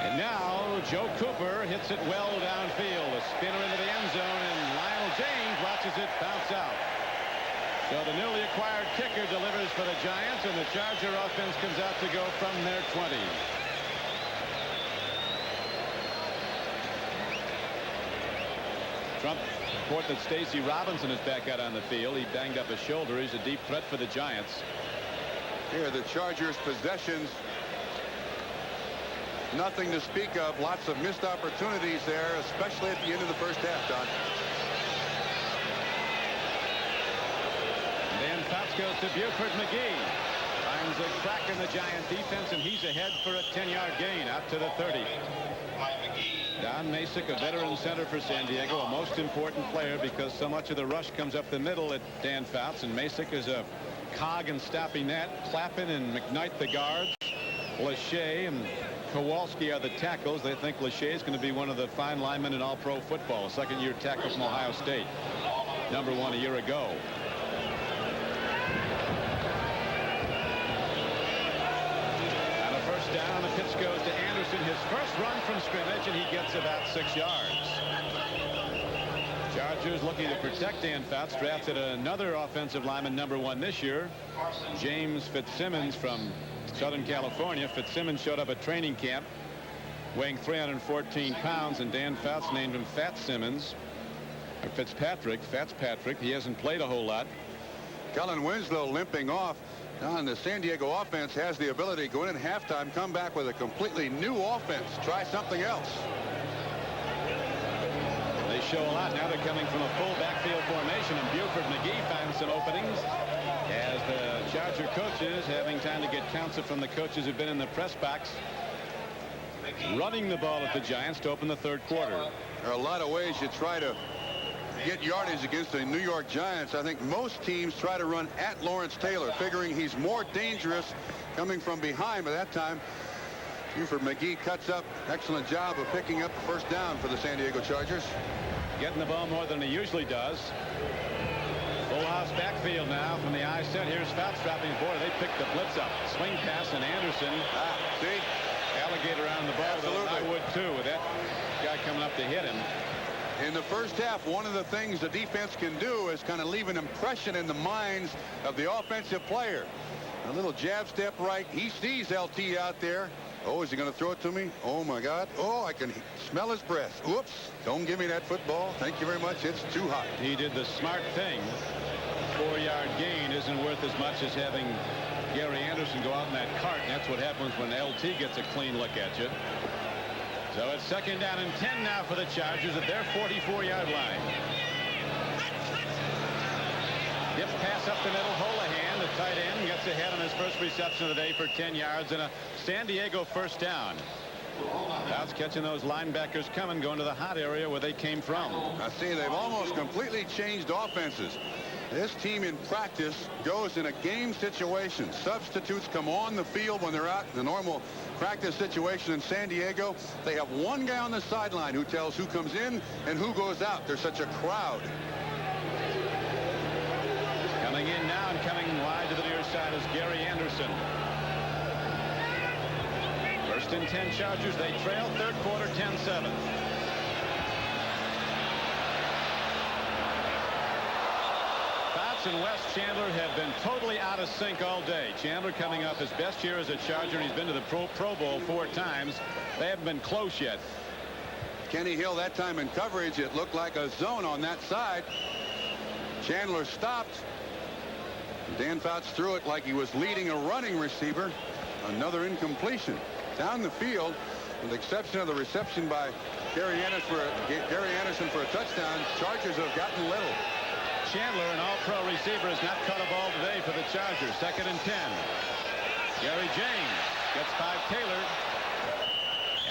And now Joe Cooper hits it well downfield. A spinner into the end zone, and Lionel James watches it bounce out. So the newly acquired kicker delivers for the Giants, and the Charger offense comes out to go from their 20. Trump report that Stacy Robinson is back out on the field. He banged up his shoulder. He's a deep threat for the Giants. Here, the Chargers' possessions. Nothing to speak of. Lots of missed opportunities there, especially at the end of the first half, Don. Dan Fouts goes to Buford McGee. Finds a crack in the Giant defense, and he's ahead for a 10-yard gain out to the 30. Don Masick, a veteran center for San Diego, a most important player because so much of the rush comes up the middle at Dan Fouts, and Masick is a cog in stopping that. Clappin and McKnight the guards. Lachey and Kowalski are the tackles. They think Lachey is going to be one of the fine linemen in all-pro football, a second-year tackle from Ohio State. #1 a year ago. And a first down. The pitch goes to Anderson. His first run from scrimmage, and he gets about 6 yards. Chargers looking to protect Dan Fouts. Drafted another offensive lineman, #1 this year, James Fitzsimmons from Southern California. Fitzsimmons showed up at training camp weighing 314 pounds, and Dan Fouts named him Fat Simmons. Or Fitzpatrick. He hasn't played a whole lot. Kellen Winslow limping off. Don, the San Diego offense has the ability to go in at halftime, come back with a completely new offense. Try something else. They show a lot. Now they're coming from a full backfield formation, and Buford McGee finds some openings as the Charger coaches, having time to get counsel from the coaches who've been in the press box, running the ball at the Giants to open the third quarter. There are a lot of ways you try to get yardage against the New York Giants. I think most teams try to run at Lawrence Taylor, figuring he's more dangerous coming from behind. But that time, Buford McGee cuts up. Excellent job of picking up the first down for the San Diego Chargers. Getting the ball more than he usually does. Full house backfield now from the eye set. Here's Fouts dropping the board. They picked the blitz up. Swing pass, and Anderson. See? Alligator on the ball. Absolutely. I would too, with that guy coming up to hit him. In the first half, one of the things the defense can do is kind of leave an impression in the minds of the offensive player. A little jab step right. He sees LT out there. Oh, is he going to throw it to me? Oh, my God. Oh, I can smell his breath. Oops. Don't give me that football. Thank you very much. It's too hot. He did the smart thing. 4-yard gain isn't worth as much as having Gary Anderson go out in that cart. And that's what happens when LT gets a clean look at you. So it's 2nd down and 10 now for the Chargers at their 44-yard line. Dip pass up the middle. Holohan, the tight end, gets ahead on his first reception of the day for 10 yards and a San Diego first down. Fouts catching those linebackers coming, going to the hot area where they came from. I see they've almost completely changed offenses. This team in practice goes in a game situation. Substitutes come on the field when they're out in the normal practice situation. In San Diego, they have one guy on the sideline who tells who comes in and who goes out. There's such a crowd. Coming in now and coming wide to the near side is Gary Anderson. 1st and 10 Chargers. They trail. Third quarter, 10-7. And Wes Chandler have been totally out of sync all day. Chandler coming off his best year as a Charger, and he's been to the Pro Bowl 4 times. They haven't been close yet. Kenny Hill that time in coverage, it looked like a zone on that side. Chandler stopped. Dan Fouts threw it like he was leading a running receiver. Another incompletion. Down the field, with the exception of the reception by Gary Anderson for a touchdown, Chargers have gotten little. Chandler, an all-pro receiver, has not caught a ball today for the Chargers. 2nd and 10. Gary James gets by Taylor.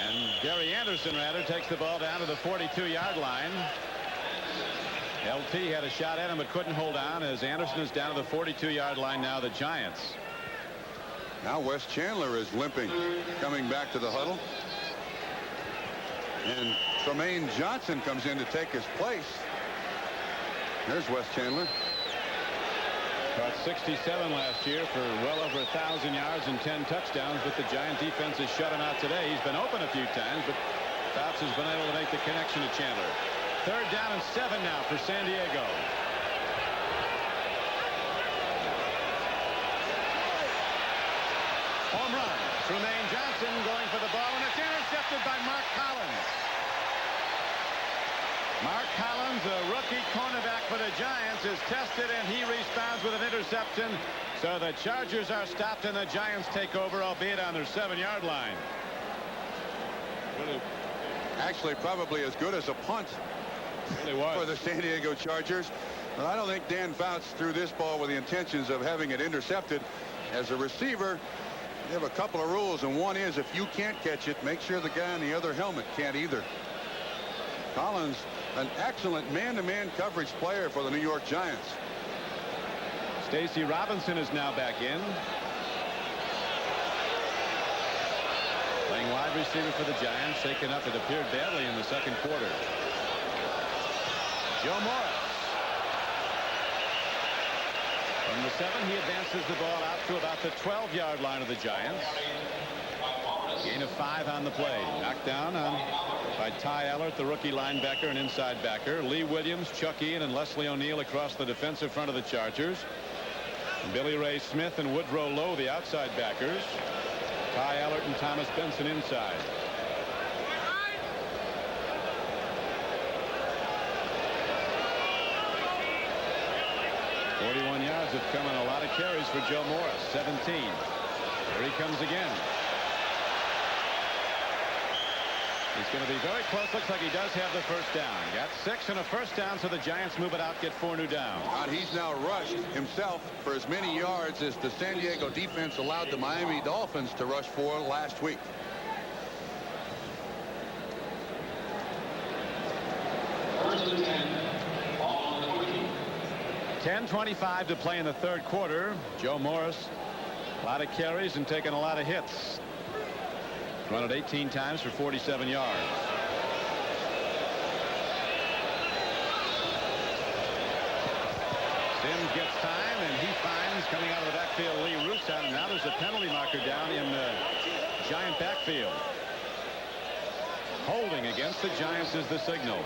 And Gary Anderson, rather, takes the ball down to the 42-yard line. LT had a shot at him but couldn't hold on as Anderson is down to the 42-yard line now, the Giants. Now Wes Chandler is limping, coming back to the huddle. And Tremaine Johnson comes in to take his place. There's Wes Chandler. Caught 67 last year for well over 1,000 yards and 10 touchdowns, but the Giant defense has shut him out today. He's been open a few times, but Fouts has been able to make the connection to Chandler. 3rd down and 7 now for San Diego. Home run. Trumaine Johnson going for the ball, and it's intercepted by Mark Collins. Mark Collins, a rookie cornerback for the Giants, is tested, and he responds with an interception. So the Chargers are stopped, and the Giants take over, albeit on their 7-yard line. Actually, probably as good as a punt for the San Diego Chargers. But I don't think Dan Fouts threw this ball with the intentions of having it intercepted. As a receiver, you have a couple of rules, and one is if you can't catch it, make sure the guy in the other helmet can't either. Collins, an excellent man-to-man coverage player for the New York Giants. Stacy Robinson is now back in. Playing wide receiver for the Giants, shaken up. It appeared badly in the 2nd quarter. Joe Morris. From the 7, he advances the ball out to about the 12-yard line of the Giants. Gain of 5 on the play. Knocked down by Ty Allert, the rookie linebacker and inside backer. Lee Williams, Chuck Ian, and Leslie O'Neal across the defensive front of the Chargers. Billy Ray Smith and Woodrow Lowe, the outside backers. Ty Allert and Thomas Benson inside. "41 yards have come on a lot of carries for Joe Morris. 17. Here he comes again. He's going to be very close. Looks like he does have the 1st down. Got 6 and a 1st down, so the Giants move it out, get 4 new downs. And he's now rushed himself for as many yards as the San Diego defense allowed the Miami Dolphins to rush for last week. First and 10 on the 20. 10:25 to play in the 3rd quarter. Joe Morris, a lot of carries and taking a lot of hits. Run it 18 times for 47 yards. Sims gets time, and he finds, coming out of the backfield, Lee Rousseau. And now there's a penalty marker down in the Giant backfield. Holding against the Giants is the signal.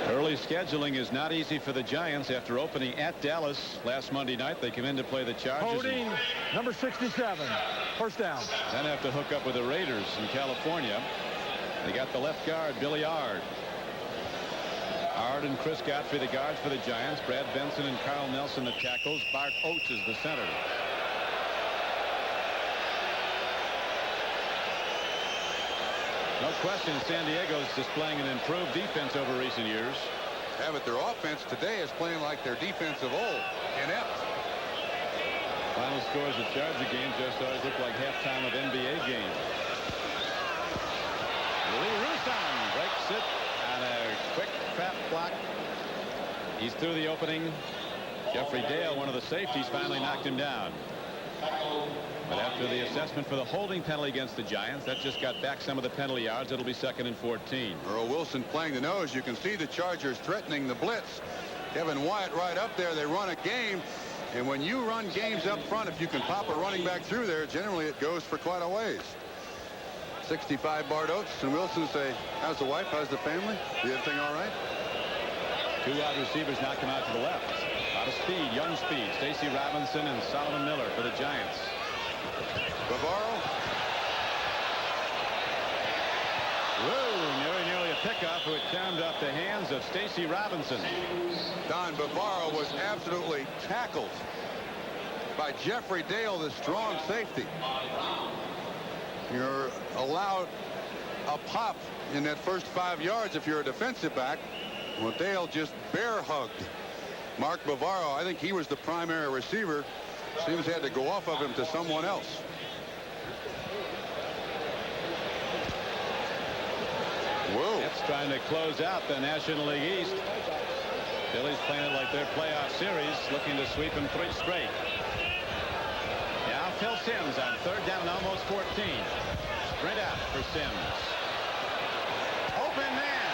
Early scheduling is not easy for the Giants after opening at Dallas last Monday night. They come in to play the Chargers. Holding number 67. 1st down. Then have to hook up with the Raiders in California. They got the left guard, Billy Ard. Ard and Chris Godfrey, the guards for the Giants. Brad Benson and Carl Nelson, the tackles. Bart Oates is the center. No question, San Diego is displaying an improved defense over recent years. Yeah, but their offense today is playing like their defense of old. Inept. Final scores of Charger games just always look like halftime of NBA games. Lee Rousseau breaks it on a quick trap block. He's through the opening. Jeffrey Dale, one of the safeties, finally knocked him down. But after the assessment for the holding penalty against the Giants, that just got back some of the penalty yards. It'll be 2nd and 14. Earl Wilson playing the nose. You can see the Chargers threatening the blitz. Kevin Wyatt right up there. They run a game. And when you run games up front, if you can pop a running back through there, generally it goes for quite a ways. 65 Bart Oates and Wilson say, how's the wife? How's the family? Is everything all right? 2 wide receivers knock him out to the left. A lot of speed, young speed. Stacy Robinson and Solomon Miller for the Giants. Bavaro. Whoa, nearly a pickoff who had turned off the hands of Stacy Robinson. Don Bavaro was absolutely tackled by Jeffrey Dale, the strong safety. You're allowed a pop in that first 5 yards if you're a defensive back. Well, Dale just bear hugged Mark Bavaro. I think he was the primary receiver. Seems he had to go off of him to someone else. Whoa. It's trying to close out the National League East. Phillies playing it like their playoff series, looking to sweep them 3 straight. Now Phil Simms on 3rd down and almost 14. Straight out for Simms. Open man.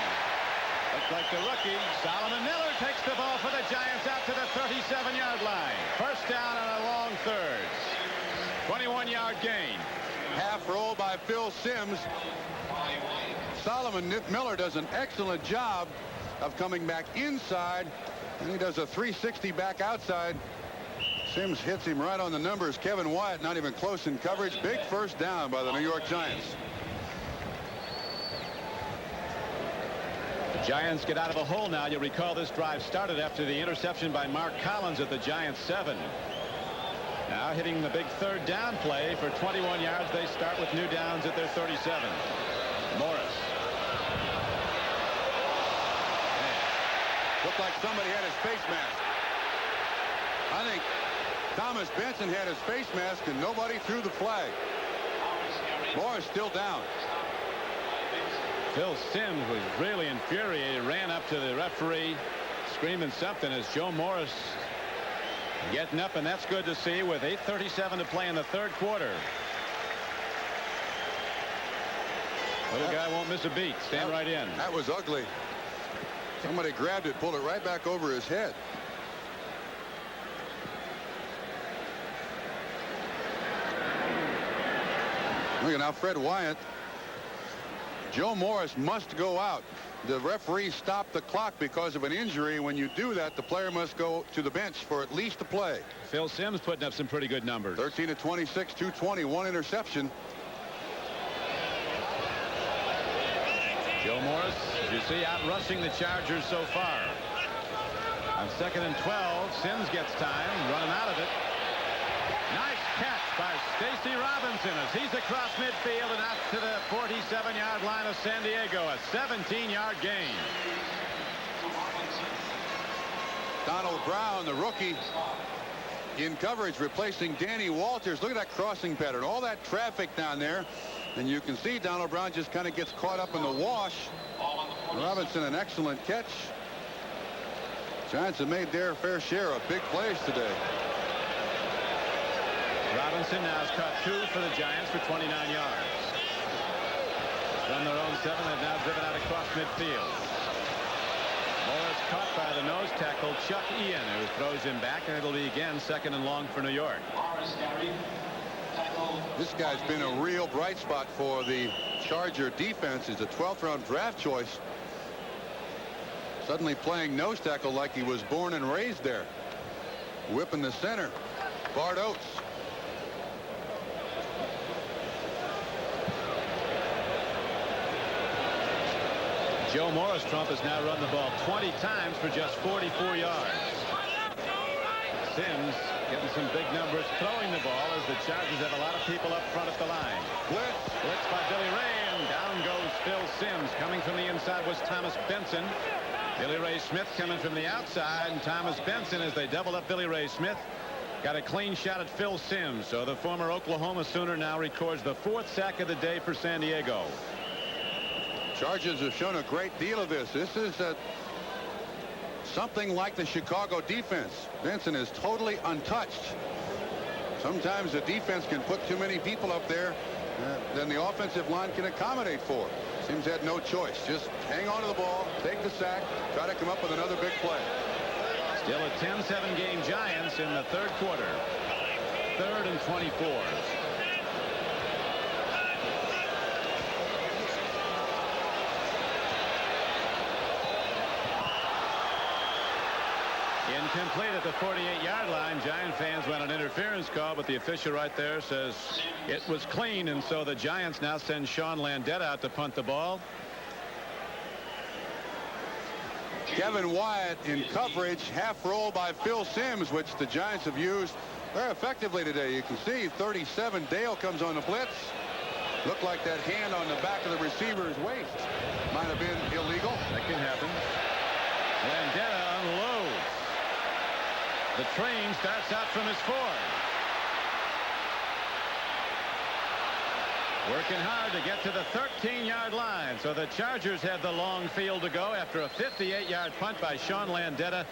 Looks like the rookie, Solomon Miller, takes the ball for the Giants out to the 37-yard line. 1st down on a long 3rd. 21-yard gain. Half roll by Phil Simms. Solomon Miller does an excellent job of coming back inside, and he does a 360 back outside. Simms hits him right on the numbers. Kevin Wyatt not even close in coverage. Big 1st down by the New York Giants. The Giants get out of a hole now. You'll recall this drive started after the interception by Mark Collins at the Giants 7. Now hitting the big 3rd down play for 21 yards. They start with new downs at their 37. Morris. Looked like somebody had his face mask. I think Thomas Benson had his face mask and nobody threw the flag. Morris still down. Phil Simms was really infuriated, ran up to the referee screaming something as Joe Morris getting up, and that's good to see with 8:37 to play in the 3rd quarter. Little guy won't miss a beat. Stand right in. That was ugly. Somebody grabbed it, pulled it right back over his head. Look at now, Fred Wyatt. Joe Morris must go out. The referee stopped the clock because of an injury. When you do that, the player must go to the bench for at least a play. Phil Simms putting up some pretty good numbers. 13 of 26, 220, 1 interception. Joe Morris, as you see, out rushing the Chargers so far. On 2nd and 12, Simms gets time, running out of it. Nice catch by Stacy Robinson as he's across midfield and out to the 47-yard line of San Diego. A 17-yard gain. Donald Brown, the rookie, in coverage, replacing Danny Walters. Look at that crossing pattern. All that traffic down there. And you can see Donald Brown just kind of gets caught up in the wash. Robinson, an excellent catch. Giants have made their fair share of big plays today. Robinson now has caught 2 for the Giants for 29 yards. From their own 7, they've now driven out across midfield. Morris caught by the nose tackle Chuck Ian, who throws him back, and it'll be again 2nd and long for New York. This guy's been a real bright spot for the Charger defense. He's a 12th-round draft choice. Suddenly playing nose tackle like he was born and raised there. Whipping the center. Bart Oates. Joe Morris Trump has now run the ball 20 times for just 44 yards. Simms getting some big numbers throwing the ball as the Chargers have a lot of people up front at the line. Blitz by Billy Ray, and down goes Phil Simms. Coming from the inside was Thomas Benson. Billy Ray Smith coming from the outside, and Thomas Benson, as they double up Billy Ray Smith, got a clean shot at Phil Simms. So the former Oklahoma Sooner now records the 4th sack of the day for San Diego. Chargers have shown a great deal of this. This is something like the Chicago defense. Benson is totally untouched. Sometimes the defense can put too many people up there than the offensive line can accommodate for. Simms had no choice. Just hang on to the ball, take the sack, try to come up with another big play. Still a 10-7 game Giants in the 3rd quarter. 3rd and 24. Incomplete at the 48-yard line. Giant fans want an interference call, but the official right there says it was clean, and so the Giants now send Sean Landeta out to punt the ball. Kevin Wyatt in coverage, half roll by Phil Simms, which the Giants have used very effectively today. You can see 37, Dale comes on the blitz. Looked like that hand on the back of the receiver's waist might have been illegal. That can happen. Landeta unloads. The train starts out from his 4. Working hard to get to the 13-yard line. So the Chargers have the long field to go after a 58-yard punt by Sean Landeta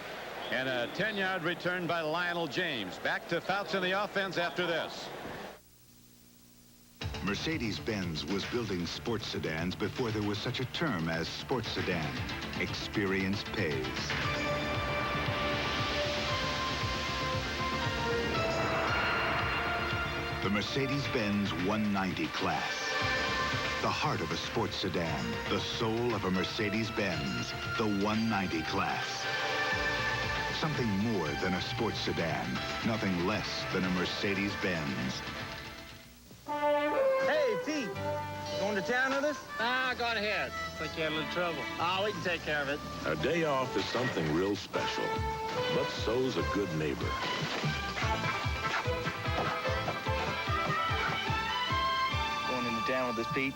and a 10-yard return by Lionel James. Back to Fouts in the offense after this. Mercedes-Benz was building sports sedans before there was such a term as sports sedan. Experience pays. The Mercedes-Benz 190 class. The heart of a sports sedan. The soul of a Mercedes-Benz. The 190 class. Something more than a sports sedan. Nothing less than a Mercedes-Benz. Hey, Pete, going to town with us? Ah, go ahead. Think you had a little trouble. Ah, we can take care of it. A day off is something real special, but so's a good neighbor. Going into town with us, Pete?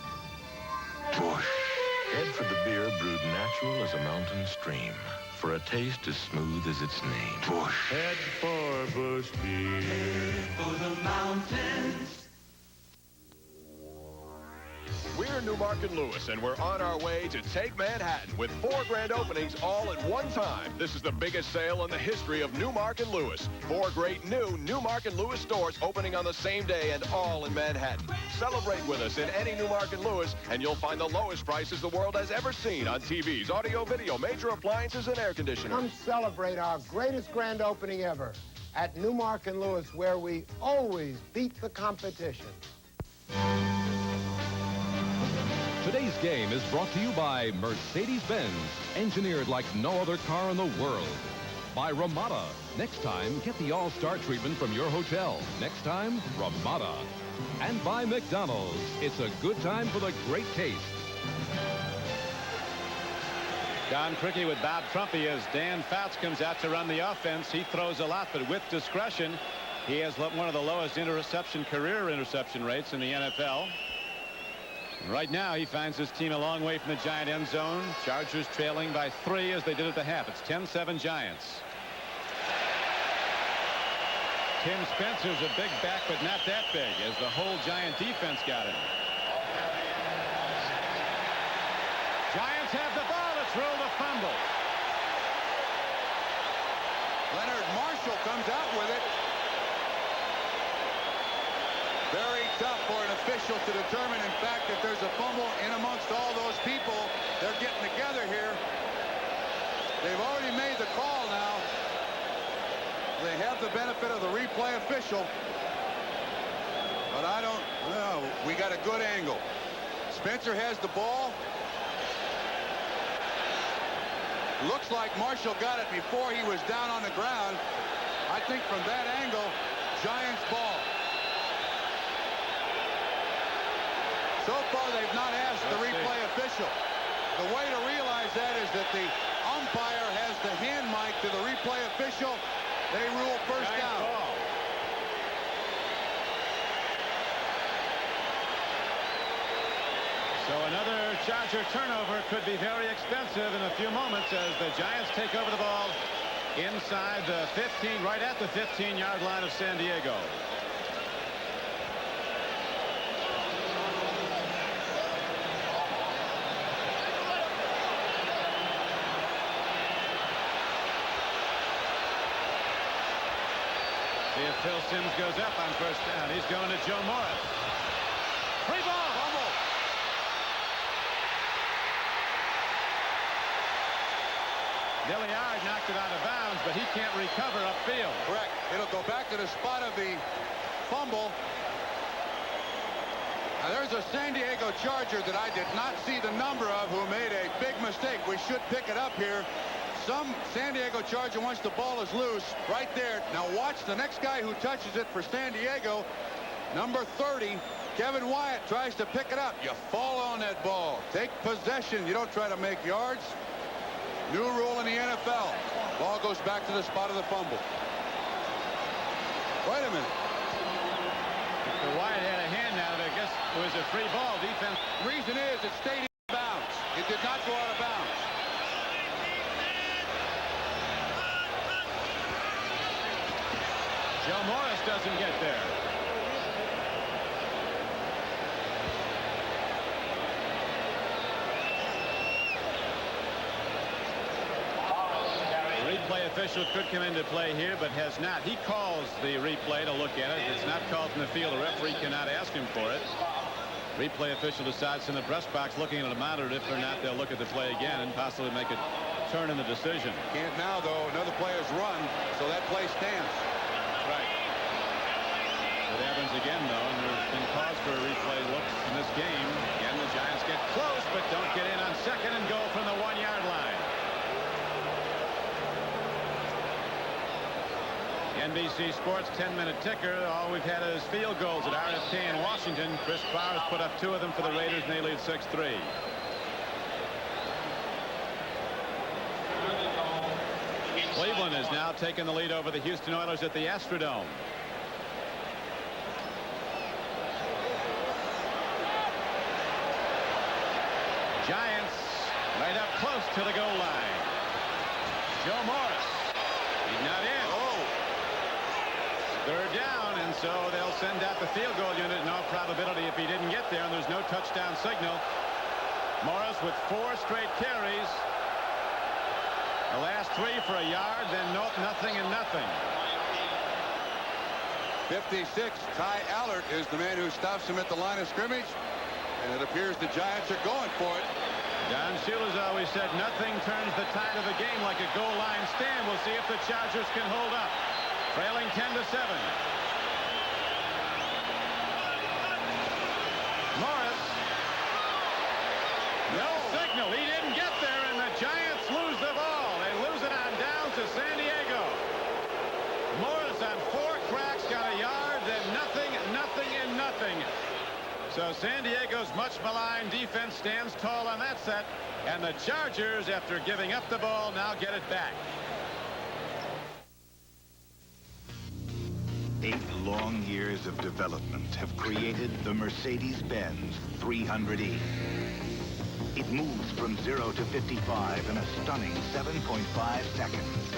Bush. Head for the beer brewed natural as a mountain stream, for a taste as smooth as its name. Bush. Head for Bush beer. For the mountains. We're Newmarket Lewis, and we're on our way to take Manhattan with 4 grand openings all at one time. This is the biggest sale in the history of Newmarket Lewis. 4 great new Newmarket Lewis stores opening on the same day and all in Manhattan. Celebrate with us in any Newmarket Lewis, and you'll find the lowest prices the world has ever seen on TVs, audio, video, major appliances, and air conditioners. Come celebrate our greatest grand opening ever at Newmarket Lewis, where we always beat the competition. Today's game is brought to you by Mercedes-Benz, engineered like no other car in the world. By Ramada. Next time, get the all-star treatment from your hotel. Next time, Ramada. And by McDonald's. It's a good time for the great taste. Don Criqui with Bob Trumpy as Dan Fouts comes out to run the offense. He throws a lot, but with discretion. He has one of the lowest career interception rates in the NFL. Right now, he finds his team a long way from the Giant end zone. Chargers trailing by 3 as they did at the half. It's 10-7 Giants. Tim Spencer's a big back, but not that big, as the whole Giant defense got him. Giants have the ball. It's ruled a fumble. Leonard Marshall comes out with it. Very tough for an official to determine, in fact, if there's a fumble in amongst all those people. They're getting together here. They've already made the call now. They have the benefit of the replay official. But I don't know. We got a good angle. Spencer has the ball. Looks like Marshall got it before he was down on the ground. I think from that angle, Giants ball. So far, they've not asked the replay official. The way to realize that is that the umpire has the hand mic to the replay official. They rule first down. So another Charger turnover could be very expensive in a few moments as the Giants take over the ball inside the 15, right at the 15-yard line of San Diego. See if Phil Simms goes up on first down. He's going to Joe Morris. Free ball. Fumble. Dilliard knocked it out of bounds, but he can't recover upfield. Correct. It'll go back to the spot of the fumble. Now, there's a San Diego Charger that I did not see the number of who made a big mistake. We should pick it up here. Some San Diego Charger, once the ball is loose, right there. Now watch the next guy who touches it for San Diego, number 30, Kevin Wyatt, tries to pick it up. You fall on that ball. Take possession. You don't try to make yards. New rule in the NFL. Ball goes back to the spot of the fumble. Wait a minute. The Wyatt had a hand out of it. I guess it was a free ball. Defense. Reason is it stayed in bounds. It did not go out of bounds. Joe Morris doesn't get there. replay official could come into play here, but has not. He calls the replay to look at it. It's not called from the field. The referee cannot ask him for it. Replay official decides in the press box looking at a monitor if or not they'll look at the play again and possibly make a turn in the decision. Can't now, though. Another play is run, so that play stands. Right. It happens again, though, and there's been cause for a replay look in this game. Again, the Giants get close, but don't get in on second and go from the 1-yard line. NBC Sports 10-minute ticker. All we've had is field goals at RFK in Washington. Chris Barr has put up 2 of them for the Raiders, and they lead 6-3. Cleveland has now taken the lead over the Houston Oilers at the Astrodome. Giants right up close to the goal line. Joe Morris. He's not in. Third down, and so they'll send out the field goal unit. No probability if he didn't get there, and there's no touchdown signal. Morris with 4 straight carries. The last 3 for a yard, then nothing and nothing. 56, Ty Allert is the man who stops him at the line of scrimmage, and it appears the Giants are going for it. Don Shula's always said nothing turns the tide of a game like a goal line stand. We'll see if the Chargers can hold up. Trailing 10-7. Morris. No signal. He didn't get there, and the Giants lose the ball. They lose it on down to San Diego. Morris on 4 cracks got a yard, then nothing, and nothing. So San Diego's much maligned defense stands tall on that set, and the Chargers, after giving up the ball, now get it back. 8 long years of development have created the Mercedes-Benz 300E. It moves from 0 to 55 in a stunning 7.5 seconds.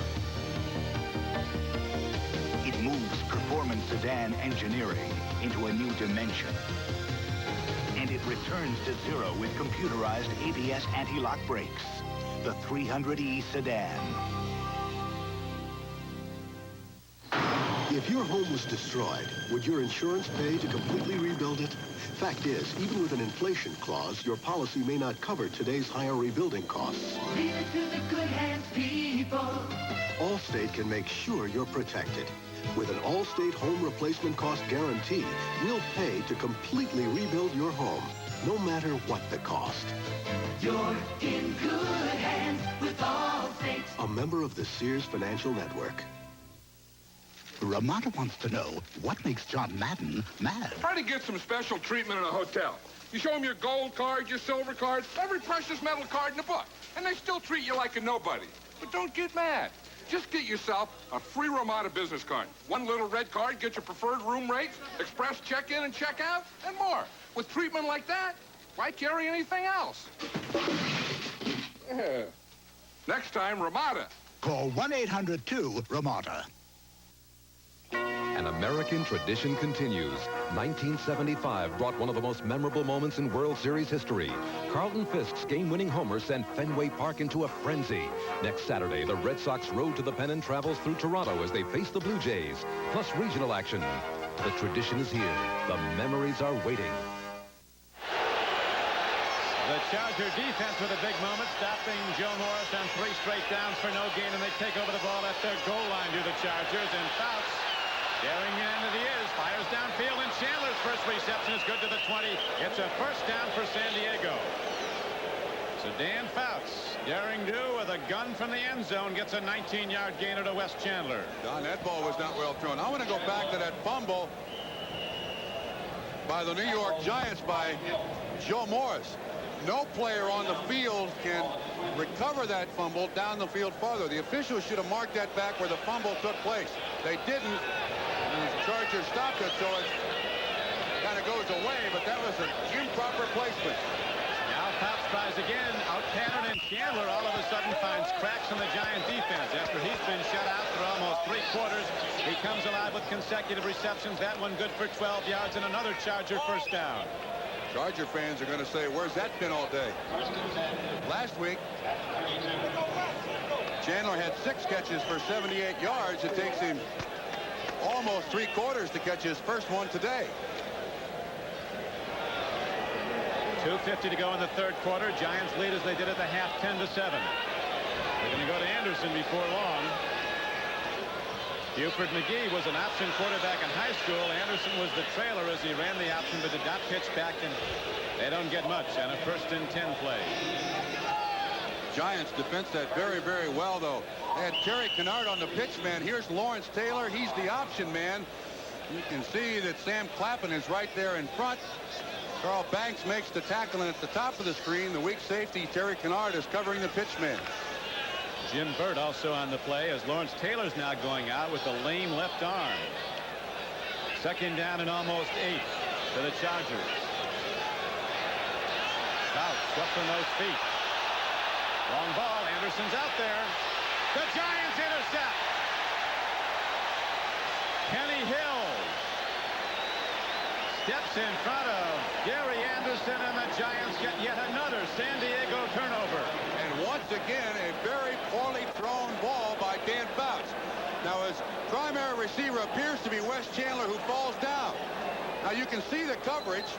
It moves performance sedan engineering into a new dimension. And it returns to 0 with computerized ABS anti-lock brakes. The 300E sedan. If your home was destroyed, would your insurance pay to completely rebuild it? Fact is, even with an inflation clause, your policy may not cover today's higher rebuilding costs. Leave it to the good hands, people. Allstate can make sure you're protected. With an Allstate home replacement cost guarantee, we'll pay to completely rebuild your home, no matter what the cost. You're in good hands with Allstate. A member of the Sears Financial Network. Ramada wants to know what makes John Madden mad. Try to get some special treatment in a hotel. You show them your gold card, your silver card, every precious metal card in the book, and they still treat you like a nobody. But don't get mad. Just get yourself a free Ramada business card. One little red card gets your preferred room rates, express check-in and check-out, and more. With treatment like that, why carry anything else? Yeah. Next time, Ramada. Call 1-800-2-RAMADA. An American tradition continues. 1975 brought one of the most memorable moments in World Series history. Carlton Fisk's game-winning homer sent Fenway Park into a frenzy. Next Saturday, the Red Sox road to the pennant travels through Toronto as they face the Blue Jays, plus regional action. The tradition is here. The memories are waiting. The Charger defense with a big moment, stopping Joe Morris on 3 straight downs for no gain, and they take over the ball at their goal line to the Chargers, and Fouts, daring in as he is, fires downfield, and Chandler's first reception is good to the 20. It's a first down for San Diego. So Dan Fouts, daring do with a gun from the end zone, gets a 19-yard gainer to Wes Chandler. Don, that ball was not well thrown. I want to go back to that fumble by the New York Giants by Joe Morris. No player on the field can recover that fumble down the field farther. The officials should have marked that back where the fumble took place. They didn't, and the Chargers stopped it, so it kind of goes away, but that was an improper placement. Now Fouts tries again, out-patterned, and Chandler all of a sudden finds cracks in the Giant defense. After he's been shut out for almost 3 quarters, he comes alive with consecutive receptions. That one good for 12 yards and another Charger first down. Charger fans are going to say, where's that been all day? Last week, Chandler had 6 catches for 78 yards. It takes him almost 3/4 to catch his first one today. 2:50 to go in the third quarter. Giants lead as they did at the half, 10-7. They're going to go to Anderson before long. Buford McGee was an option quarterback in high school. Anderson was the trailer as he ran the option, but did not pitch back, and they don't get much on a 1st and 10 play. Giants defense that very, very well, though. They had Terry Kennard on the pitch man. Here's Lawrence Taylor. He's the option man. You can see that Sam Clappin is right there in front. Carl Banks makes the tackle, and at the top of the screen, the weak safety, Terry Kennard, is covering the pitch man. Jim Burt also on the play as Lawrence Taylor's now going out with a lame left arm. 2nd down and almost 8 for the Chargers. Fouts up from those feet. Long ball. Anderson's out there. The Giants intercept. Kenny Hill steps in front of Gary Anderson, and the Giants get yet another San Diego turnover. And once again, a very poorly thrown ball by Dan Fouts. Now, his primary receiver appears to be Wes Chandler, who falls down. Now, you can see the coverage.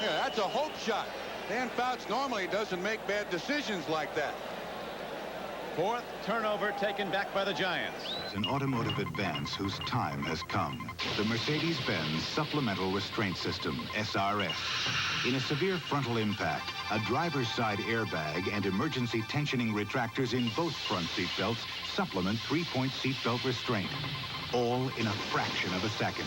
Yeah, that's a hope shot. Dan Fouts normally doesn't make bad decisions like that. 4th turnover taken back by the Giants. An automotive advance whose time has come. The Mercedes-Benz Supplemental Restraint System, SRS. In a severe frontal impact, a driver's side airbag and emergency tensioning retractors in both front seat belts supplement 3-point seatbelt restraint. All in a fraction of a second.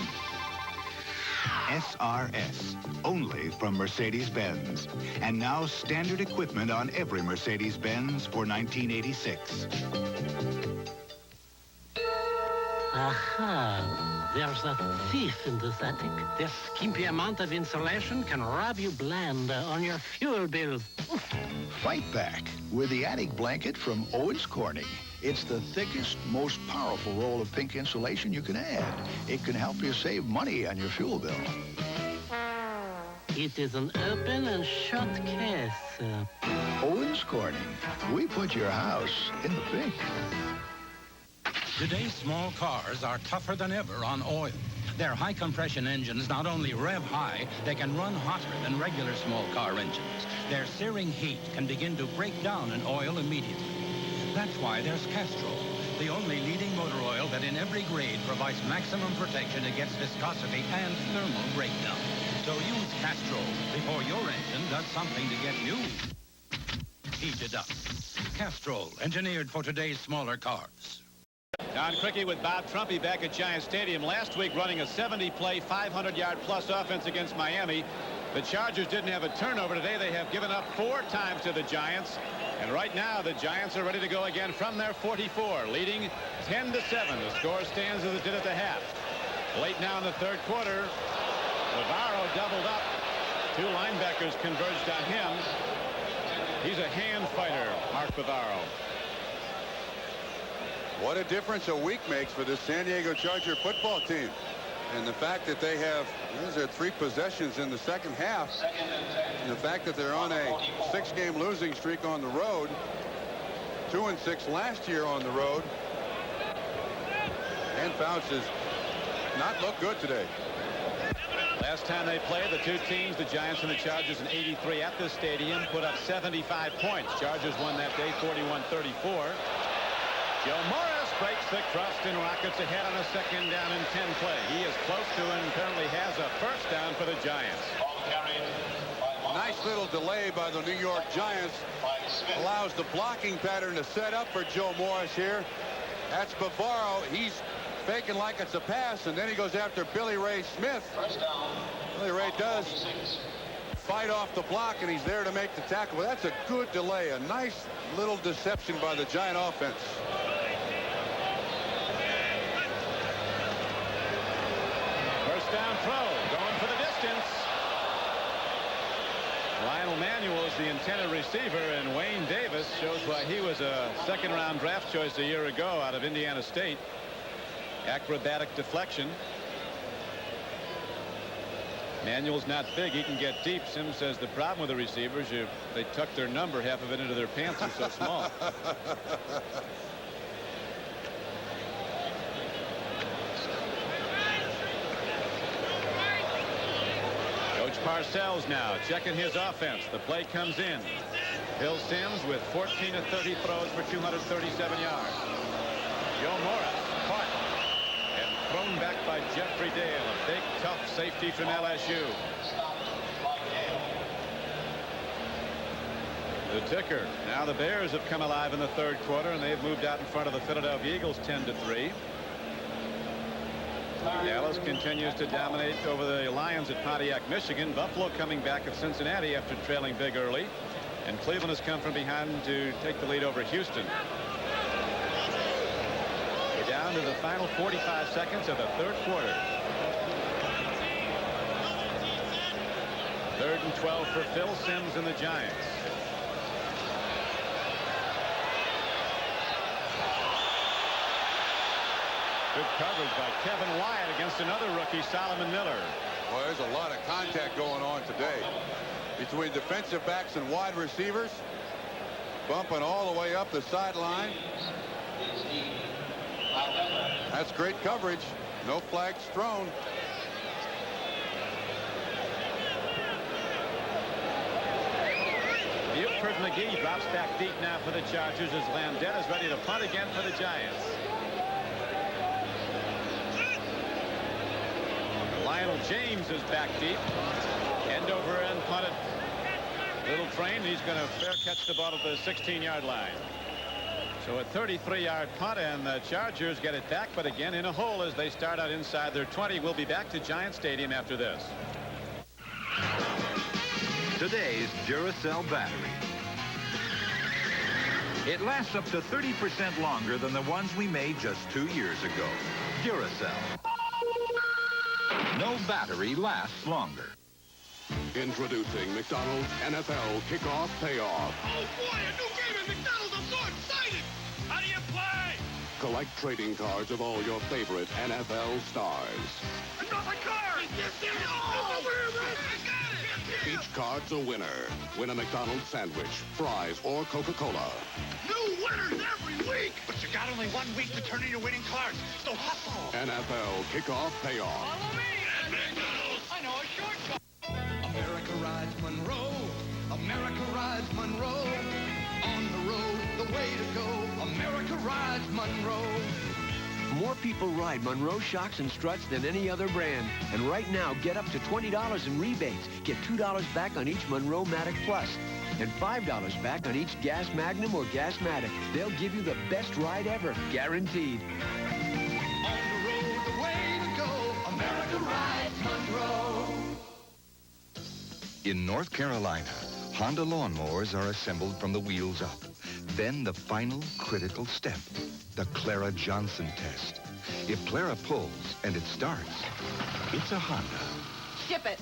SRS, only from Mercedes-Benz. And now standard equipment on every Mercedes-Benz for 1986. Aha, there's a thief in this attic. This skimpy amount of insulation can rob you blind on your fuel bills. Fight back with the attic blanket from Owens Corning. It's the thickest, most powerful roll of pink insulation you can add. It can help you save money on your fuel bill. It is an open and shut case. Owens Corning. We put your house in the pink. Today's small cars are tougher than ever on oil. Their high-compression engines not only rev high, they can run hotter than regular small car engines. Their searing heat can begin to break down an oil immediately. That's why there's Castrol, the only leading motor oil that in every grade provides maximum protection against viscosity and thermal breakdown. So use Castrol before your engine does something to get you heated up. Castrol, engineered for today's smaller cars. Don Criqui with Bob Trumpy back at Giant Stadium last week running a 70-play, 500-yard-plus offense against Miami. The Chargers didn't have a turnover today. They have given up 4 times to the Giants. And right now, the Giants are ready to go again from their 44, leading 10-7. The score stands as it did at the half. Late now in the third quarter, Navarro doubled up. 2 linebackers converged on him. He's a hand fighter, Mark Bavaro. What a difference a week makes for this San Diego Charger football team. And the fact that they have, these are 3 possessions in the second half. And the fact that they're on a 6-game losing streak on the road. 2-6 last year on the road. And Fouts has not looked good today. Last time they played, the 2 teams, the Giants and the Chargers in '83 at this stadium, put up 75 points. Chargers won that day 41-34. Joe Morris breaks the crust and rockets ahead on a 2nd down and 10 play. He is close to and currently has a 1st down for the Giants. Nice little delay by the New York Giants. Allows the blocking pattern to set up for Joe Morris here. That's Bavaro. He's faking like it's a pass, and then he goes after Billy Ray Smith. Billy Ray does fight off the block, and he's there to make the tackle. Well, that's a good delay. A nice little deception by the Giant offense. First down throw, going for the distance. Lionel Manuel is the intended receiver, and Wayne Davis shows why he was a 2nd-round draft choice a year ago out of Indiana State. Acrobatic deflection. Manuel's not big. He can get deep. Sims says the problem with the receivers, they tuck their number half of it into their pants. They're so small. Coach Parcells now checking his offense. The play comes in. Bill Sims with 14 of 30 throws for 237 yards. Joe Morris caught and thrown back by Jeffrey Dale, a big, tough safety from LSU. The ticker. Now the Bears have come alive in the third quarter, and they've moved out in front of the Philadelphia Eagles 10-3. Dallas continues to dominate over the Lions at Pontiac, Michigan. Buffalo coming back at Cincinnati after trailing big early. And Cleveland has come from behind to take the lead over Houston. We're down to the final 45 seconds of the third quarter. 3rd and 12 for Phil Sims and the Giants. Good coverage by Kevin Wyatt against another rookie, Solomon Miller. Well, there's a lot of contact going on today between defensive backs and wide receivers, bumping all the way up the sideline. That's great coverage. No flags thrown. Buford McGee drops back deep now for the Chargers as Landette is ready to punt again for the Giants. Lionel James is back deep. End over end punted. Little train. He's going to fair catch the ball at the 16-yard line. So a 33-yard punt, and the Chargers get it back, but again in a hole as they start out inside their 20. We'll be back to Giant Stadium after this. Today's Duracell battery. It lasts up to 30% longer than the ones we made just 2 years ago. Duracell. No battery lasts longer. Introducing McDonald's NFL Kickoff Payoff. Oh boy, a new game at McDonald's. I'm so excited. How do you play? Collect trading cards of all your favorite NFL stars. Another card. Oh, Each card's a winner. Win a McDonald's sandwich, fries, or Coca-Cola. new winners every week. But you got only 1 week to turn in your winning cards. So hustle. NFL Kickoff Payoff. Follow me. At McDonald's. I know a shortcut. America rides Monroe. America rides Monroe. On the road, the way to go. America rides Monroe. More people ride Monroe shocks and struts than any other brand. And right now, get up to $20 in rebates. Get $2 back on each Monroe Matic Plus. And $5 back on each Gas Magnum or Gas Matic. They'll give you the best ride ever, guaranteed. On the road, the way to go. America rides Monroe. In North Carolina, Honda lawnmowers are assembled from the wheels up. Then the final critical step, the Clara Johnson test. If Clara pulls and it starts, it's a Honda. Ship it.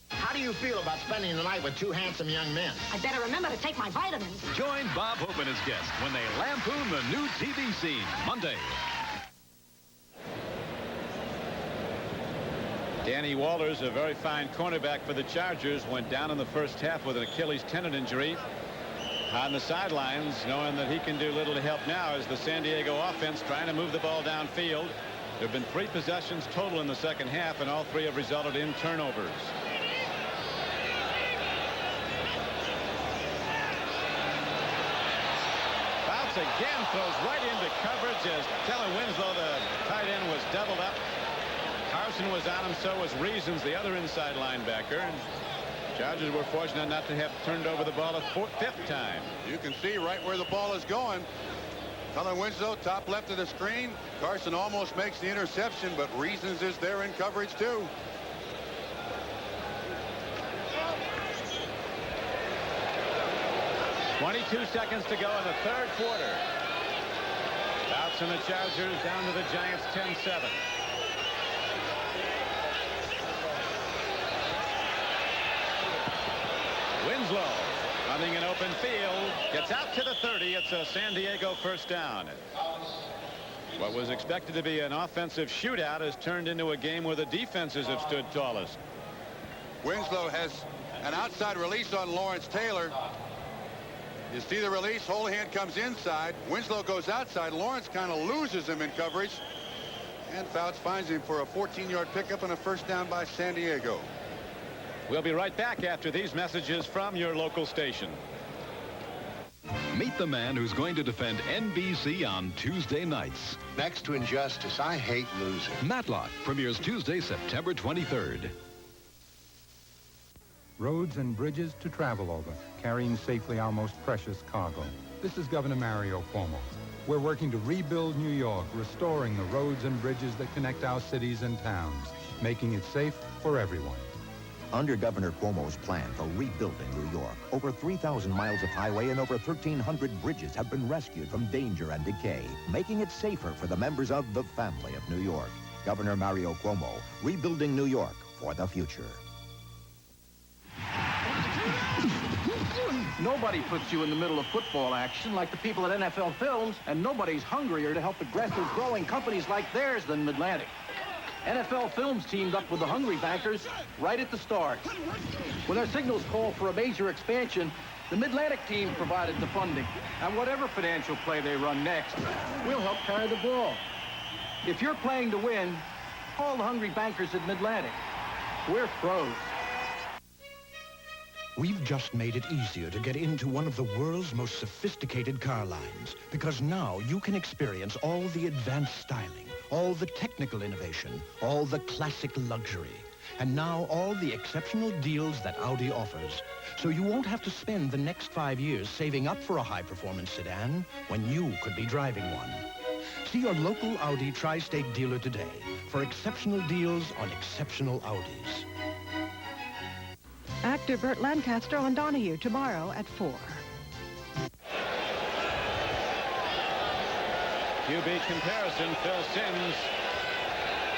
How do you feel about spending the night with two handsome young men? I better remember to take my vitamins. Join Bob Hope and his guests when they lampoon the new TV scene Monday. Danny Walters, a very fine cornerback for the Chargers, went down in the first half with an Achilles tendon injury. On the sidelines, knowing that he can do little to help now as the San Diego offense trying to move the ball downfield. There have been 3 possessions total in the second half, and all 3 have resulted in turnovers. Fouts again throws right into coverage as Kellen Winslow, the tight end, was doubled up. Carson was on him, so was Reasons, the other inside linebacker. And Chargers were fortunate not to have turned over the ball a 5th time. You can see right where the ball is going. Kellen Winslow, top left of the screen. Carson almost makes the interception, but Reasons is there in coverage too. .22 seconds to go in the third quarter. Fouts and the Chargers down to the Giants 10-7. Winslow running an open field, gets out to the 30. It's a San Diego first down. What was expected to be an offensive shootout has turned into a game where the defenses have stood tallest. Winslow has an outside release on Lawrence Taylor. You see the release. Holohan comes inside. Winslow goes outside. Lawrence kind of loses him in coverage. And Fouts finds him for a 14-yard pickup and a first down by San Diego. We'll be right back after these messages from your local station. Meet the man who's going to defend NBC on Tuesday nights. Next to injustice, I hate losing. Matlock premieres Tuesday, September 23rd. Roads and bridges to travel over, carrying safely our most precious cargo. This is Governor Mario Cuomo. We're working to rebuild New York, restoring the roads and bridges that connect our cities and towns, making it safe for everyone. Under Governor Cuomo's plan for rebuilding New York, over 3,000 miles of highway and over 1,300 bridges have been rescued from danger and decay, making it safer for the members of the family of New York. Governor Mario Cuomo, rebuilding New York for the future. Nobody puts you in the middle of football action like the people at NFL Films, and nobody's hungrier to help aggressive growing companies like theirs than Midlantic. NFL Films teamed up with the hungry bankers right at the start. When their signals called for a major expansion, the Midlantic team provided the funding. And whatever financial play they run next, we'll help carry the ball. If you're playing to win, call the hungry bankers at Midlantic. We're pros. We've just made it easier to get into one of the world's most sophisticated car lines, because now you can experience all the advanced styling, all the technical innovation, all the classic luxury, and now all the exceptional deals that Audi offers. So you won't have to spend the next 5 years saving up for a high-performance sedan when you could be driving one. See your local Audi tri-state dealer today for exceptional deals on exceptional Audis. Actor Burt Lancaster on Donahue tomorrow at 4. QB comparison, Phil Simms.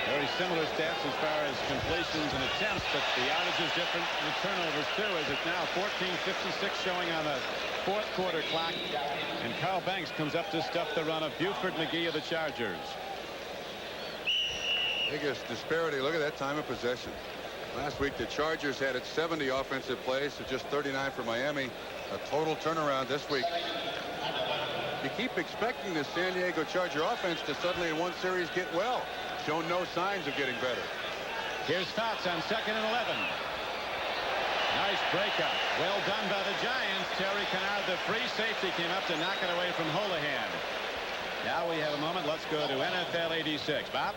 Very similar stats as far as completions and attempts, but the yardage is different. The turnovers, too, as it's now 14:56 showing on the fourth quarter clock. And Carl Banks comes up to stuff the run of Buford McGee of the Chargers. Biggest disparity. Look at that time of possession. Last week, the Chargers had 70 offensive plays to just 39 for Miami. A total turnaround this week. You keep expecting the San Diego Charger offense to suddenly in one series get well. Shown no signs of getting better. Here's Fouts on 2nd and 11. Nice breakup. Well done by the Giants. Terry Kennard, the free safety, came up to knock it away from Holohan. Now we have a moment. Let's go to NFL 86. Bob?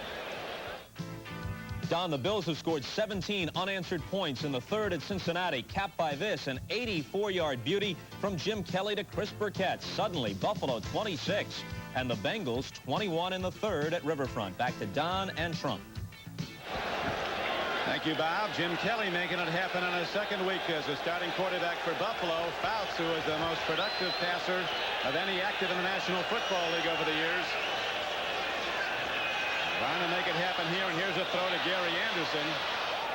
Don, the Bills have scored 17 unanswered points in the third at Cincinnati, capped by this, an 84-yard beauty from Jim Kelly to Chris Burkett. Suddenly, Buffalo 26, and the Bengals 21 in the third at Riverfront. Back to Don and Trump. Thank you, Bob. Jim Kelly making it happen on his second week as a starting quarterback for Buffalo. Fouts, who is the most productive passer of any active in the National Football League over the years. Trying to make it happen here, and here's a throw to Gary Anderson,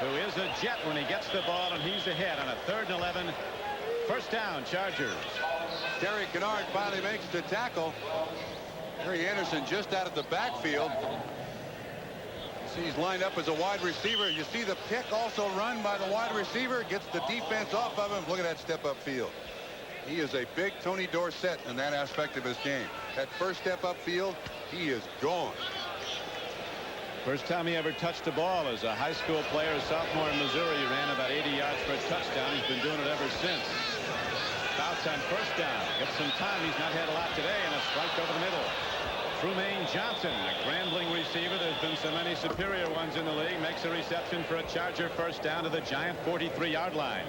who is a jet when he gets the ball, and he's ahead on a 3rd and 11. First down, Chargers. Terry Kennard finally makes the tackle. Gary Anderson just out of the backfield. See, he's lined up as a wide receiver. You see the pick also run by the wide receiver. Gets the defense off of him. Look at that step up field. He is a big Tony Dorsett in that aspect of his game. That first step up field, he is gone. First time he ever touched a ball as a high school player, a sophomore in Missouri. He ran about 80 yards for a touchdown. He's been doing it ever since. Fouts on first down. Gets some time. He's not had a lot today, and a strike over the middle. Trumaine Johnson, a Grambling receiver. There's been so many superior ones in the league. Makes a reception for a Charger first down to the Giant 43-yard line.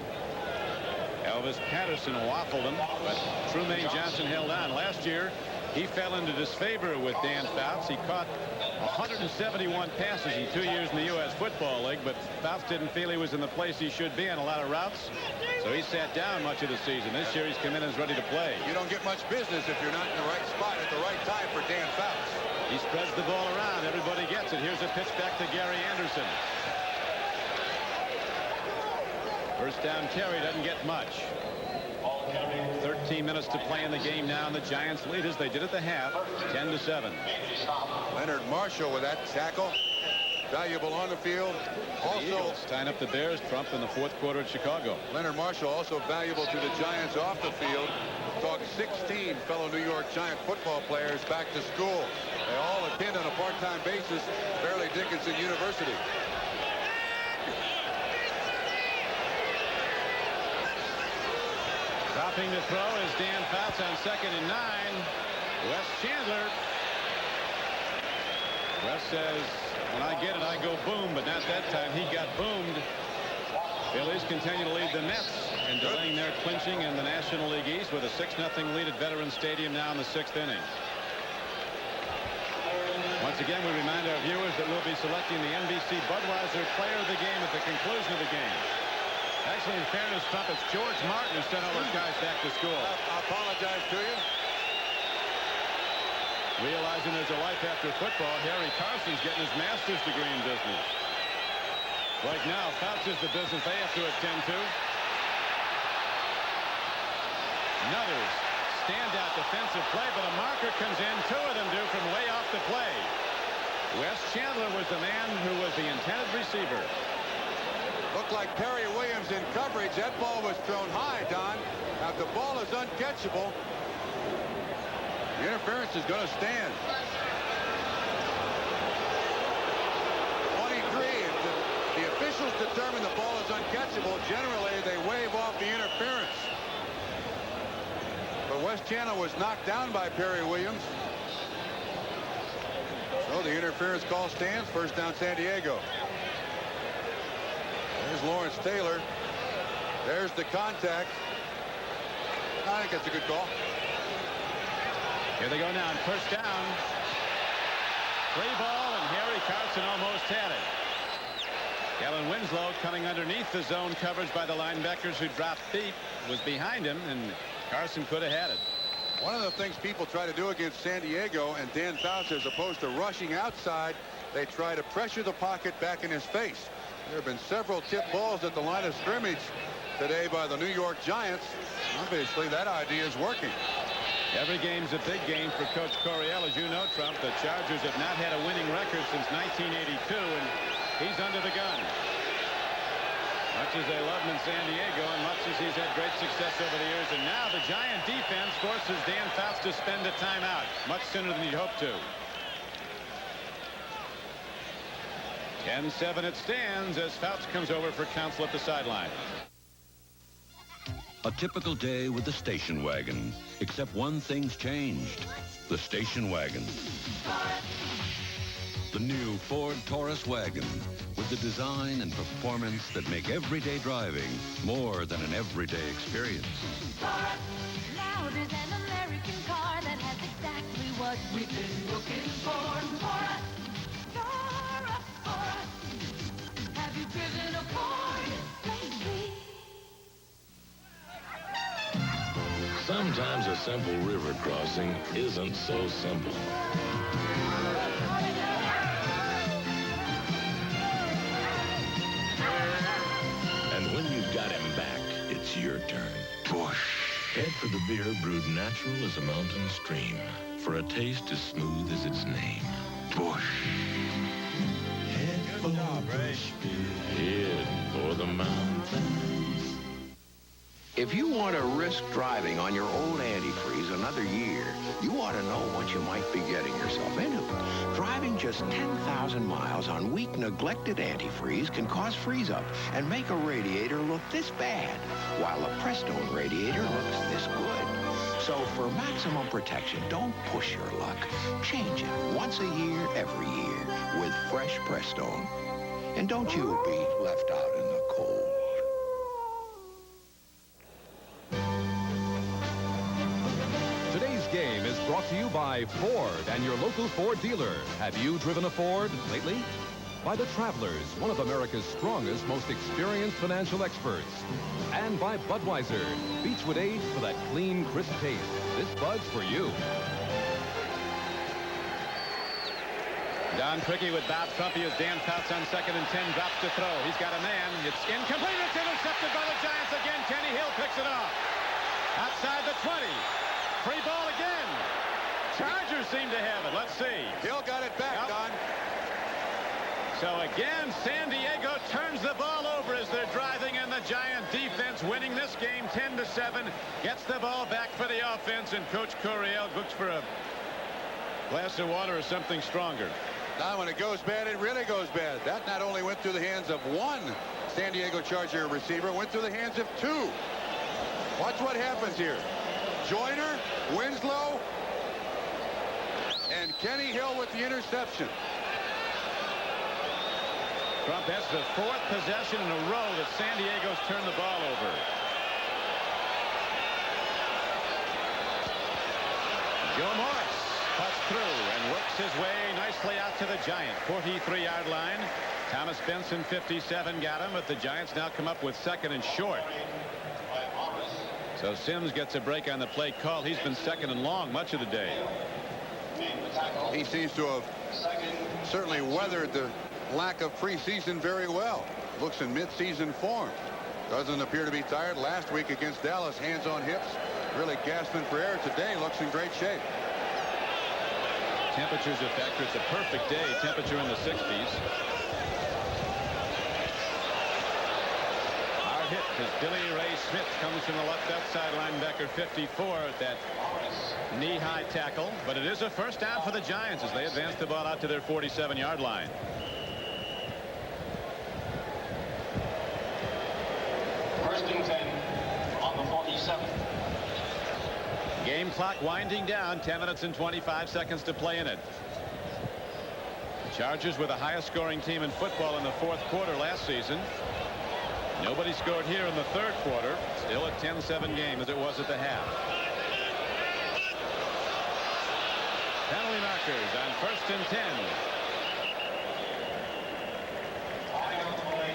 Elvis Patterson waffled him, but Trumaine Johnson held on. Last year, he fell into disfavor with Dan Fouts. He caught 171 passes in 2 years in the U.S. Football League, but Fouts didn't feel he was in the place he should be on a lot of routes, so he sat down much of the season. This year he's come in and is ready to play. You don't get much business if you're not in the right spot at the right time for Dan Fouts. He spreads the ball around. Everybody gets it. Here's a pitch back to Gary Anderson. First down carry, doesn't get much. 13 minutes to play in the game now, and the Giants lead as they did at the half, 10-7. Leonard Marshall with that tackle. Valuable on the field. Also tying up the Bears, Trump, in the fourth quarter at Chicago. Leonard Marshall also valuable to the Giants off the field. Talked 16 fellow New York Giant football players back to school. They all attend on a part-time basis Fairleigh Dickinson University. Dropping to throw is Dan Fouts on 2nd and 9. Wes Chandler. Wes says, when I get it, I go boom, but not that time. He got boomed. Phillies continue to lead the Mets in delaying their clinching in the National League East with a 6-0 lead at Veterans Stadium now in the 6th inning. Once again, we remind our viewers that we'll be selecting the NBC Budweiser Player of the Game at the conclusion of the game. Actually, in fairness, Trump, it's George Martin who sent all those guys back to school. I apologize to you. Realizing there's a life after football, Harry Carson's getting his master's degree in business. Right now, Fouts is the business they have to attend to. Another standout defensive play, but a marker comes in. 2 of them do from way off the play. Wes Chandler was the man who was the intended receiver. Looked like Perry Williams in coverage. That ball was thrown high, Don. Now, if the ball is uncatchable, the interference is going to stand. 23. If the officials determine the ball is uncatchable, generally they wave off the interference. But Wes Chandler was knocked down by Perry Williams. So the interference call stands. First down, San Diego. There's Lawrence Taylor. There's the contact. I think that's a good call. Here they go now on first down. Free ball, and Harry Carson almost had it. Kellen Winslow, coming underneath the zone coverage by the linebackers who dropped deep, was behind him, and Carson could have had it. One of the things people try to do against San Diego and Dan Fouts, as opposed to rushing outside, they try to pressure the pocket back in his face. There have been several tip balls at the line of scrimmage today by the New York Giants. Obviously, that idea is working. Every game's a big game for Coach Coryell. As you know, Trump, the Chargers have not had a winning record since 1982, and he's under the gun. Much as they love him in San Diego, and much as he's had great success over the years, and now the Giant defense forces Dan Fouts to spend a timeout much sooner than he'd hoped to. 10-7 it stands as Fouts comes over for counsel at the sideline. A typical day with the station wagon, except one thing's changed. The station wagon. The new Ford Taurus wagon, with the design and performance that make everyday driving more than an everyday experience. Now there's an American car that has exactly what we've been looking for. Have you driven a Ford lately? Sometimes a simple river crossing isn't so simple. And when you've got him back, it's your turn. Bush. Head for the beer brewed natural as a mountain stream, for a taste as smooth as its name. Bush. Head for the Bush beer. Head for the mountains. If you want to risk driving on your old antifreeze another year, you ought to know what you might be getting yourself into. Driving just 10,000 miles on weak, neglected antifreeze can cause freeze-up and make a radiator look this bad, while a Prestone radiator looks this good. So for maximum protection, don't push your luck. Change it once a year, every year, with fresh Prestone. And don't you be left out in the cold. Today's game is brought to you by Ford and your local Ford dealer. Have you driven a Ford lately? By the Travelers, one of America's strongest, most experienced financial experts. And by Budweiser, Beechwood Age for that clean, crisp taste. This Bud's for you. Don Criqui with Bob Trumpy as Dan Fouts on 2nd and 10, drops to throw. He's got a man. It's incomplete. It's intercepted by the Giants again. Kenny Hill picks it off. Outside the 20. Free ball again. Chargers seem to have it. Let's see. Hill got it back, Don. So again, San Diego turns the ball over as they're driving, and the Giant defense winning this game 10-7. Gets the ball back for the offense, and Coach Coryell looks for a glass of water or something stronger. Now, when it goes bad, it really goes bad. That not only went through the hands of one San Diego Charger receiver, went through the hands of two. Watch what happens here. Joyner, Winslow, and Kenny Hill with the interception. Trump, that's the fourth possession in a row that San Diego's turned the ball over. Joe Morris cuts through and works his way nicely out to the Giant 43-yard line. Thomas Benson, 57, got him, but the Giants now come up with second and short. So Sims gets a break on the play call. He's been second and long much of the day. He seems to have certainly weathered the lack of preseason very well. Looks in mid-season form. Doesn't appear to be tired. Last week against Dallas, hands on hips, really gasping for air. Today looks in great shape. Temperature's a factor. It's a perfect day. Temperature in the 60s. Hard hit as Billy Ray Smith comes from the left outside linebacker 54 at that knee-high tackle. But it is a first down for the Giants as they advance the ball out to their 47-yard line. First and 10 on the 47. Game clock winding down. 10 minutes and 25 seconds to play in it. The Chargers were the highest scoring team in football in the fourth quarter last season. Nobody scored here in the third quarter. Still a 10-7 game as it was at the half. Penalty markers on first and 10.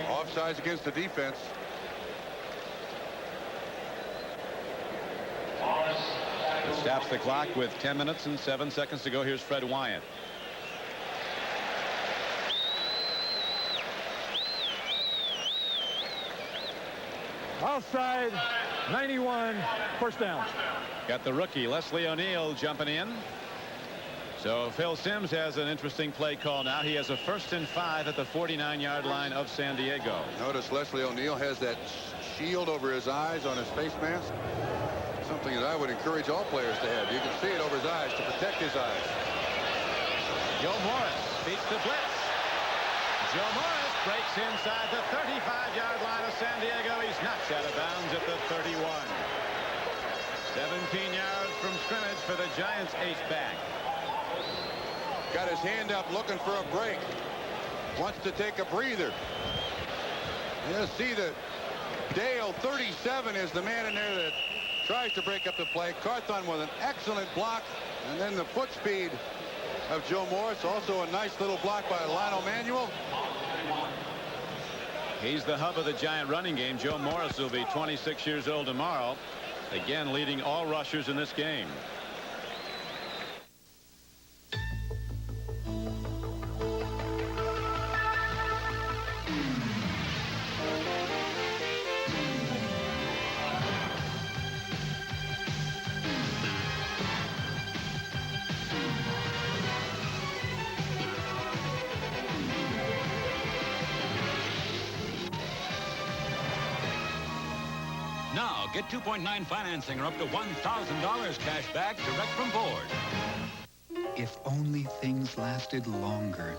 Offsides against the defense. It stops the clock with 10 minutes and 7 seconds to go. Here's Fred Wyant. Outside, 91, first down. Got the rookie Leslie O'Neal jumping in. So Phil Sims has an interesting play call now. He has a first and 5 at the 49-yard line of San Diego. Notice Leslie O'Neal has that shield over his eyes on his face mask. Something that I would encourage all players to have. You can see it over his eyes to protect his eyes. Joe Morris beats the blitz. Joe Morris breaks inside the 35-yard line of San Diego. He's knocked out of bounds at the 31. 17 yards from scrimmage for the Giants' ace back. Got his hand up looking for a break. Wants to take a breather. You'll see that Dale, 37, is the man in there that tries to break up the play. Carthon with an excellent block. And then the foot speed of Joe Morris. Also a nice little block by Lionel Manuel. He's the hub of the Giant running game. Joe Morris will be 26 years old tomorrow. Again, leading all rushers in this game. Now, get 2.9 financing or up to $1,000 cash back direct from Ford. If only things lasted longer.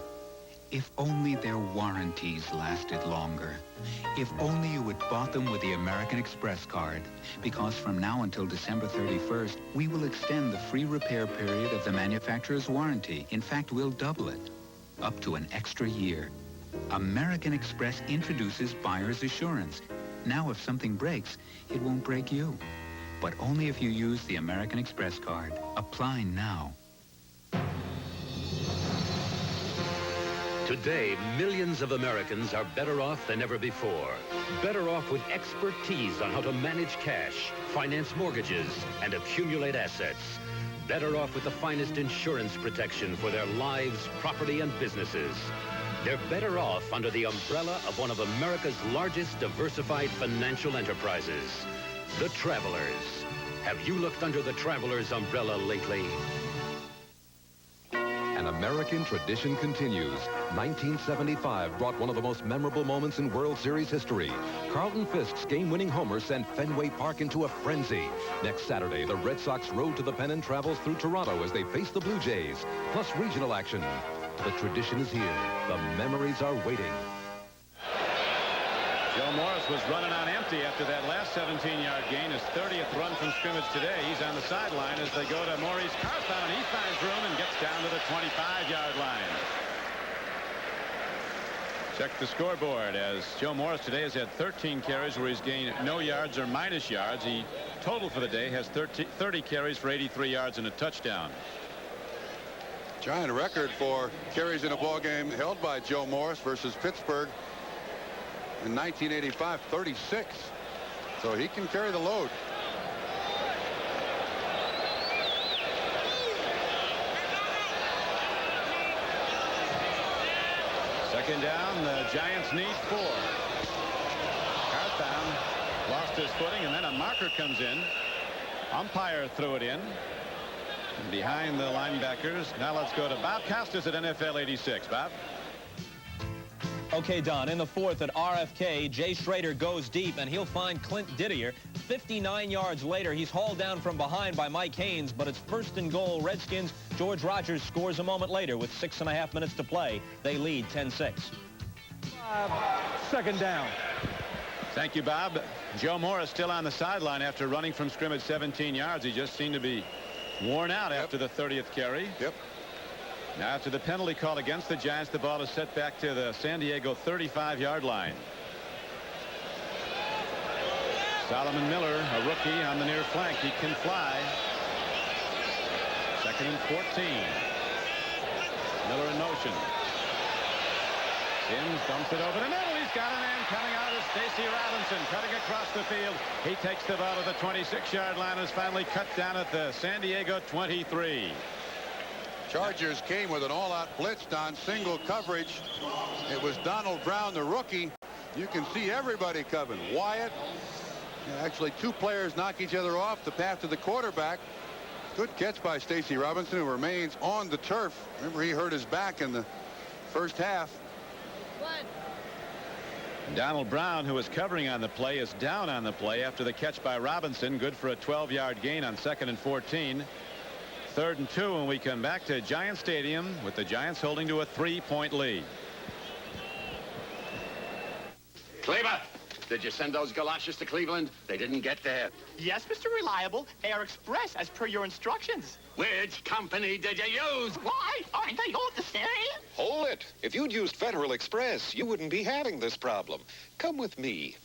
If only their warranties lasted longer. If only you had bought them with the American Express card. Because from now until December 31st, we will extend the free repair period of the manufacturer's warranty. In fact, we'll double it. Up to an extra year. American Express introduces buyer's assurance. Now, if something breaks, it won't break you. But only if you use the American Express card. Apply now. Today, millions of Americans are better off than ever before. Better off with expertise on how to manage cash, finance mortgages, and accumulate assets. Better off with the finest insurance protection for their lives, property, and businesses. They're better off under the umbrella of one of America's largest diversified financial enterprises, the Travelers. Have you looked under the Traveler's umbrella lately? An American tradition continues. 1975 brought one of the most memorable moments in World Series history. Carlton Fisk's game-winning homer sent Fenway Park into a frenzy. Next Saturday, the Red Sox road to the pennant travels through Toronto as they face the Blue Jays, plus regional action. The tradition is here. The memories are waiting. Joe Morris was running on empty after that last 17-yard gain. His 30th run from scrimmage today. He's on the sideline as they go to Maurice Carthon. He finds room and gets down to the 25-yard line. Check the scoreboard as Joe Morris today has had 13 carries where he's gained no yards or minus yards. He total for the day has 30 carries for 83 yards and a touchdown. Giant record for carries in a ball game held by Joe Morris versus Pittsburgh in 1985, 36. So he can carry the load. Second down, the Giants need 4. Carthon lost his footing, and then a marker comes in. Umpire threw it in. And behind the linebackers. Now let's go to Bob Costas at NFL 86. Bob? Okay, Don, in the fourth at RFK, Jay Schrader goes deep, and he'll find Clint Didier. 59 yards later, he's hauled down from behind by Mike Haynes, but it's first and goal. Redskins. George Rogers scores a moment later with 6.5 minutes to play. They lead 10-6. Second down. Thank you, Bob. Joe Morris still on the sideline after running from scrimmage 17 yards. He just seemed to be worn out after the 30th carry. Yep. Now, after the penalty call against the Giants, the ball is set back to the San Diego 35-yard line. Solomon Miller, a rookie on the near flank. He can fly. Second and 14. Miller in motion. Sims dumps it over the middle. He's got a man coming out of Stacy Robinson, cutting across the field. He takes the ball to the 26-yard line and is finally cut down at the San Diego 23. Chargers came with an all-out blitz on single coverage. It was Donald Brown, the rookie. You can see everybody coming. Wyatt. Actually, 2 players knock each other off the path to the quarterback. Good catch by Stacy Robinson, who remains on the turf. Remember, he hurt his back in the first half. Donald Brown, who was covering on the play, is down on the play after the catch by Robinson. Good for a 12-yard gain on second and 14. Third and 2 when we come back to Giant Stadium with the Giants holding to a 3-point lead. Cleaver, did you send those galoshes to Cleveland? They didn't get there. Yes, Mr. Reliable. Air Express, as per your instructions. Which company did you use? Why? Aren't they all the same? Hold it. If you'd used Federal Express, you wouldn't be having this problem. Come with me.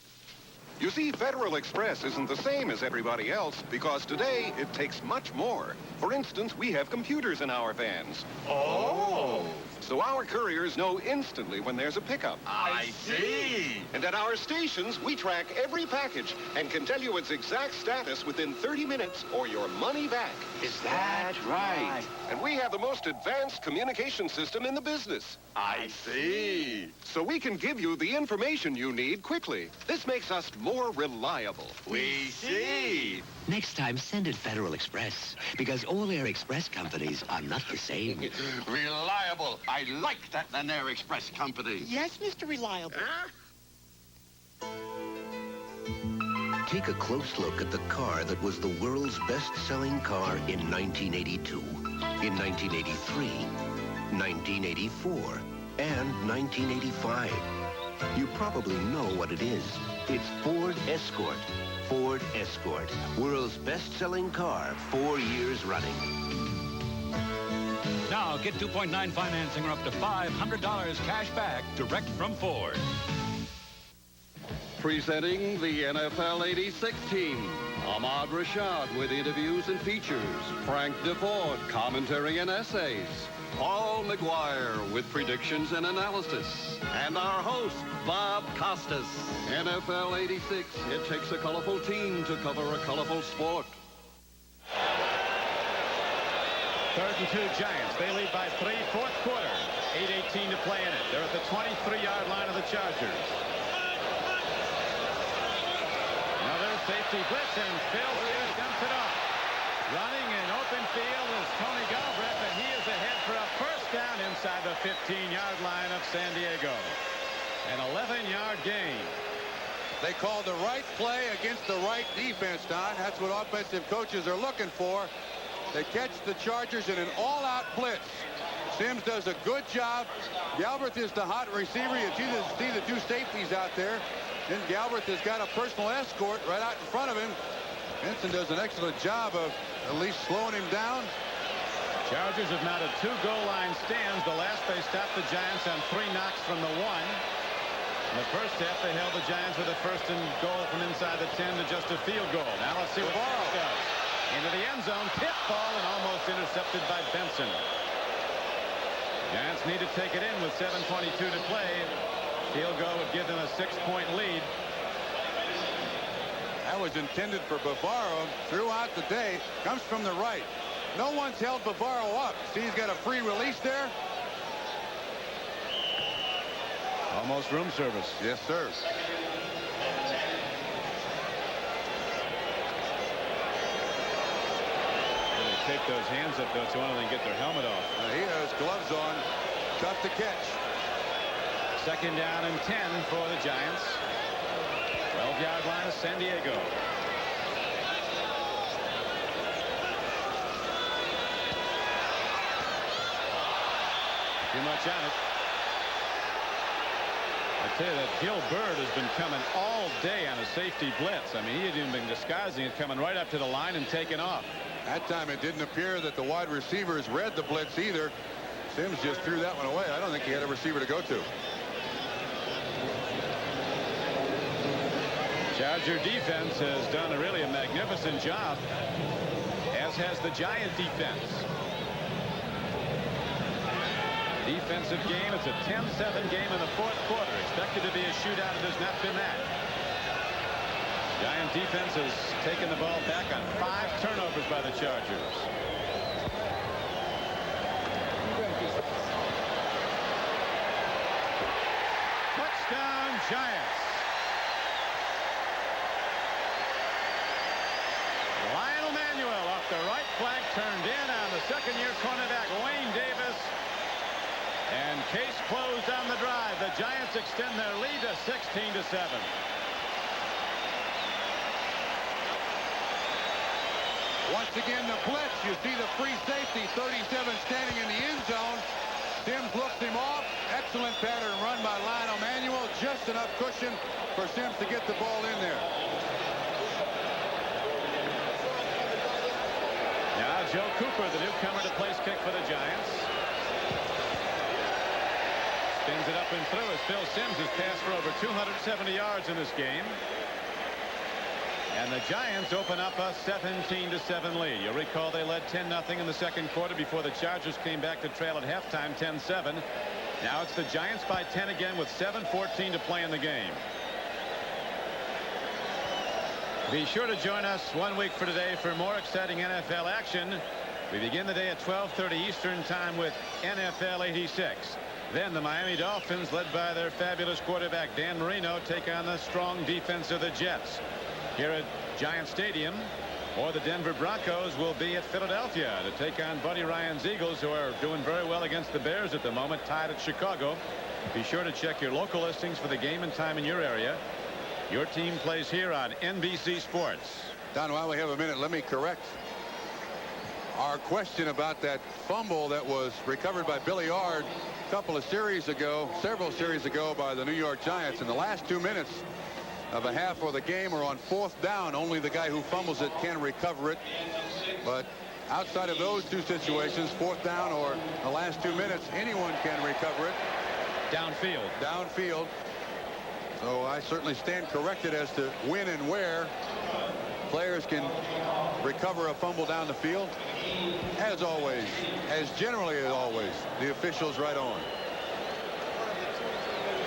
You see, Federal Express isn't the same as everybody else because today it takes much more. For instance, we have computers in our vans. Oh! So our couriers know instantly when there's a pickup. I see. And at our stations, we track every package and can tell you its exact status within 30 minutes or your money back. Is that right? And we have the most advanced communication system in the business. I see. So we can give you the information you need quickly. This makes us more reliable. We see. Next time, send it Federal Express, because all Air Express companies are not the same. Reliable. I like that in Air Express company. Yes, Mr. Reliable. Take a close look at the car that was the world's best-selling car in 1982, in 1983, 1984, and 1985. You probably know what it is. It's Ford Escort. Ford Escort, world's best-selling car 4 years running. Now get 2.9 financing or up to $500 cash back direct from Ford. Presenting the NFL 86 team. Ahmad Rashad with interviews and features. Frank DeFord, commentary and essays. Paul McGuire with predictions and analysis. And our host, Bob Costas. NFL 86, it takes a colorful team to cover a colorful sport. Third and 2 Giants. They lead by 3, fourth quarter. 8:18 to play in it. They're at the 23-yard line of the Chargers. Another safety blitz, and Phil Sears dumps it off. Running in open field is Tony Galbraith, and he is ahead for a first down inside the 15-yard line of San Diego. An 11-yard gain. They called the right play against the right defense, Don. That's what offensive coaches are looking for. They catch the Chargers in an all-out blitz. Sims does a good job. Galbraith is the hot receiver. You see the two safeties out there. Then Galbraith has got a personal escort right out in front of him. Benson does an excellent job of at least slowing him down. Chargers have mounted 2 goal line stands. The last they stopped the Giants on 3 knocks from the 1. In the first half, they held the Giants with a first and goal from inside the 10 to just a field goal. Now let's see what Barrow does. Into the end zone, tip ball, and almost intercepted by Benson. Giants need to take it in with 7:22 to play. Field goal would give them a 6-point lead. That was intended for Bavaro throughout the day. Comes from the right. No one's held Bavaro up. See, he's got a free release there. Almost room service. Yes, sir. Really take those hands up, though, so they can get their helmet off. He has gloves on. Tough to catch. 2nd down and 10 for the Giants. 12-yard line of San Diego. Too much on it. I tell you that Gil Bird has been coming all day on a safety blitz. I mean, he hadn't even been disguising it, coming right up to the line and taking off. That time it didn't appear that the wide receivers read the blitz either. Sims just threw that one away. I don't think he had a receiver to go to. Charger defense has done a really magnificent job, as has the Giant defense. Defensive game. It's a 10-7 game in the 4th quarter. Expected to be a shootout. It has not been that. Giant defense has taken the ball back on 5 turnovers by the Chargers. Touchdown Giants. Lionel Manuel off the right flank, turned in on the 2nd-year cornerback Wayne Davis. And case closed on the drive. The Giants extend their lead to 16-7. Once again, the blitz. You see the free safety, 37, standing in the end zone. Sims looks him off. Excellent pattern run by Lionel Manuel. Just enough cushion for Sims to get the ball in there. Now Joe Cooper, the newcomer to place kick for the Giants. Spins it up and through as Phil Sims has passed for over 270 yards in this game. And the Giants open up a 17-7 lead. You'll recall they led 10-0 in the 2nd quarter before the Chargers came back to trail at halftime 10-7. Now it's the Giants by 10 again with 7:14 to play in the game. Be sure to join us 1 week for today for more exciting NFL action. We begin the day at 12:30 Eastern time with NFL 86. Then the Miami Dolphins, led by their fabulous quarterback Dan Marino, take on the strong defense of the Jets. Here at Giant Stadium, or the Denver Broncos will be at Philadelphia to take on Buddy Ryan's Eagles, who are doing very well against the Bears at the moment, tied at Chicago. Be sure to check your local listings for the game and time in your area. Your team plays here on NBC Sports. Don, while we have a minute, let me correct our question about that fumble that was recovered by Billy Ard several series ago by the New York Giants. In the last 2 minutes of a half of the game are on 4th down. Only the guy who fumbles it can recover it. But outside of those 2 situations, 4th down or the last 2 minutes, anyone can recover it. Downfield. Downfield. So I certainly stand corrected as to when and where players can recover a fumble down the field. As always, as generally as always, the officials right on.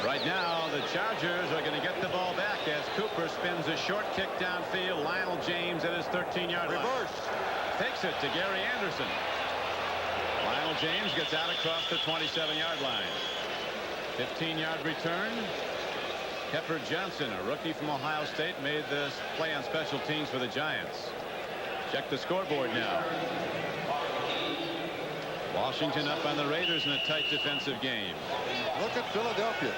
Right now, the Chargers are going to get the ball back as Cooper spins a short kick downfield. Lionel James at his 13-yard line. Reversed. Takes it to Gary Anderson. Lionel James gets out across the 27-yard line. 15-yard return. Kepper Johnson, a rookie from Ohio State, made this play on special teams for the Giants. Check the scoreboard now. Washington up on the Raiders in a tight defensive game. Look at Philadelphia.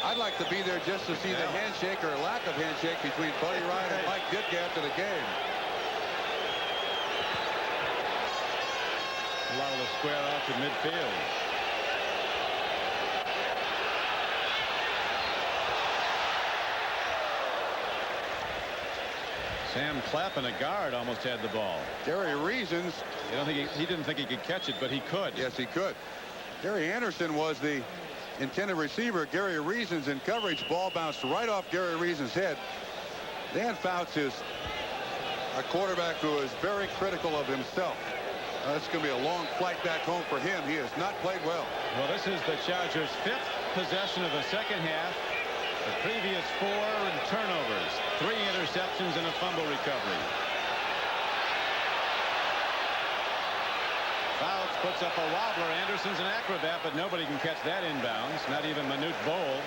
I'd like to be there just to see the handshake or lack of handshake between Buddy Ryan and Mike Ditka after the game. Lowell to square off to midfield. Sam Clappin, a guard, almost had the ball. Gary Reasons. He didn't think he could catch it, but he could. Yes, he could. Gary Anderson was the intended receiver. Gary Reasons in coverage. Ball bounced right off Gary Reasons' head. Dan Fouts is a quarterback who is very critical of himself. It's going to be a long flight back home for him. He has not played well. Well, this is the Chargers' 5th possession of the second half. The previous 4 turnovers, 3 interceptions, and a fumble recovery. Fouts puts up a wobbler. Anderson's an acrobat, but nobody can catch that inbounds, not even Manute Bol.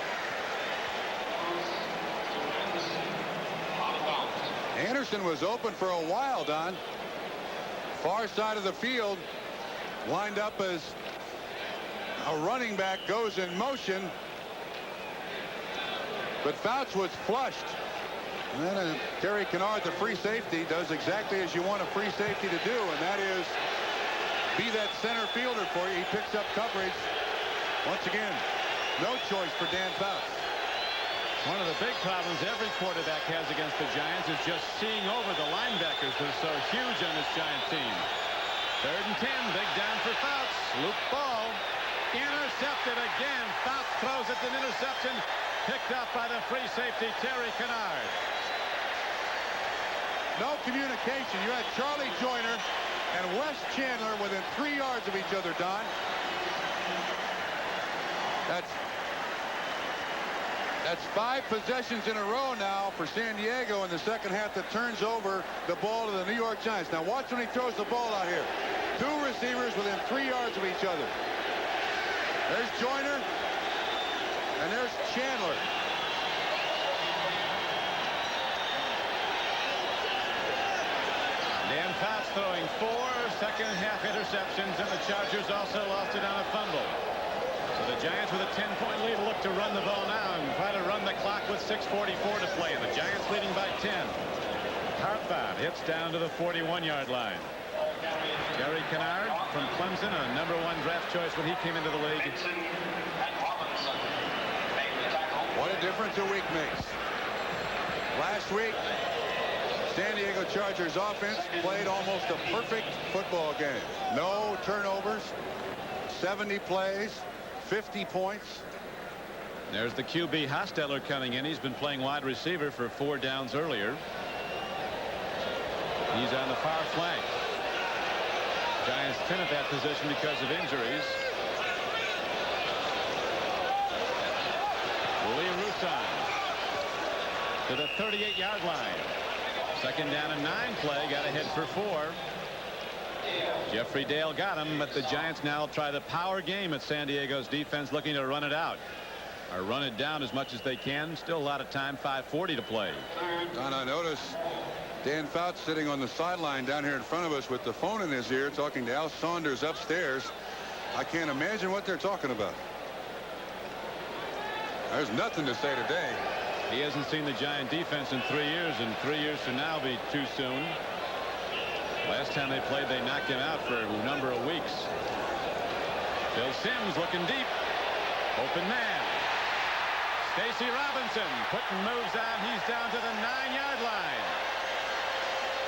Anderson was open for a while, Don. Far side of the field, lined up as a running back goes in motion. But Fouts was flushed. And then Terry Kennard, the free safety, does exactly as you want a free safety to do, and that is be that center fielder for you. He picks up coverage. Once again, no choice for Dan Fouts. One of the big problems every quarterback has against the Giants is just seeing over the linebackers. They're so huge on this Giant team. 3rd and 10, big down for Fouts. Loop ball. Intercepted again. Fouts throws it, an interception. Picked up by the free safety, Terry Kennard. No communication. You had Charlie Joyner and Wes Chandler within 3 yards of each other, Don. That's 5 possessions in a row now for San Diego in the second half that turns over the ball to the New York Giants. Now watch when he throws the ball out here. 2 receivers within 3 yards of each other. There's Joyner. And there's Chandler. Dan Fouts throwing 4 second half interceptions, and the Chargers also lost it on a fumble. So the Giants with a 10-point lead look to run the ball now and try to run the clock with 6:44 to play. And the Giants leading by 10. Hartbound hits down to the 41-yard line. Terry Kennard from Clemson, a #1 draft choice when he came into the league. What a difference a week makes. Last week, San Diego Chargers offense played almost a perfect football game. No turnovers, 70 plays, 50 points. There's the QB Hostetler coming in. He's been playing wide receiver for 4 downs earlier. He's on the far flank. Giants thin at that position because of injuries. Lee Rutan to the 38-yard line. 2nd down and 9 play. Got ahead for 4. Jeffrey Dale got him, but the Giants now try the power game at San Diego's defense, looking to run it out or run it down as much as they can. Still a lot of time, 5:40 to play. And I notice Dan Fouts sitting on the sideline down here in front of us with the phone in his ear talking to Al Saunders upstairs. I can't imagine what they're talking about. There's nothing to say today. He hasn't seen the Giant defense in 3 years, and 3 years from now will be too soon. Last time they played, they knocked him out for a number of weeks. Bill Sims looking deep. Open man. Stacy Robinson putting moves on. He's down to the 9-yard line.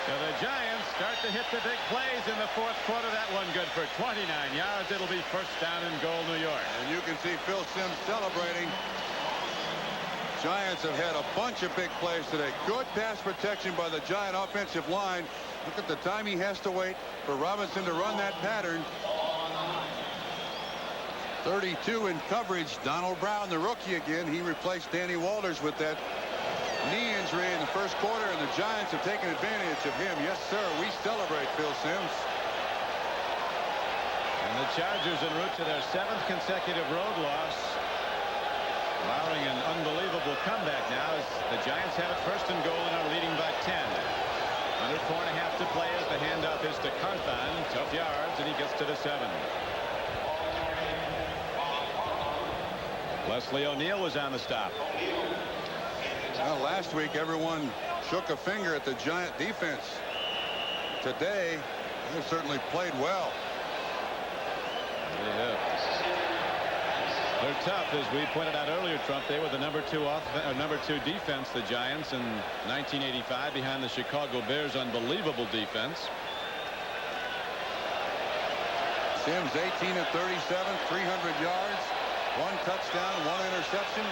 So the Giants start to hit the big plays in the 4th quarter. That one good for 29 yards. It'll be 1st down and goal, New York. And you can see Phil Sims celebrating. Giants have had a bunch of big plays today. Good pass protection by the Giant offensive line. Look at the time he has to wait for Robinson to run that pattern. 32 in coverage. Donald Brown, the rookie again. He replaced Danny Walters with that knee injury in the 1st quarter, and the Giants have taken advantage of him. Yes, sir. We celebrate Phil Sims. And the Chargers en route to their 7th consecutive road loss. Allowing an unbelievable comeback now as the Giants have it first and goal and are leading by 10. Under 4.5 to play as the handoff is to Carthon. Tough yards, and he gets to the 7. Leslie O'Neal was on the stop. Well, last week everyone shook a finger at the Giant defense. Today they've certainly played well. Yeah. They're tough, as we pointed out earlier, Trump. They were the number two defense, the Giants, in 1985 behind the Chicago Bears' unbelievable defense. Sims 18 of 37, 300 yards, 1 touchdown, 1 interception.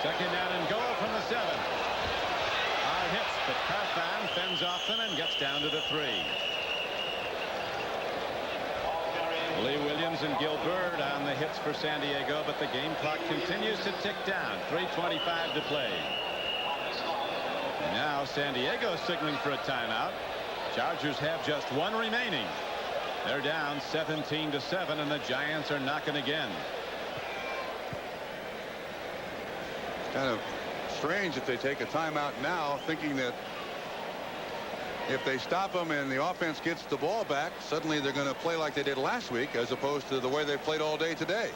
Second down and goal from the 7. Hard hits, but Carthon fends off them and gets down to the 3. Lee Williams and Gilbert on the hits for San Diego, but the game clock continues to tick down. 3:25 to play. Now San Diego signaling for a timeout. Chargers have just 1 remaining. They're down 17-7, and the Giants are knocking again. Kind of strange that they take a timeout now, thinking that if they stop them and the offense gets the ball back, suddenly they're going to play like they did last week, as opposed to the way they played all day today.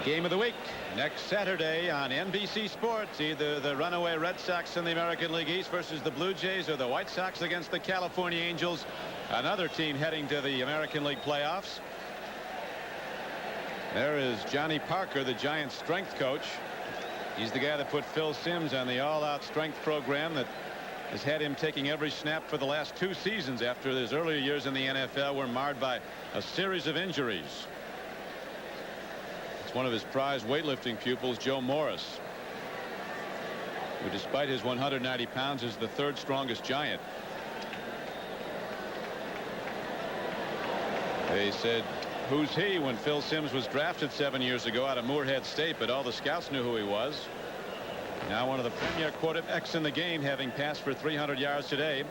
Game of the week next Saturday on NBC Sports. Either the runaway Red Sox in the American League East versus the Blue Jays, or the White Sox against the California Angels, another team heading to the American League playoffs. There is Johnny Parker, the Giants strength coach. He's the guy that put Phil Simms on the all-out strength program that has had him taking every snap for the last 2 seasons after his earlier years in the NFL were marred by a series of injuries. It's one of his prized weightlifting pupils, Joe Morris, who, despite his 190 pounds, is the 3rd strongest Giant. They said, "Who's he?" when Phil Simms was drafted 7 years ago out of Moorhead State, but all the scouts knew who he was. Now one of the premier quarterbacks in the game, having passed for 300 yards today.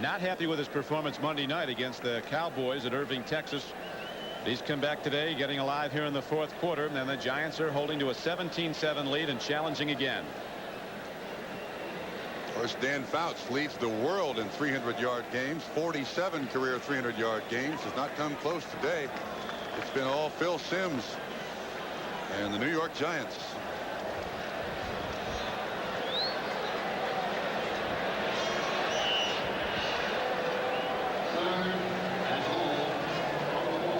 Not happy with his performance Monday night against the Cowboys at Irving, Texas. He's come back today, getting alive here in the 4th quarter, and the Giants are holding to a 17-7 lead and challenging again. Of course, Dan Fouts leads the world in 300-yard games. 47 career 300-yard games. Has not come close today. It's been all Phil Simms and the New York Giants.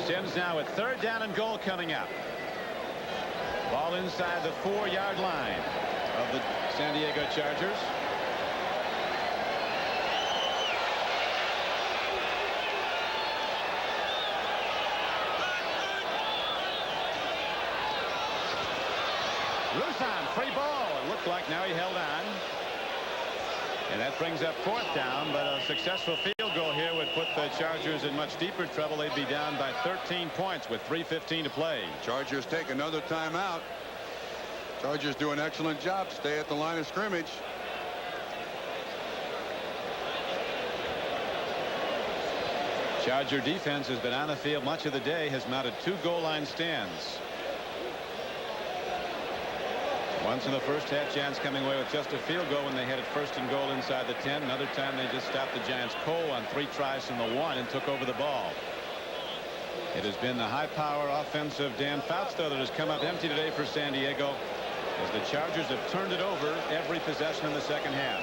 Simms now at 3rd down and goal coming up. Ball inside the 4-yard line of the San Diego Chargers. Rusan, free ball. It looked like now he held on. And that brings up 4th down, but a successful field goal here would put the Chargers in much deeper trouble. They'd be down by 13 points with 3:15 to play. Chargers take another timeout. Chargers do an excellent job. Stay at the line of scrimmage. Charger defense has been on the field much of the day, has mounted 2 goal line stands. Once in the first half, Giants coming away with just a field goal when they had it 1st and goal inside the 10. Another time they just stopped the Giants cold on 3 tries from the 1 and took over the ball. It has been the high-power offense of Dan Fouts, though, that has come up empty today for San Diego, as the Chargers have turned it over every possession in the second half.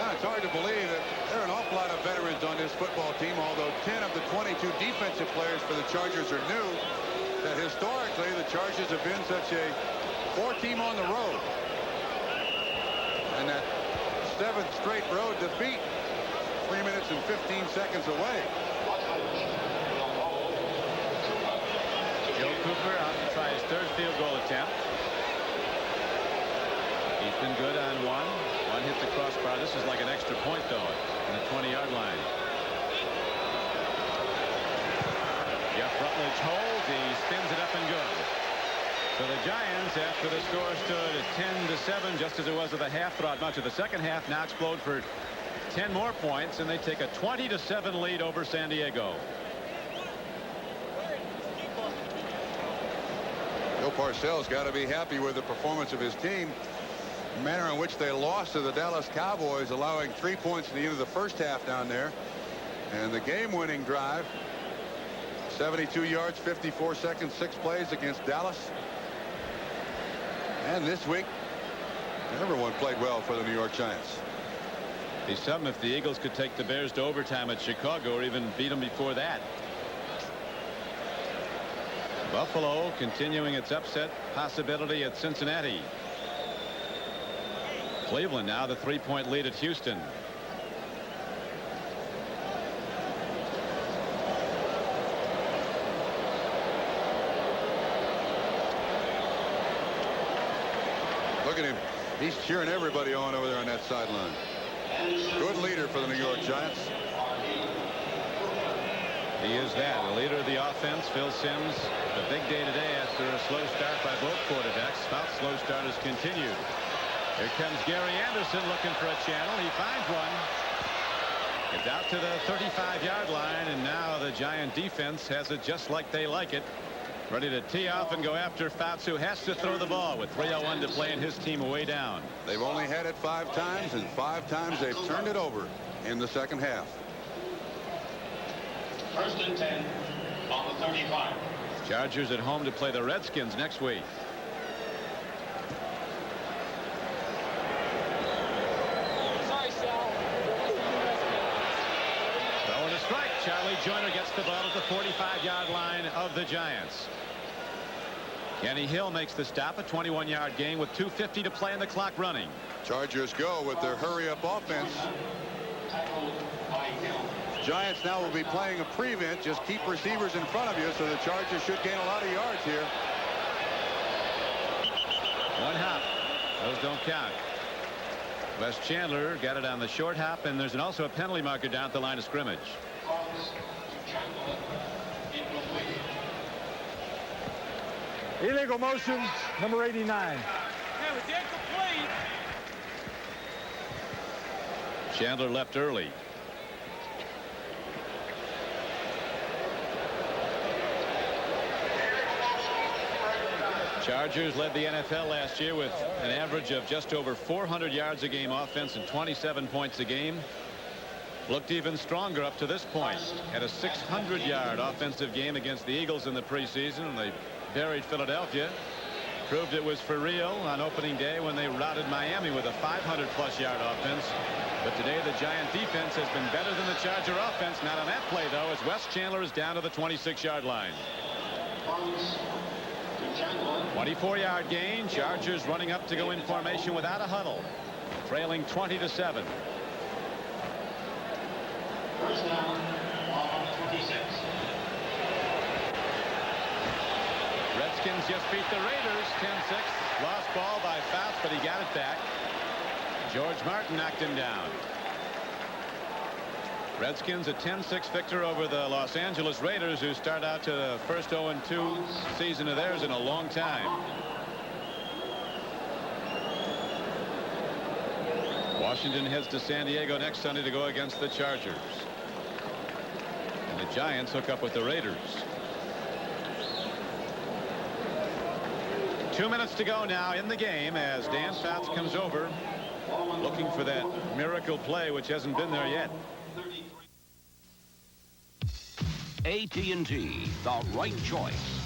Now, it's hard to believe that there are an awful lot of veterans on this football team, although 10 of the 22 defensive players for the Chargers are new, that historically the Chargers have been such a 4-team on the road. And that 7th straight road defeat 3 minutes and 15 seconds away. Joe Cooper out to try his 3rd field goal attempt. He's been good on one. One hit the crossbar. This is like an extra point, though, on the 20-yard line. Jeff Rutledge holds. He spins it up and good. So the Giants, after the score stood at 10-7, just as it was at the half, throughout much of the second half, now explode for 10 more points, and they take a 20-7 lead over San Diego. Bill Parcells got to be happy with the performance of his team. The manner in which they lost to the Dallas Cowboys, allowing 3 points at the end of the first half down there. And the game-winning drive, 72 yards, 54 seconds, 6 plays against Dallas. And this week, everyone played well for the New York Giants. Be something if the Eagles could take the Bears to overtime at Chicago or even beat them before that. Buffalo continuing its upset possibility at Cincinnati. Cleveland now the 3-point lead at Houston. Look at him. He's cheering everybody on over there on that sideline. Good leader for the New York Giants. He is that, the leader of the offense. Phil Simms, the big day today after a slow start by both quarterbacks. Both slow starters continued. Here comes Gary Anderson looking for a channel. He finds one. It's out to the 35-yard line, and now the Giant defense has it just like they like it. Ready to tee off and go after Fouts, who has to throw the ball with 3:01 to play and his team away down. They've only had it 5 times, and 5 times they've turned it over in the second half. 1st and 10 on the 35. Chargers at home to play the Redskins next week. Throwing a strike. Charlie Joyner gets the ball at the 45-yard line of the Giants. Kenny Hill makes the stop, a 21-yard gain with 2:50 to play and the clock running. Chargers go with their hurry-up offense. Giants now will be playing a prevent. Just keep receivers in front of you, so the Chargers should gain a lot of yards here. One hop. Those don't count. Wes Chandler got it on the short hop, and there's also a penalty marker down at the line of scrimmage. Illegal motion, number 89. It was incomplete. Chandler left early. Chargers led the NFL last year with an average of just over 400 yards a game offense and 27 points a game. Looked even stronger up to this point. Had a 600-yard offensive game against the Eagles in the preseason, and they buried Philadelphia. Proved it was for real on opening day when they routed Miami with a 500-plus yard offense. But today the Giant defense has been better than the Charger offense. Not on that play, though, as Wes Chandler is down to the 26-yard line. 24-yard gain. Chargers running up to go in formation without a huddle. Trailing 20-7. First down on 26. Redskins just beat the Raiders 10-6. Lost ball by Fouts, but he got it back. George Martin knocked him down. Redskins a 10-6 victor over the Los Angeles Raiders, who start out to the first 0-2 season of theirs in a long time. Washington heads to San Diego next Sunday to go against the Chargers. And the Giants hook up with the Raiders. 2 minutes to go now in the game as Dan Fouts comes over looking for that miracle play, which hasn't been there yet. AT&T, the right choice.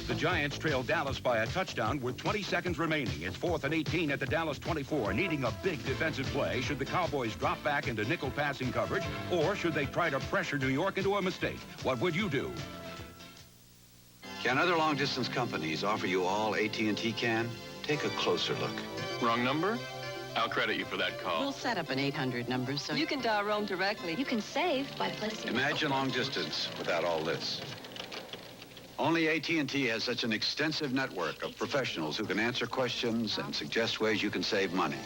The Giants trail Dallas by a touchdown with 20 seconds remaining. It's 4th and 18 at the Dallas 24, needing a big defensive play. Should the Cowboys drop back into nickel passing coverage, or should they try to pressure New York into a mistake? What would you do? Can other long-distance companies offer you all AT&T can? Take a closer look. Wrong number? I'll credit you for that call. We'll set up an 800 number so you can dial Rome directly. You can save by placing... Imagine long distance without all this. Only AT&T has such an extensive network of professionals who can answer questions and suggest ways you can save money.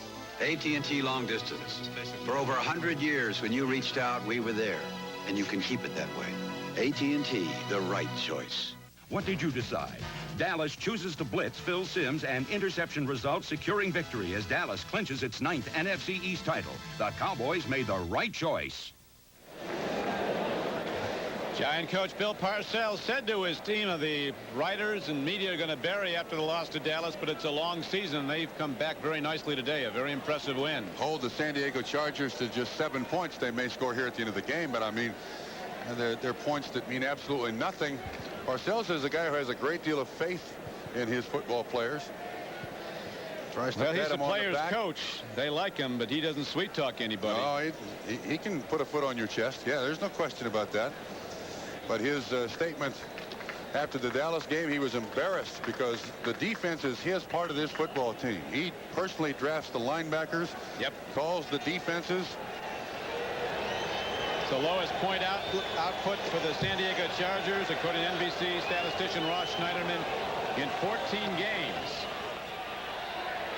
AT&T long distance. For over 100 years, when you reached out, we were there. And you can keep it that way. AT&T, the right choice. What did you decide? Dallas chooses to blitz Phil Simms and interception results, securing victory as Dallas clinches its 9th NFC East title. The Cowboys made the right choice. Giant coach Bill Parcells said to his team of the writers and media are going to bury after the loss to Dallas, but it's a long season. They've come back very nicely today. A very impressive win. Hold the San Diego Chargers to just 7 points. They may score here at the end of the game, but I mean, they're points that mean absolutely nothing. Parcells is a guy who has a great deal of faith in his football players. Tries to well, he's pat a him on the player's back. coach. They like him, but he doesn't sweet talk anybody. No, he can put a foot on your chest. Yeah, there's no question about that. But his statement after the Dallas game, he was embarrassed because the defense is his part of this football team. He personally drafts the linebackers, calls the defenses. It's the lowest point output for the San Diego Chargers, according to NBC statistician Ross Schneiderman, in 14 games.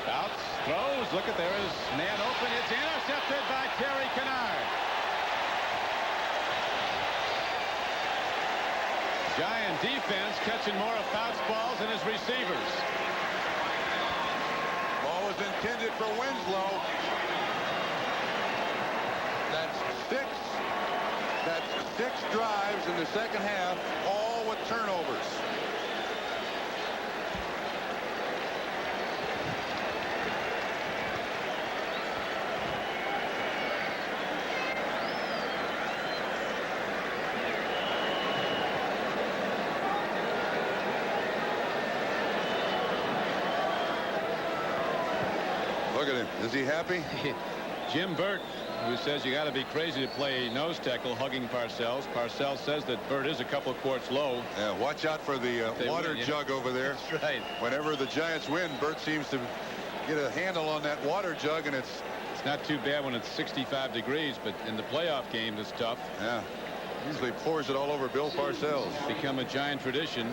Fouts, throws, look at there is man open. It's intercepted by Terry Kennard. Giant defense catching more of Fouts balls than his receivers. Ball was intended for Winslow. That's six drives in the second half, all with turnovers. Look at him. Is he happy? Jim Burt, who says you got to be crazy to play nose tackle, hugging Parcells. Parcells says that Burt is a couple of quarts low. Yeah, watch out for the water jug over there. That's right. Whenever the Giants win, Burt seems to get a handle on that water jug, and it's not too bad when it's 65 degrees, but in the playoff game, it's tough. Yeah. Usually pours it all over Bill Parcells. Become a Giant tradition.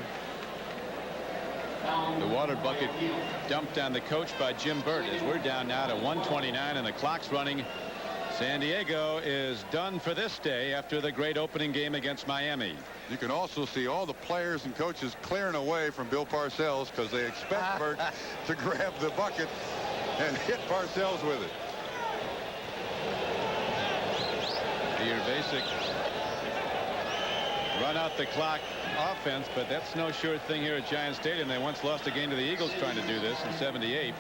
The water bucket dumped on the coach by Jim Burt as we're down now to 1:29 and the clock's running. San Diego is done for this day after the great opening game against Miami. You can also see all the players and coaches clearing away from Bill Parcells because they expect Burt to grab the bucket and hit Parcells with it. Your basic run out the clock offense, but that's no sure thing here at Giant Stadium. They once lost a game to the Eagles trying to do this in '78.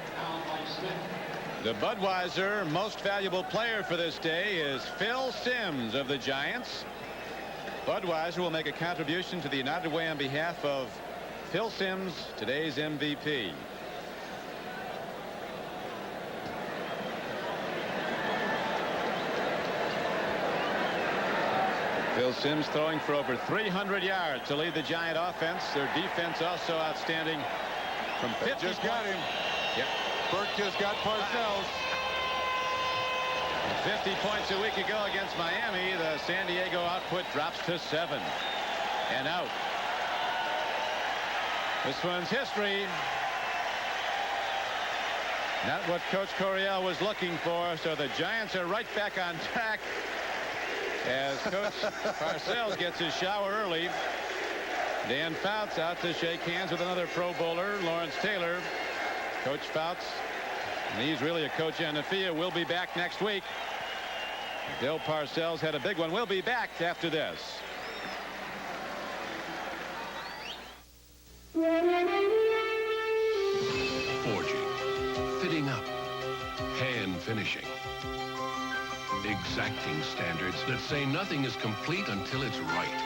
The Budweiser most valuable player for this day is Phil Simms of the Giants. Budweiser will make a contribution to the United Way on behalf of Phil Simms, today's MVP. Phil Simms throwing for over 300 yards to lead the Giant offense. Their defense also outstanding from 50. Just got him. Yep. Burt just got Parcells. 50 points a week ago against Miami. The San Diego output drops to 7 and out. This one's history. Not what Coach Coryell was looking for. So the Giants are right back on track as Coach Parcells gets his shower early. Dan Fouts out to shake hands with another Pro Bowler, Lawrence Taylor. Coach Fouts, and he's really a coach on the field, will be back next week. Bill Parcells had a big one. We'll be back after this. Forging, fitting up, hand finishing. Exacting standards that say nothing is complete until it's right.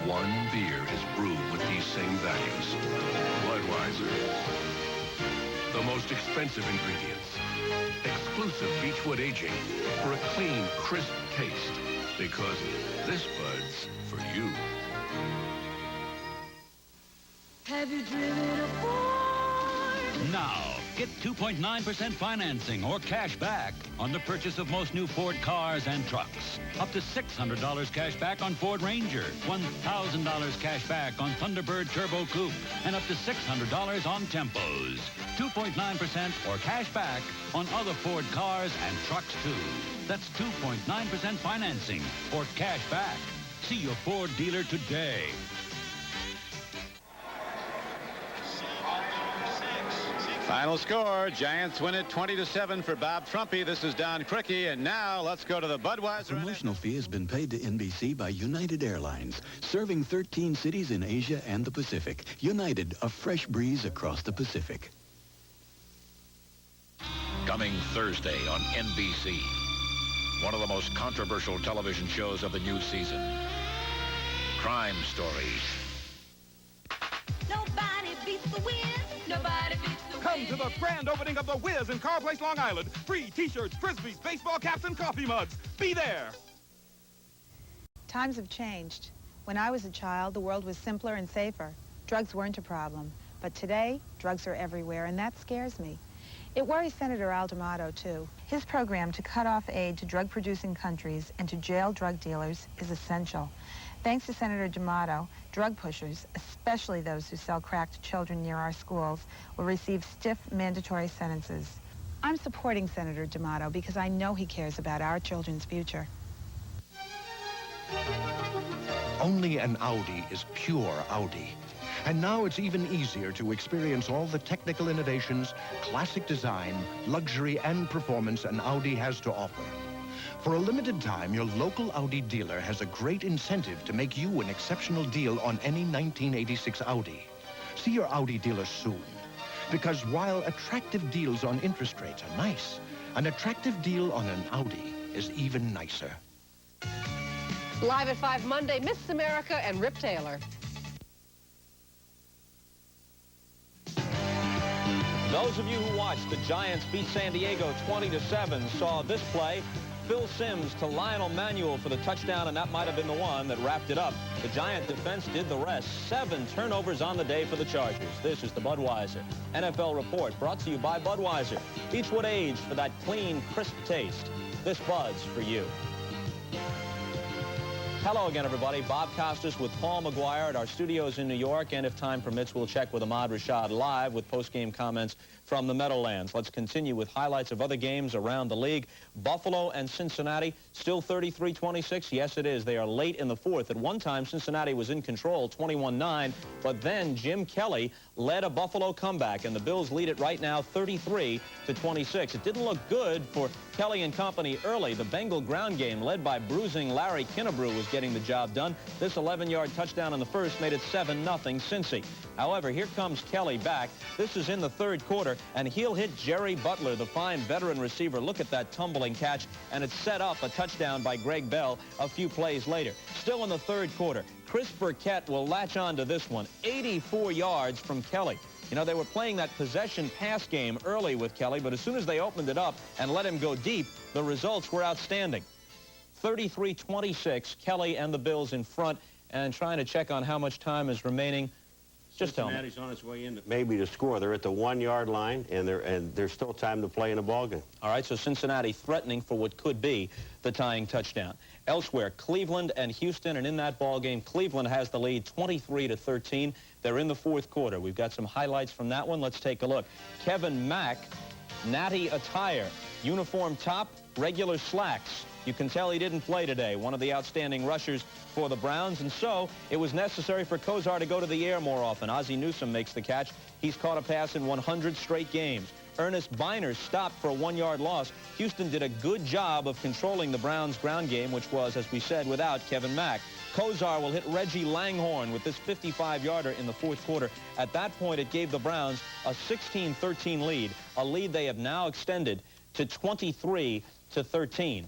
One beer is brewed with these same values. Budweiser. The most expensive ingredients. Exclusive beechwood aging for a clean, crisp taste. Because this Bud's for you. Have you driven a Ford? Now, get 2.9% financing or cash back on the purchase of most new Ford cars and trucks. Up to $600 cash back on Ford Ranger, $1,000 cash back on Thunderbird Turbo Coupe, and up to $600 on Tempos. 2.9% or cash back on other Ford cars and trucks, too. That's 2.9% financing or cash back. See your Ford dealer today. Final score, Giants win it 20-7 for Bob Trumpy. This is Don Crickey, and now let's go to the Budweiser. The promotional fee has been paid to NBC by United Airlines, serving 13 cities in Asia and the Pacific. United, a fresh breeze across the Pacific. Coming Thursday on NBC, one of the most controversial television shows of the new season, Crime Stories. Nobody beats the Wiz. Nobody beats the Wiz. Come to the grand opening of the Wiz in Car Place, Long Island. Free T-shirts, Frisbees, baseball caps, and coffee mugs. Be there. Times have changed. When I was a child, the world was simpler and safer. Drugs weren't a problem. But today, drugs are everywhere, and that scares me. It worries Senator Al D'Amato, too. His program to cut off aid to drug-producing countries and to jail drug dealers is essential. Thanks to Senator D'Amato, drug pushers, especially those who sell crack to children near our schools, will receive stiff mandatory sentences. I'm supporting Senator D'Amato because I know he cares about our children's future. Only an Audi is pure Audi. And now it's even easier to experience all the technical innovations, classic design, luxury, and performance an Audi has to offer. For a limited time, your local Audi dealer has a great incentive to make you an exceptional deal on any 1986 Audi. See your Audi dealer soon. Because while attractive deals on interest rates are nice, an attractive deal on an Audi is even nicer. Live at 5 Monday, Miss America and Rip Taylor. Those of you who watched the Giants beat San Diego 20-7 saw this play. Phil Simms to Lionel Manuel for the touchdown, and that might have been the one that wrapped it up. The Giant defense did the rest. 7 turnovers on the day for the Chargers. This is the Budweiser NFL Report, brought to you by Budweiser. Beechwood aged for that clean, crisp taste. This Bud's for you. Hello again, everybody. Bob Costas with Paul McGuire at our studios in New York, and if time permits, we'll check with Ahmad Rashad live with post-game comments from the Meadowlands. Let's continue with highlights of other games around the league. Buffalo and Cincinnati, still 33-26. Yes, it is. They are late in the fourth. At one time, Cincinnati was in control, 21-9, but then Jim Kelly led a Buffalo comeback, and the Bills lead it right now 33-26. It didn't look good for Kelly and company early. The Bengal ground game, led by bruising Larry Kinnebrew, was getting the job done. This 11-yard touchdown in the first made it 7-0 Cincy. However, here comes Kelly back. This is in the third quarter, and he'll hit Jerry Butler, the fine veteran receiver. Look at that tumbling catch, and it set up a touchdown by Greg Bell a few plays later. Still in the third quarter, Chris Burkett will latch on to this one. 84 yards from Kelly. You know, they were playing that possession pass game early with Kelly, but as soon as they opened it up and let him go deep, the results were outstanding. 33-26, Kelly and the Bills in front, and trying to check on how much time is remaining. Just tell me. Cincinnati's on its way in maybe to score. They're at the 1-yard line, and there's still time to play in a ball game. All right, so Cincinnati threatening for what could be the tying touchdown. Elsewhere, Cleveland and Houston, and in that ball game, Cleveland has the lead 23-13. They're in the fourth quarter. We've got some highlights from that one. Let's take a look. Kevin Mack, natty attire, uniform top, regular slacks. You can tell he didn't play today, one of the outstanding rushers for the Browns, and so it was necessary for Kozar to go to the air more often. Ozzie Newsome makes the catch. He's caught a pass in 100 straight games. Ernest Biner stopped for a 1-yard loss. Houston did a good job of controlling the Browns' ground game, which was, as we said, without Kevin Mack. Kozar will hit Reggie Langhorne with this 55-yarder in the fourth quarter. At that point, it gave the Browns a 16-13 lead, a lead they have now extended to 23-13.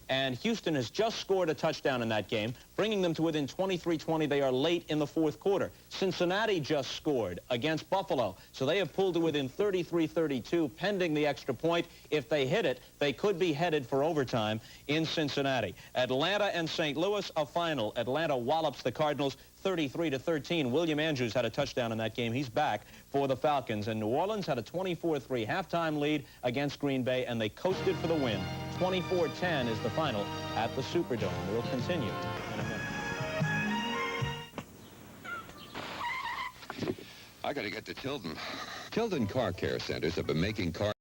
And Houston has just scored a touchdown in that game, bringing them to within 23-20. They are late in the fourth quarter. Cincinnati just scored against Buffalo, so they have pulled to within 33-32, pending the extra point. If they hit it, they could be headed for overtime in Cincinnati. Atlanta and St. Louis, a final. Atlanta wallops the Cardinals 33-13. William Andrews had a touchdown in that game. He's back for the Falcons. And New Orleans had a 24-3 halftime lead against Green Bay, and they coasted for the win. 24-10 is the final at the Superdome. We'll continue in a minute. I got to get to Tilden. Tilden Car Care Centers have been making cars.